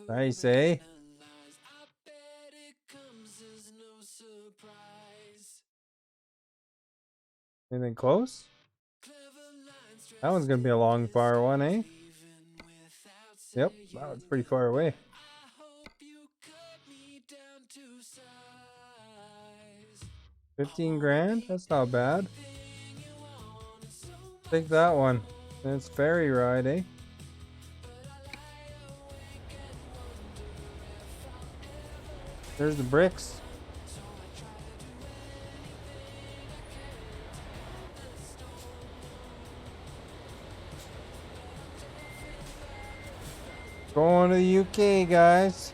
Speaker 1: Nice, eh? Anything close? That one's gonna be a long, far one, eh? Yep, that one's pretty far away. 15 grand? That's not bad. Take that one. And it's ferry ride, eh? There's the bricks. Going to the UK, guys.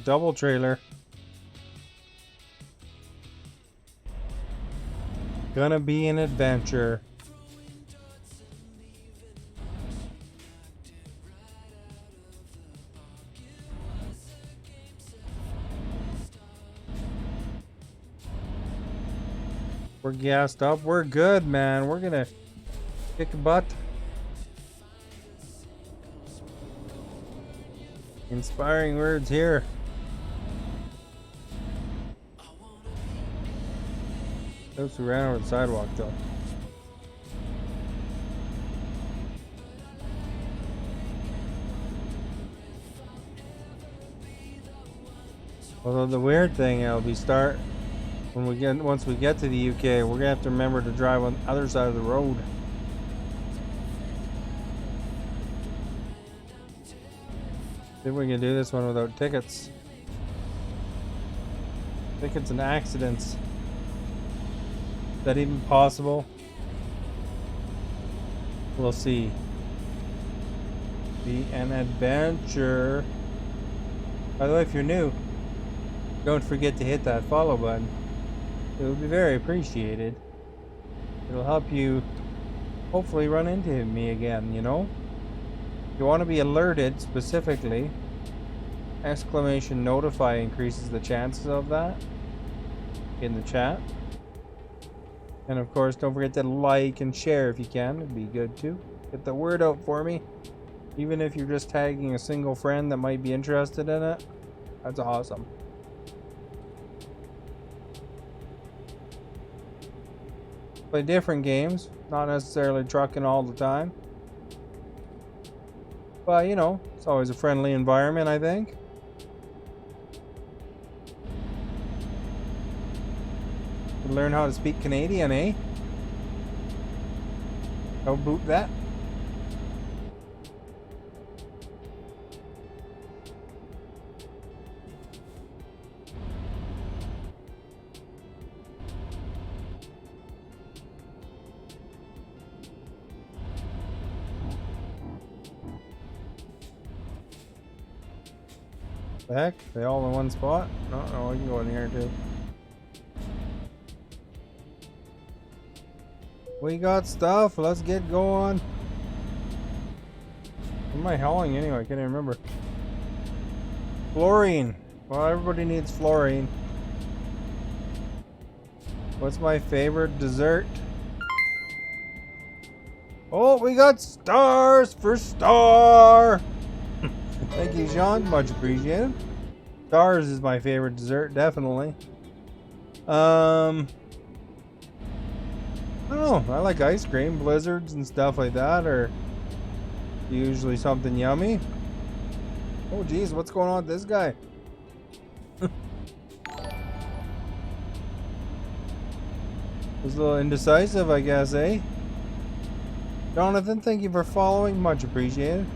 Speaker 1: Double trailer. Gonna be an adventure. We're gassed up. We're good, man. We're gonna kick butt. Inspiring words here. Those who ran over the sidewalk, though. Although the weird thing, it'll be once we get to the UK, we're gonna have to remember to drive on the other side of the road. See if we can do this one without tickets. Tickets and accidents. Is that even possible? We'll see. Be an adventure. By the way, if you're new, don't forget to hit that follow button. It will be very appreciated. It'll help you hopefully run into me again, you know? You want to be alerted specifically. Exclamation notify increases the chances of that in the chat. And of course, don't forget to like and share if you can. It'd be good too. Get the word out for me. Even if you're just tagging a single friend that might be interested in it. That's awesome. Play different games, not necessarily trucking all the time. But you know, it's always a friendly environment, I think. Learn how to speak Canadian, eh? How about that? The heck? They all in one spot? No, I can go in here too. We got stuff. Let's get going. What am I hauling anyway? I can't even remember. Fluorine. Well, everybody needs fluorine. What's my favorite dessert? Oh, we got stars for Star. Thank you, Sean. Much appreciated. Stars is my favorite dessert, definitely. I don't know. I like ice cream. Blizzards and stuff like that are usually something yummy. Oh, geez. What's going on with this guy? He's a little indecisive, I guess, eh? Jonathan, thank you for following. Much appreciated.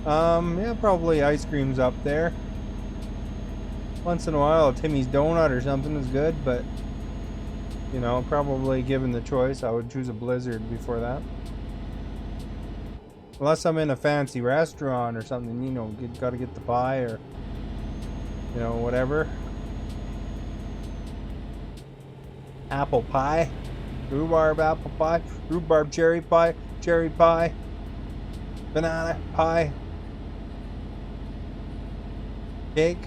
Speaker 1: Yeah, probably ice cream's up there. Once in a while, a Timmy's Donut or something is good, but you know, probably given the choice, I would choose a Blizzard before that. Unless I'm in a fancy restaurant or something, you know, gotta get the pie or, you know, whatever. Apple pie, rhubarb apple pie, rhubarb cherry pie, banana pie, cake.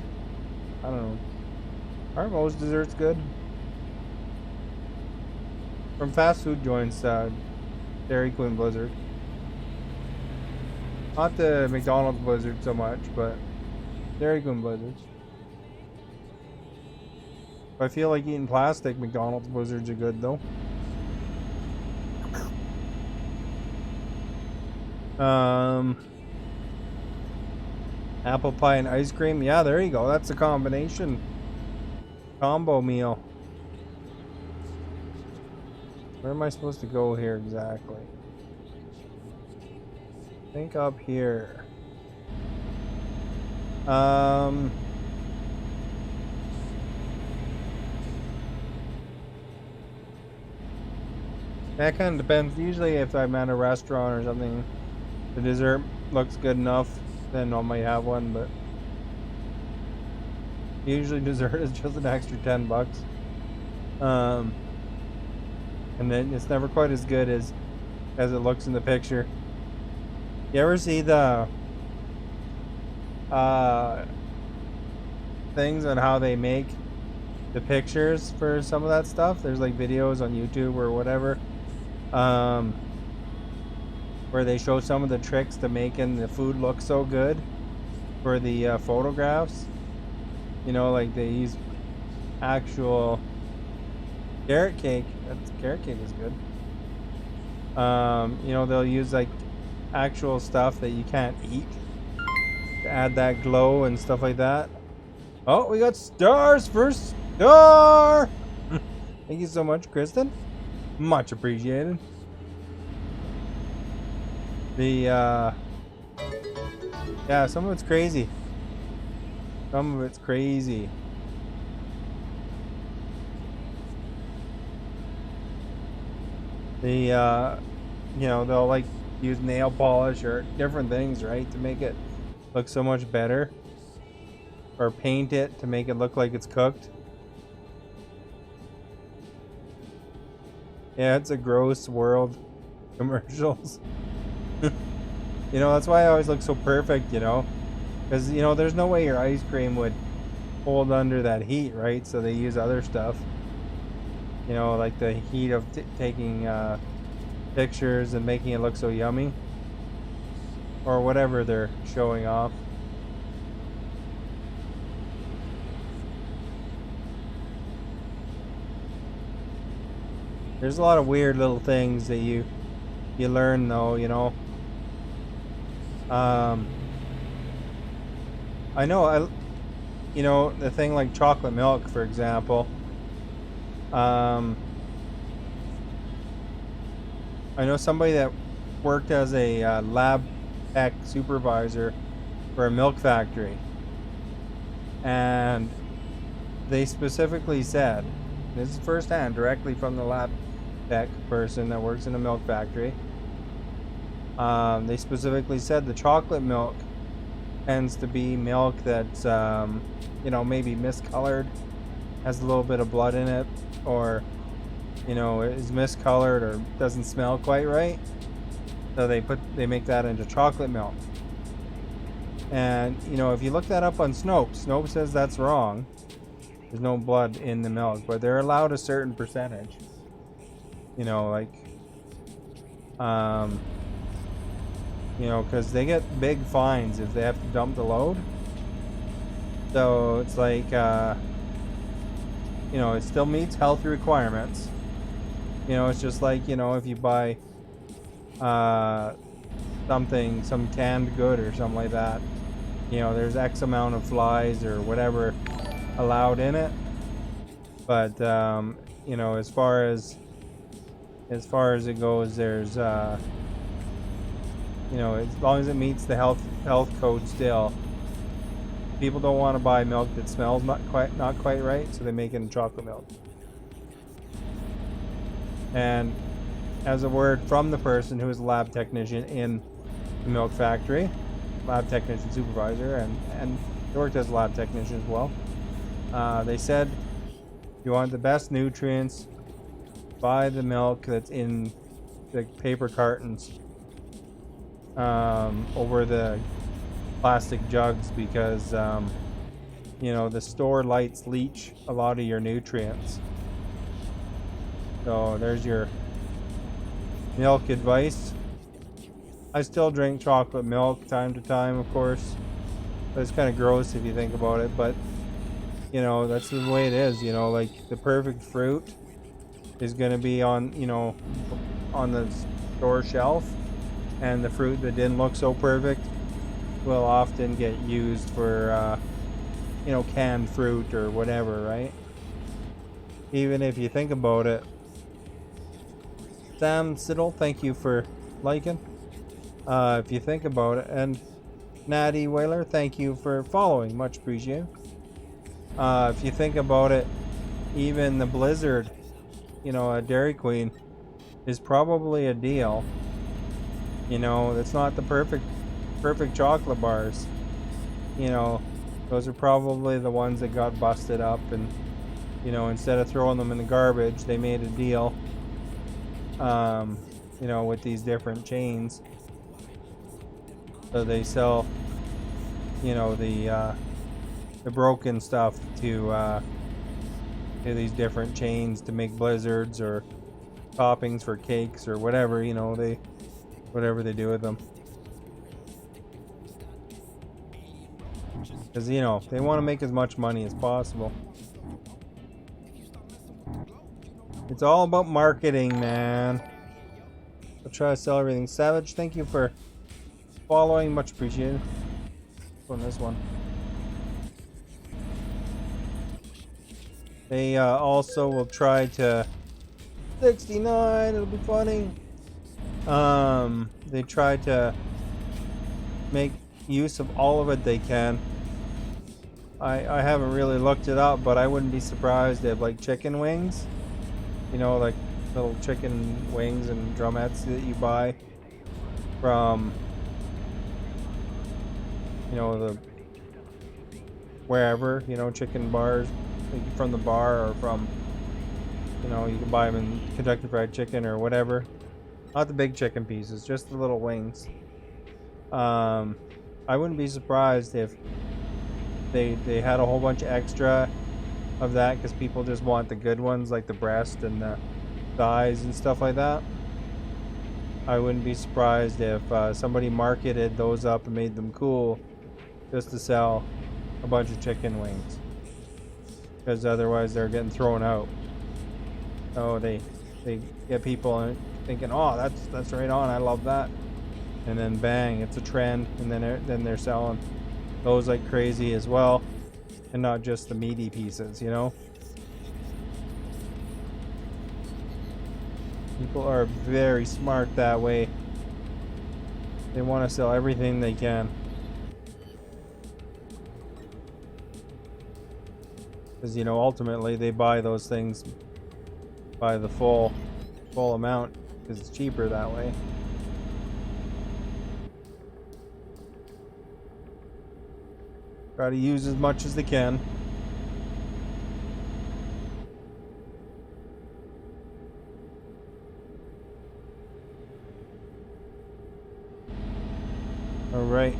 Speaker 1: I don't know. Aren't most desserts good? From fast food joints, Dairy Queen Blizzard. Not the McDonald's Blizzard so much, but Dairy Queen Blizzards. If I feel like eating plastic, McDonald's Blizzards are good though. Apple pie and ice cream. Yeah, there you go. That's a combination. Combo meal. Where am I supposed to go here exactly? I think up here. That kind of depends. Usually if I'm at a restaurant or something, the dessert looks good enough, then I might have one, but usually dessert is just an extra $10. And then it's never quite as good as it looks in the picture. You ever see the things on how they make the pictures for some of that stuff? There's like videos on YouTube or whatever, where they show some of the tricks to making the food look so good for the photographs. You know, like they use actual carrot cake. Carrot cake is good. You know, they'll use like actual stuff that you can't eat to add that glow and stuff like that. Oh, we got stars for Star. Thank you so much, Kristen. Much appreciated. The yeah, some of it's crazy. Some of it's crazy. The you know, they'll like use nail polish or different things, right, to make it look so much better, or paint it to make it look like it's cooked. Yeah, it's a gross world. Commercials. You know, that's why I always look so perfect, you know, because you know there's no way your ice cream would hold under that heat, right? So they use other stuff, you know, like the heat of taking pictures and making it look so yummy, or whatever they're showing off. There's a lot of weird little things that you learn though, you know. I know you know, the thing like chocolate milk, for example. I know somebody that worked as a lab tech supervisor for a milk factory, and they specifically said, this is firsthand, directly from the lab tech person that works in a milk factory, they specifically said the chocolate milk tends to be milk that's you know, maybe miscolored, has a little bit of blood in it, or you know, is miscolored or doesn't smell quite right, so they make that into chocolate milk. And you know, if you look that up on Snopes says that's wrong. There's no blood in the milk, but they're allowed a certain percentage, you know, like You know, because they get big fines if they have to dump the load. So it's like, you know, it still meets healthy requirements. You know, it's just like, you know, if you buy something, some canned good or something like that, you know, there's X amount of flies or whatever allowed in it. But you know, as far as it goes, there's you know, as long as it meets the health code still. People don't want to buy milk that smells not quite right, so they make it in chocolate milk. And as a word from the person who is a lab technician in the milk factory, lab technician supervisor, and they worked as a lab technician as well. They said, you want the best nutrients, buy the milk that's in the paper cartons over the plastic jugs, because you know, the store lights leach a lot of your nutrients. So there's your milk advice. I still drink chocolate milk time to time, of course. But it's kind of gross if you think about it, but you know, that's the way it is. You know, like the perfect fruit is going to be on, you know, on the store shelf, and the fruit that didn't look so perfect will often get used for you know, canned fruit or whatever, right? Even if you think about it. Sam Siddle, thank you for liking. If you think about it, and Natty Whaler, thank you for following, much appreciated. If you think about it, even the Blizzard, you know, a Dairy Queen is probably a deal. You know, it's not the perfect chocolate bars. You know, those are probably the ones that got busted up, and you know, instead of throwing them in the garbage, they made a deal. You know, with these different chains, so they sell, you know, the broken stuff to these different chains to make blizzards or toppings for cakes or whatever, you know, whatever they do with them. Because, you know, they want to make as much money as possible. It's all about marketing, man. I'll try to sell everything. Savage, thank you for following, much appreciated. On this one. They also will try to 69, it'll be funny. They try to make use of all of it they can. I haven't really looked it up, but I wouldn't be surprised if, like, chicken wings, you know, like little chicken wings and drumettes that you buy from, you know, the wherever, you know, chicken bars, from the bar, or from, you know, you can buy them in Kentucky Fried Chicken or whatever. Not the big chicken pieces, just the little wings. I wouldn't be surprised if they had a whole bunch of extra of that, because people just want the good ones, like the breast and the thighs and stuff like that. I wouldn't be surprised if somebody marketed those up and made them cool just to sell a bunch of chicken wings, because otherwise they're getting thrown out. So they get people thinking, oh, that's right on, I love that, and then bang, it's a trend, and then they're selling those like crazy as well, and not just the meaty pieces, you know. People are very smart that way. They want to sell everything they can, because, you know, ultimately they buy those things by the full amount, because it's cheaper that way. Try to use as much as they can. Alright,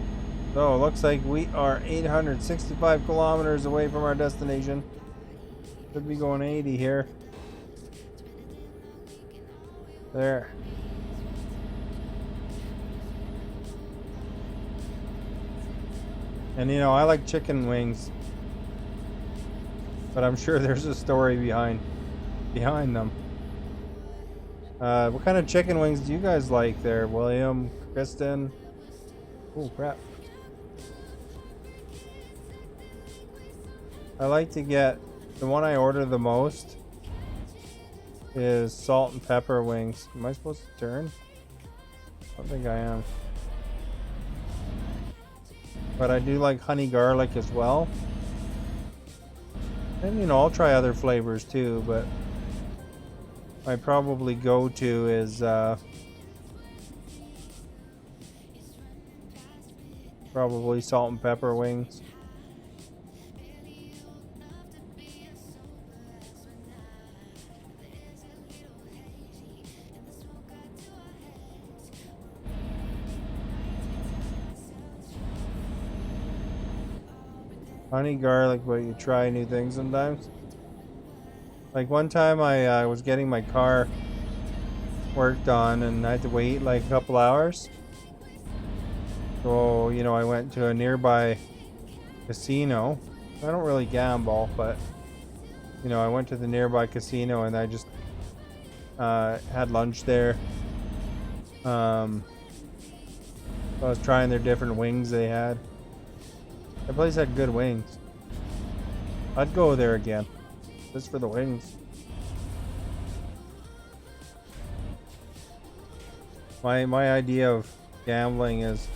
Speaker 1: so it looks like we are 865 kilometers away from our destination. Should be going 80 here. There. And you know, I like chicken wings, but I'm sure there's a story behind them. What kind of chicken wings do you guys like there, William, Kristen? Oh crap! I like to get the one I order the most is salt and pepper wings. Am I supposed to turn? I don't think I am. But I do like honey garlic as well. And you know, I'll try other flavors too, but my probably go-to is probably salt and pepper wings. Honey garlic, but you try new things sometimes. Like one time I was getting my car worked on and I had to wait like a couple hours. So, you know, I went to a nearby casino. I don't really gamble, but, you know, I went to the nearby casino and I just had lunch there. I was trying their different wings they had. That place had good wings. I'd go there again, just for the wings. My idea of gambling is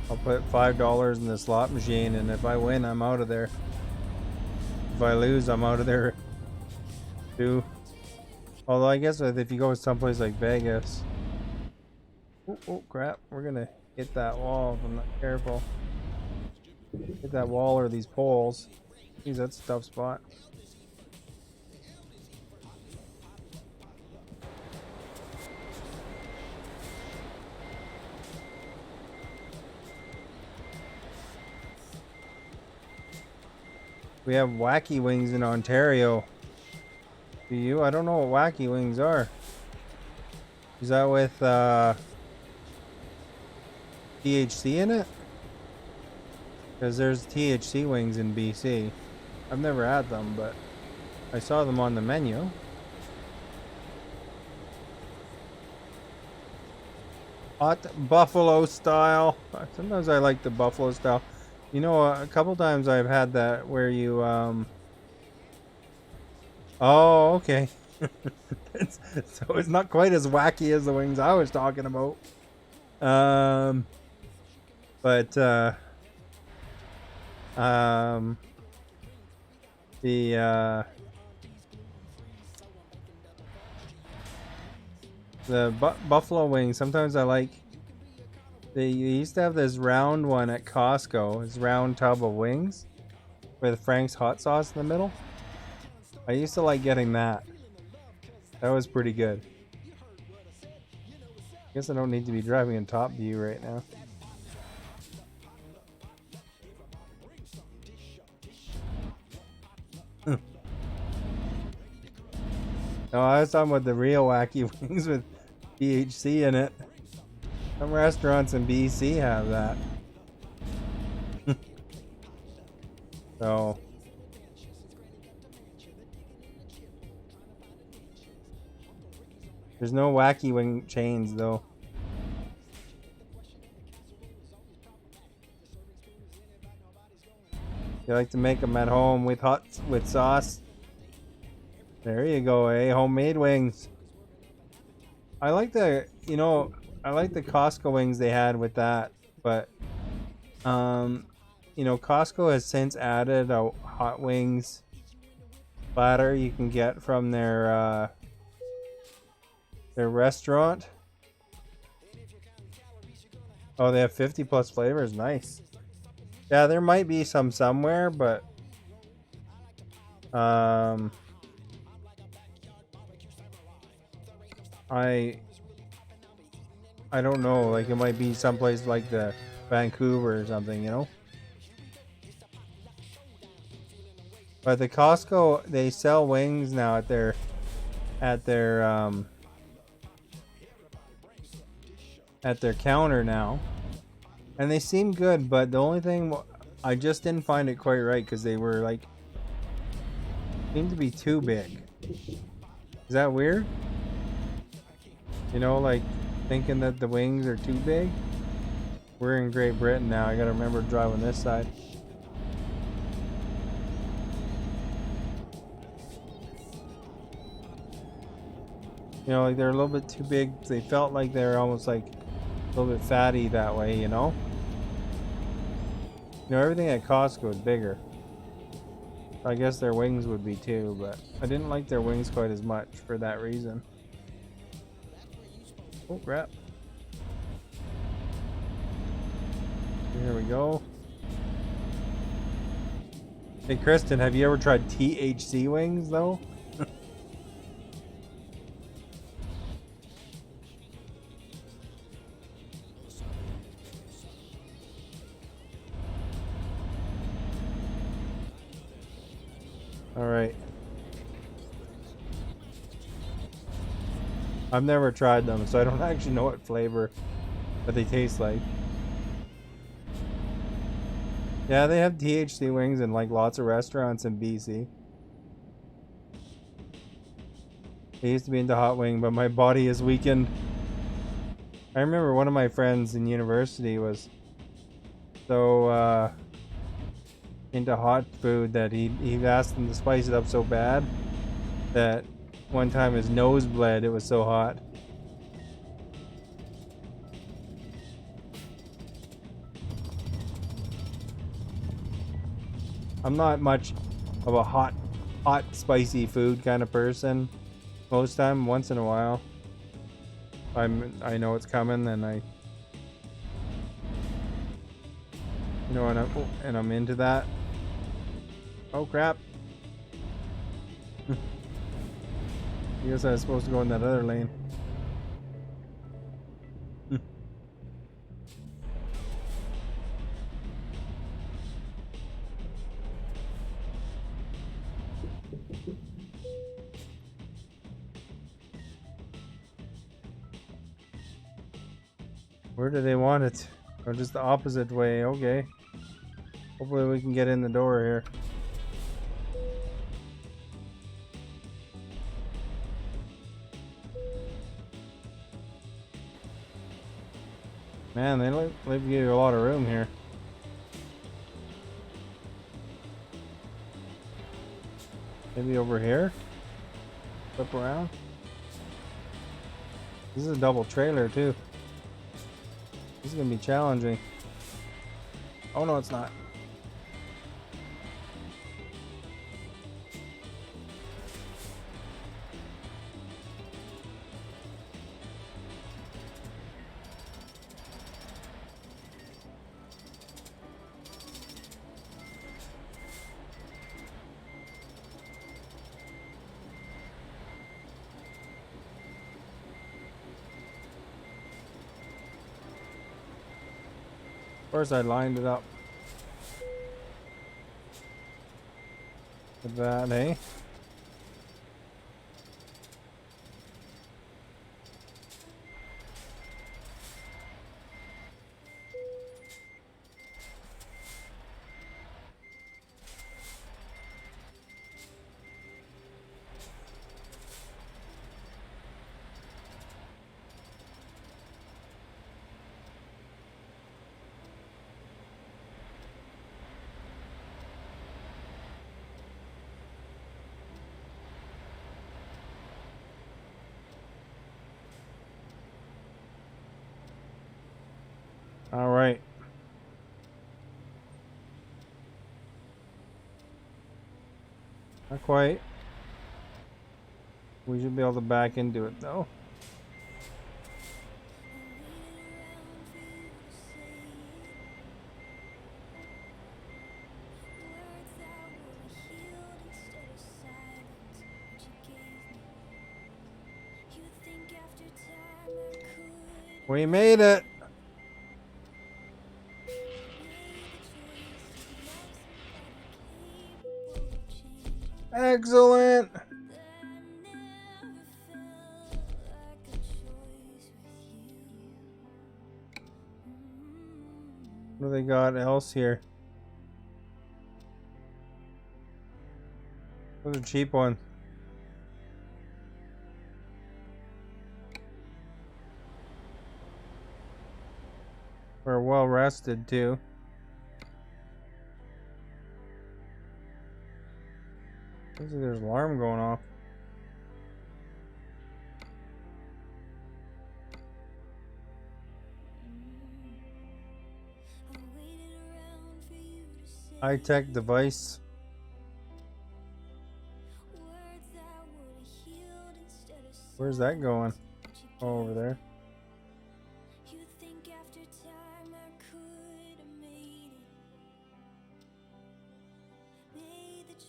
Speaker 1: I'll put $5 in the slot machine, and if I win, I'm out of there. If I lose, I'm out of there too. Although I guess if you go someplace like Vegas, oh crap, we're gonna hit that wall if I'm not careful. Hit that wall or these poles. Jeez, that's a tough spot. We have Wacky Wings in Ontario. Do you? I don't know what Wacky Wings are. Is that with THC in it? Because there's THC wings in BC. I've never had them, but I saw them on the menu. Hot buffalo style. Sometimes I like the buffalo style. You know, a couple times I've had that where you oh, okay. So it's not quite as wacky as the wings I was talking about. But the buffalo wings, sometimes I like. They used to have this round one at Costco, this round tub of wings with Frank's hot sauce in the middle. I used to like getting that. That was pretty good. Guess I don't need to be driving in top view right now. No, I was talking about the real wacky wings with THC in it. Some restaurants in BC have that. So there's no wacky wing chains though. You like to make them at home with sauce. There you go, eh? Homemade wings. I like the, you know, I like the Costco wings they had with that, but you know, Costco has since added a hot wings platter you can get from their restaurant. Oh, they have 50 plus flavors. Nice. Yeah, there might be some somewhere, but I don't know. Like it might be someplace like the Vancouver or something, you know. But the Costco, they sell wings now at their counter now, and they seem good. But the only thing I just didn't find it quite right because they were like, seemed to be too big. Is that weird? You know, like thinking that the wings are too big? We're in Great Britain now. I gotta remember to drive on this side. You know, like they're a little bit too big. They felt like they're almost like a little bit fatty that way, you know? You know, everything at Costco is bigger. I guess their wings would be too, but I didn't like their wings quite as much for that reason. Oh, crap. Here we go. Hey, Kristen, have you ever tried THC wings, though? Alright. I've never tried them, so I don't actually know what flavor that they taste like. Yeah, they have THC wings in like lots of restaurants in BC. I used to be into hot wing, but my body is weakened. I remember one of my friends in university was so into hot food that he asked them to spice it up so bad that one time his nose bled. It was so hot. I'm not much of a hot spicy food kind of person. Most time, once in a while, I know it's coming, and I, you know, and I'm into that. Oh crap! I guess I was supposed to go in that other lane. Where do they want it? Or just the opposite way? Okay. Hopefully we can get in the door here. Man, they give you a lot of room here. Maybe over here? Flip around? This is a double trailer too. This is gonna be challenging. Oh no, it's not. Of course, I lined it up with that, eh? All right. Not quite. We should be able to back into it though. We made it. Excellent. What do they got else here? Those are cheap ones. We're well rested too. Looks like there's an alarm going off. High-tech device. Where's that going? Oh, over there.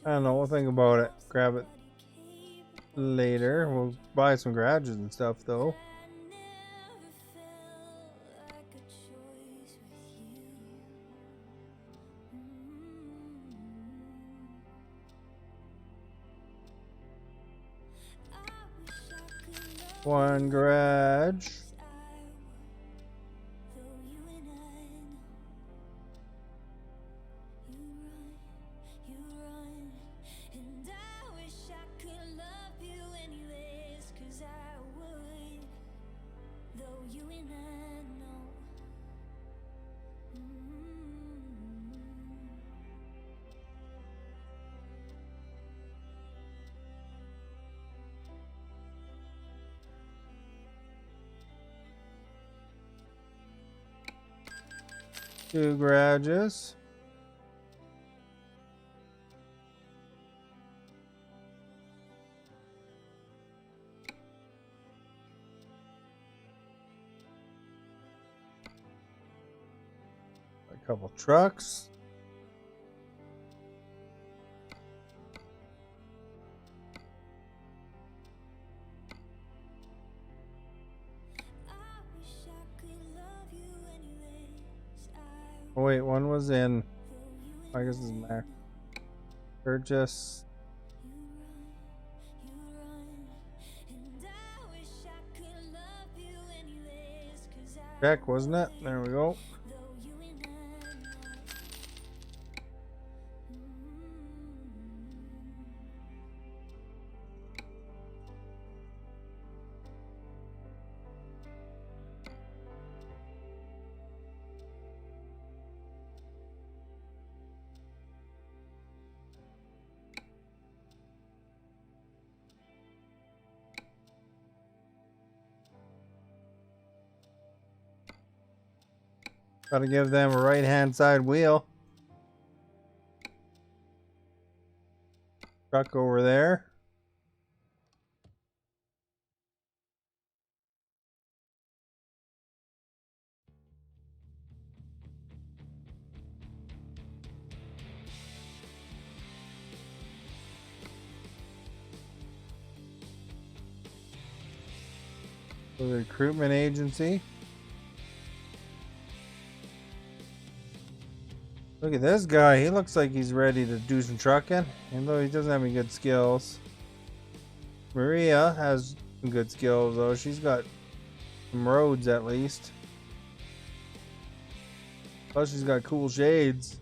Speaker 1: I don't know. We'll think about it. Grab it later. We'll buy some garages and stuff, though. One garage. Two garages. A couple trucks. Oh wait, one was in. I guess it's Mac. Purchase. Check, wasn't it? There we go. Gotta give them a right-hand side wheel. Truck over there. The recruitment agency. Look at this guy. He looks like he's ready to do some trucking, even though he doesn't have any good skills. Maria has some good skills, though. She's got some roads, at least. Plus, she's got cool shades.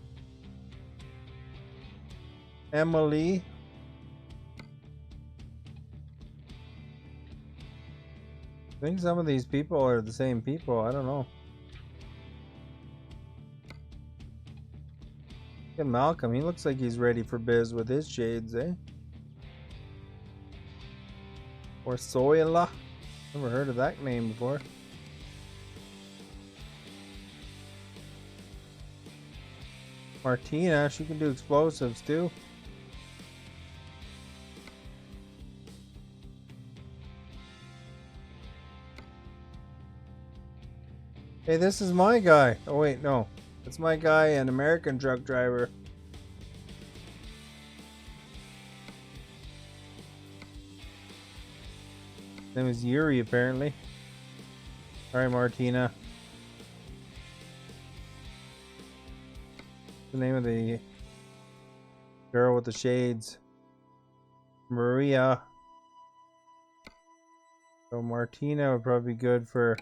Speaker 1: Emily. I think some of these people are the same people. I don't know. Look at Malcolm. He looks like he's ready for biz with his shades, eh? Or Soyla. Never heard of that name before. Martina, she can do explosives too. Hey, this is my guy. Oh wait, no. That's my guy, an American truck driver. His name is Yuri, apparently. Alright, Martina. What's the name of the girl with the shades? Maria. So Martina would probably be good for...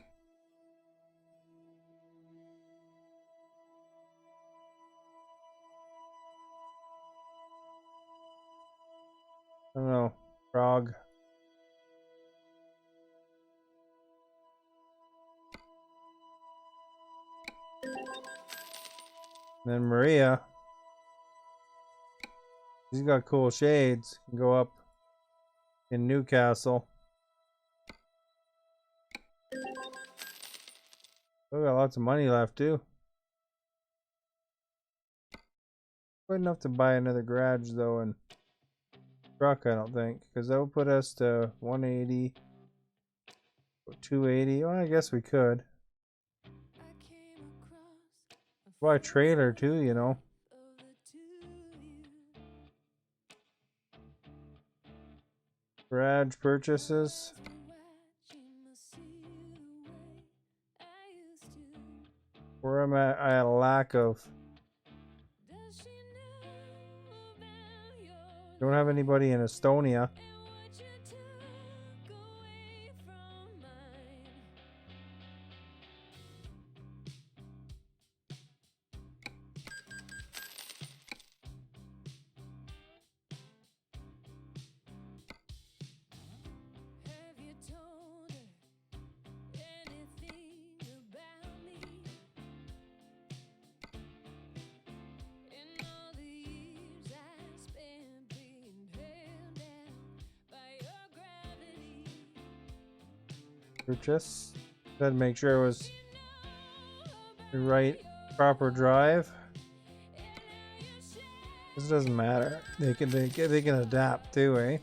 Speaker 1: no, Prague. Then Maria. She's got cool shades. Can go up in Newcastle. We got lots of money left too. Quite enough to buy another garage though, and truck I don't think, because that would put us to 180, 280. Well, I guess we could. Buy a trailer too, you know. Garage purchases. Where am I at a lack of. Don't have anybody in Estonia. Purchase. Gotta make sure it was the right proper drive. This doesn't matter. They can adapt too, eh?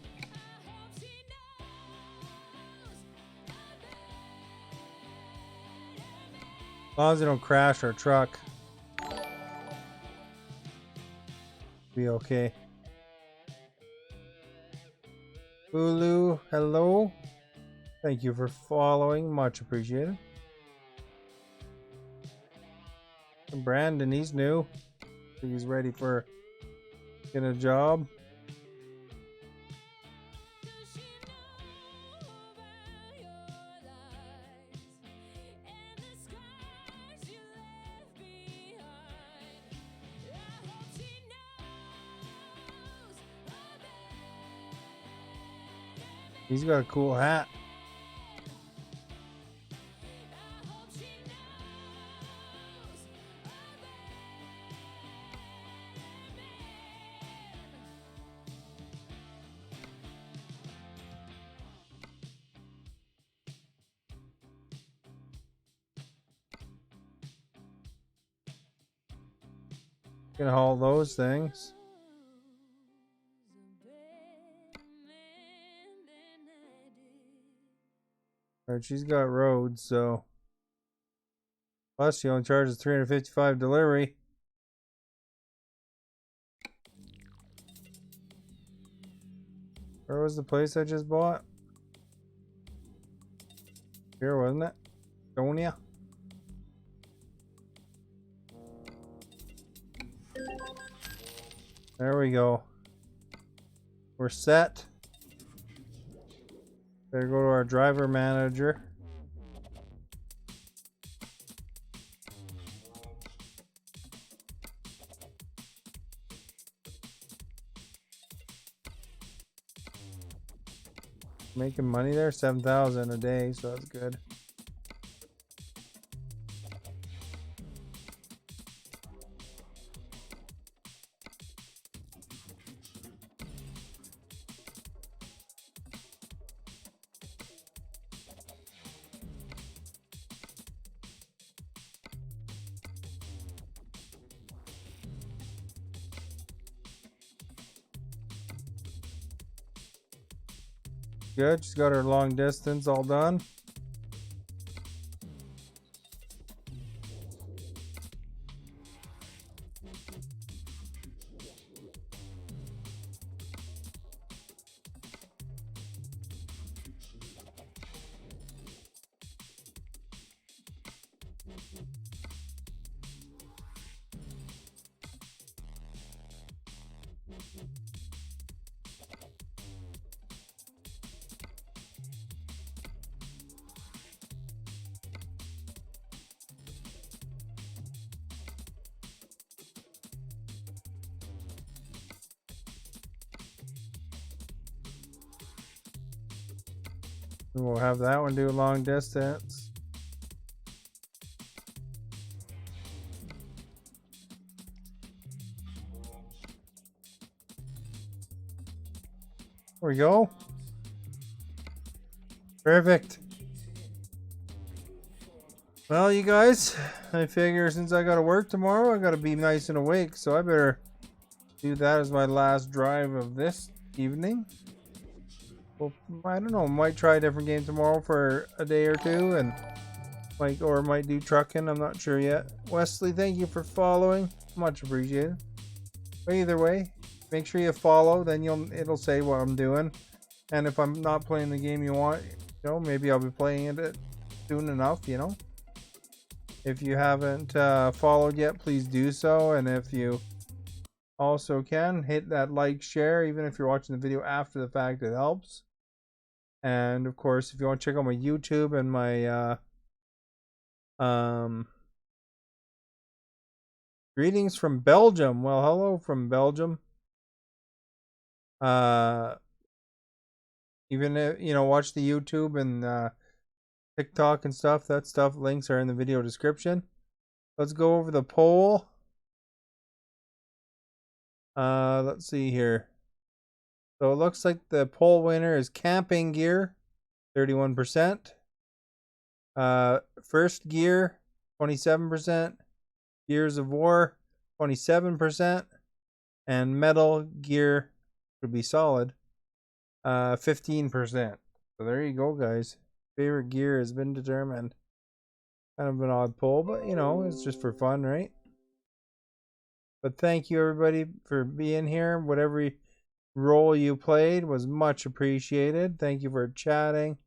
Speaker 1: As long as they don't crash our truck, be okay. Hulu, hello. Thank you for following, much appreciated. And Brandon, he's new. I think he's ready for getting a job. He's got a cool hat. Gonna haul those things. Alright, she's got roads, so plus she only charges $355 delivery. Where was the place I just bought? Here, wasn't it? Estonia. There we go. We're set. Better go to our driver manager. Making money there, 7,000 a day, so that's good. Good, she's got her long distance all done. We'll have that one do long distance. There we go. Perfect. Well, you guys, I figure since I gotta work tomorrow, I gotta be nice and awake, so I better do that as my last drive of this evening. Well, I don't know, might try a different game tomorrow for a day or two, and might do trucking. I'm not sure yet. Wesley, thank you for following, much appreciated. But either way, make sure you follow, then it'll say what I'm doing, and if I'm not playing the game you want, maybe I'll be playing it soon enough. If you haven't followed yet, please do so. And if you also can, hit that like, share, even if you're watching the video after the fact, it helps. And of course, if you want to check out my YouTube and my greetings from Belgium. Well, hello from Belgium. Even if, watch the YouTube and TikTok and stuff. That stuff, links are in the video description. Let's go over the poll. Let's see here. So it looks like the poll winner is camping gear, 31%. First gear, 27%. Gears of War, 27%. And metal gear would be solid, 15%. So there you go, guys. Favorite gear has been determined. Kind of an odd poll, but it's just for fun, right? But thank you everybody for being here. Whatever role you played was much appreciated. Thank you for chatting,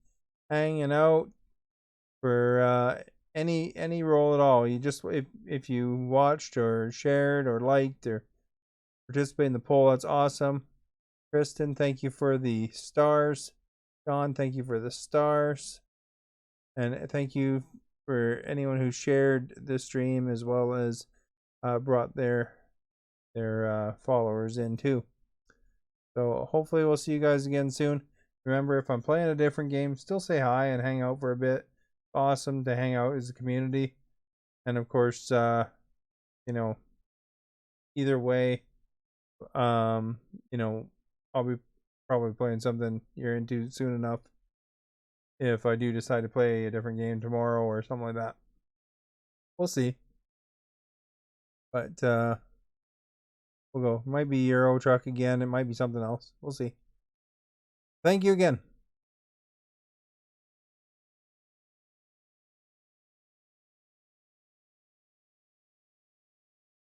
Speaker 1: hanging out, for any role at all. You just if you watched or shared or liked or participated in the poll, that's awesome. Kristen, thank you for the stars. John, thank you for the stars. And thank you for anyone who shared the stream as well as brought their followers in too. So hopefully we'll see you guys again soon. Remember, if I'm playing a different game, still say hi and hang out for a bit. Awesome to hang out as a community. And of course, either way, I'll be probably playing something you're into soon enough if I do decide to play a different game tomorrow or something like that. We'll see. But we'll go. It might be Euro Truck again. It might be something else. We'll see. Thank you again.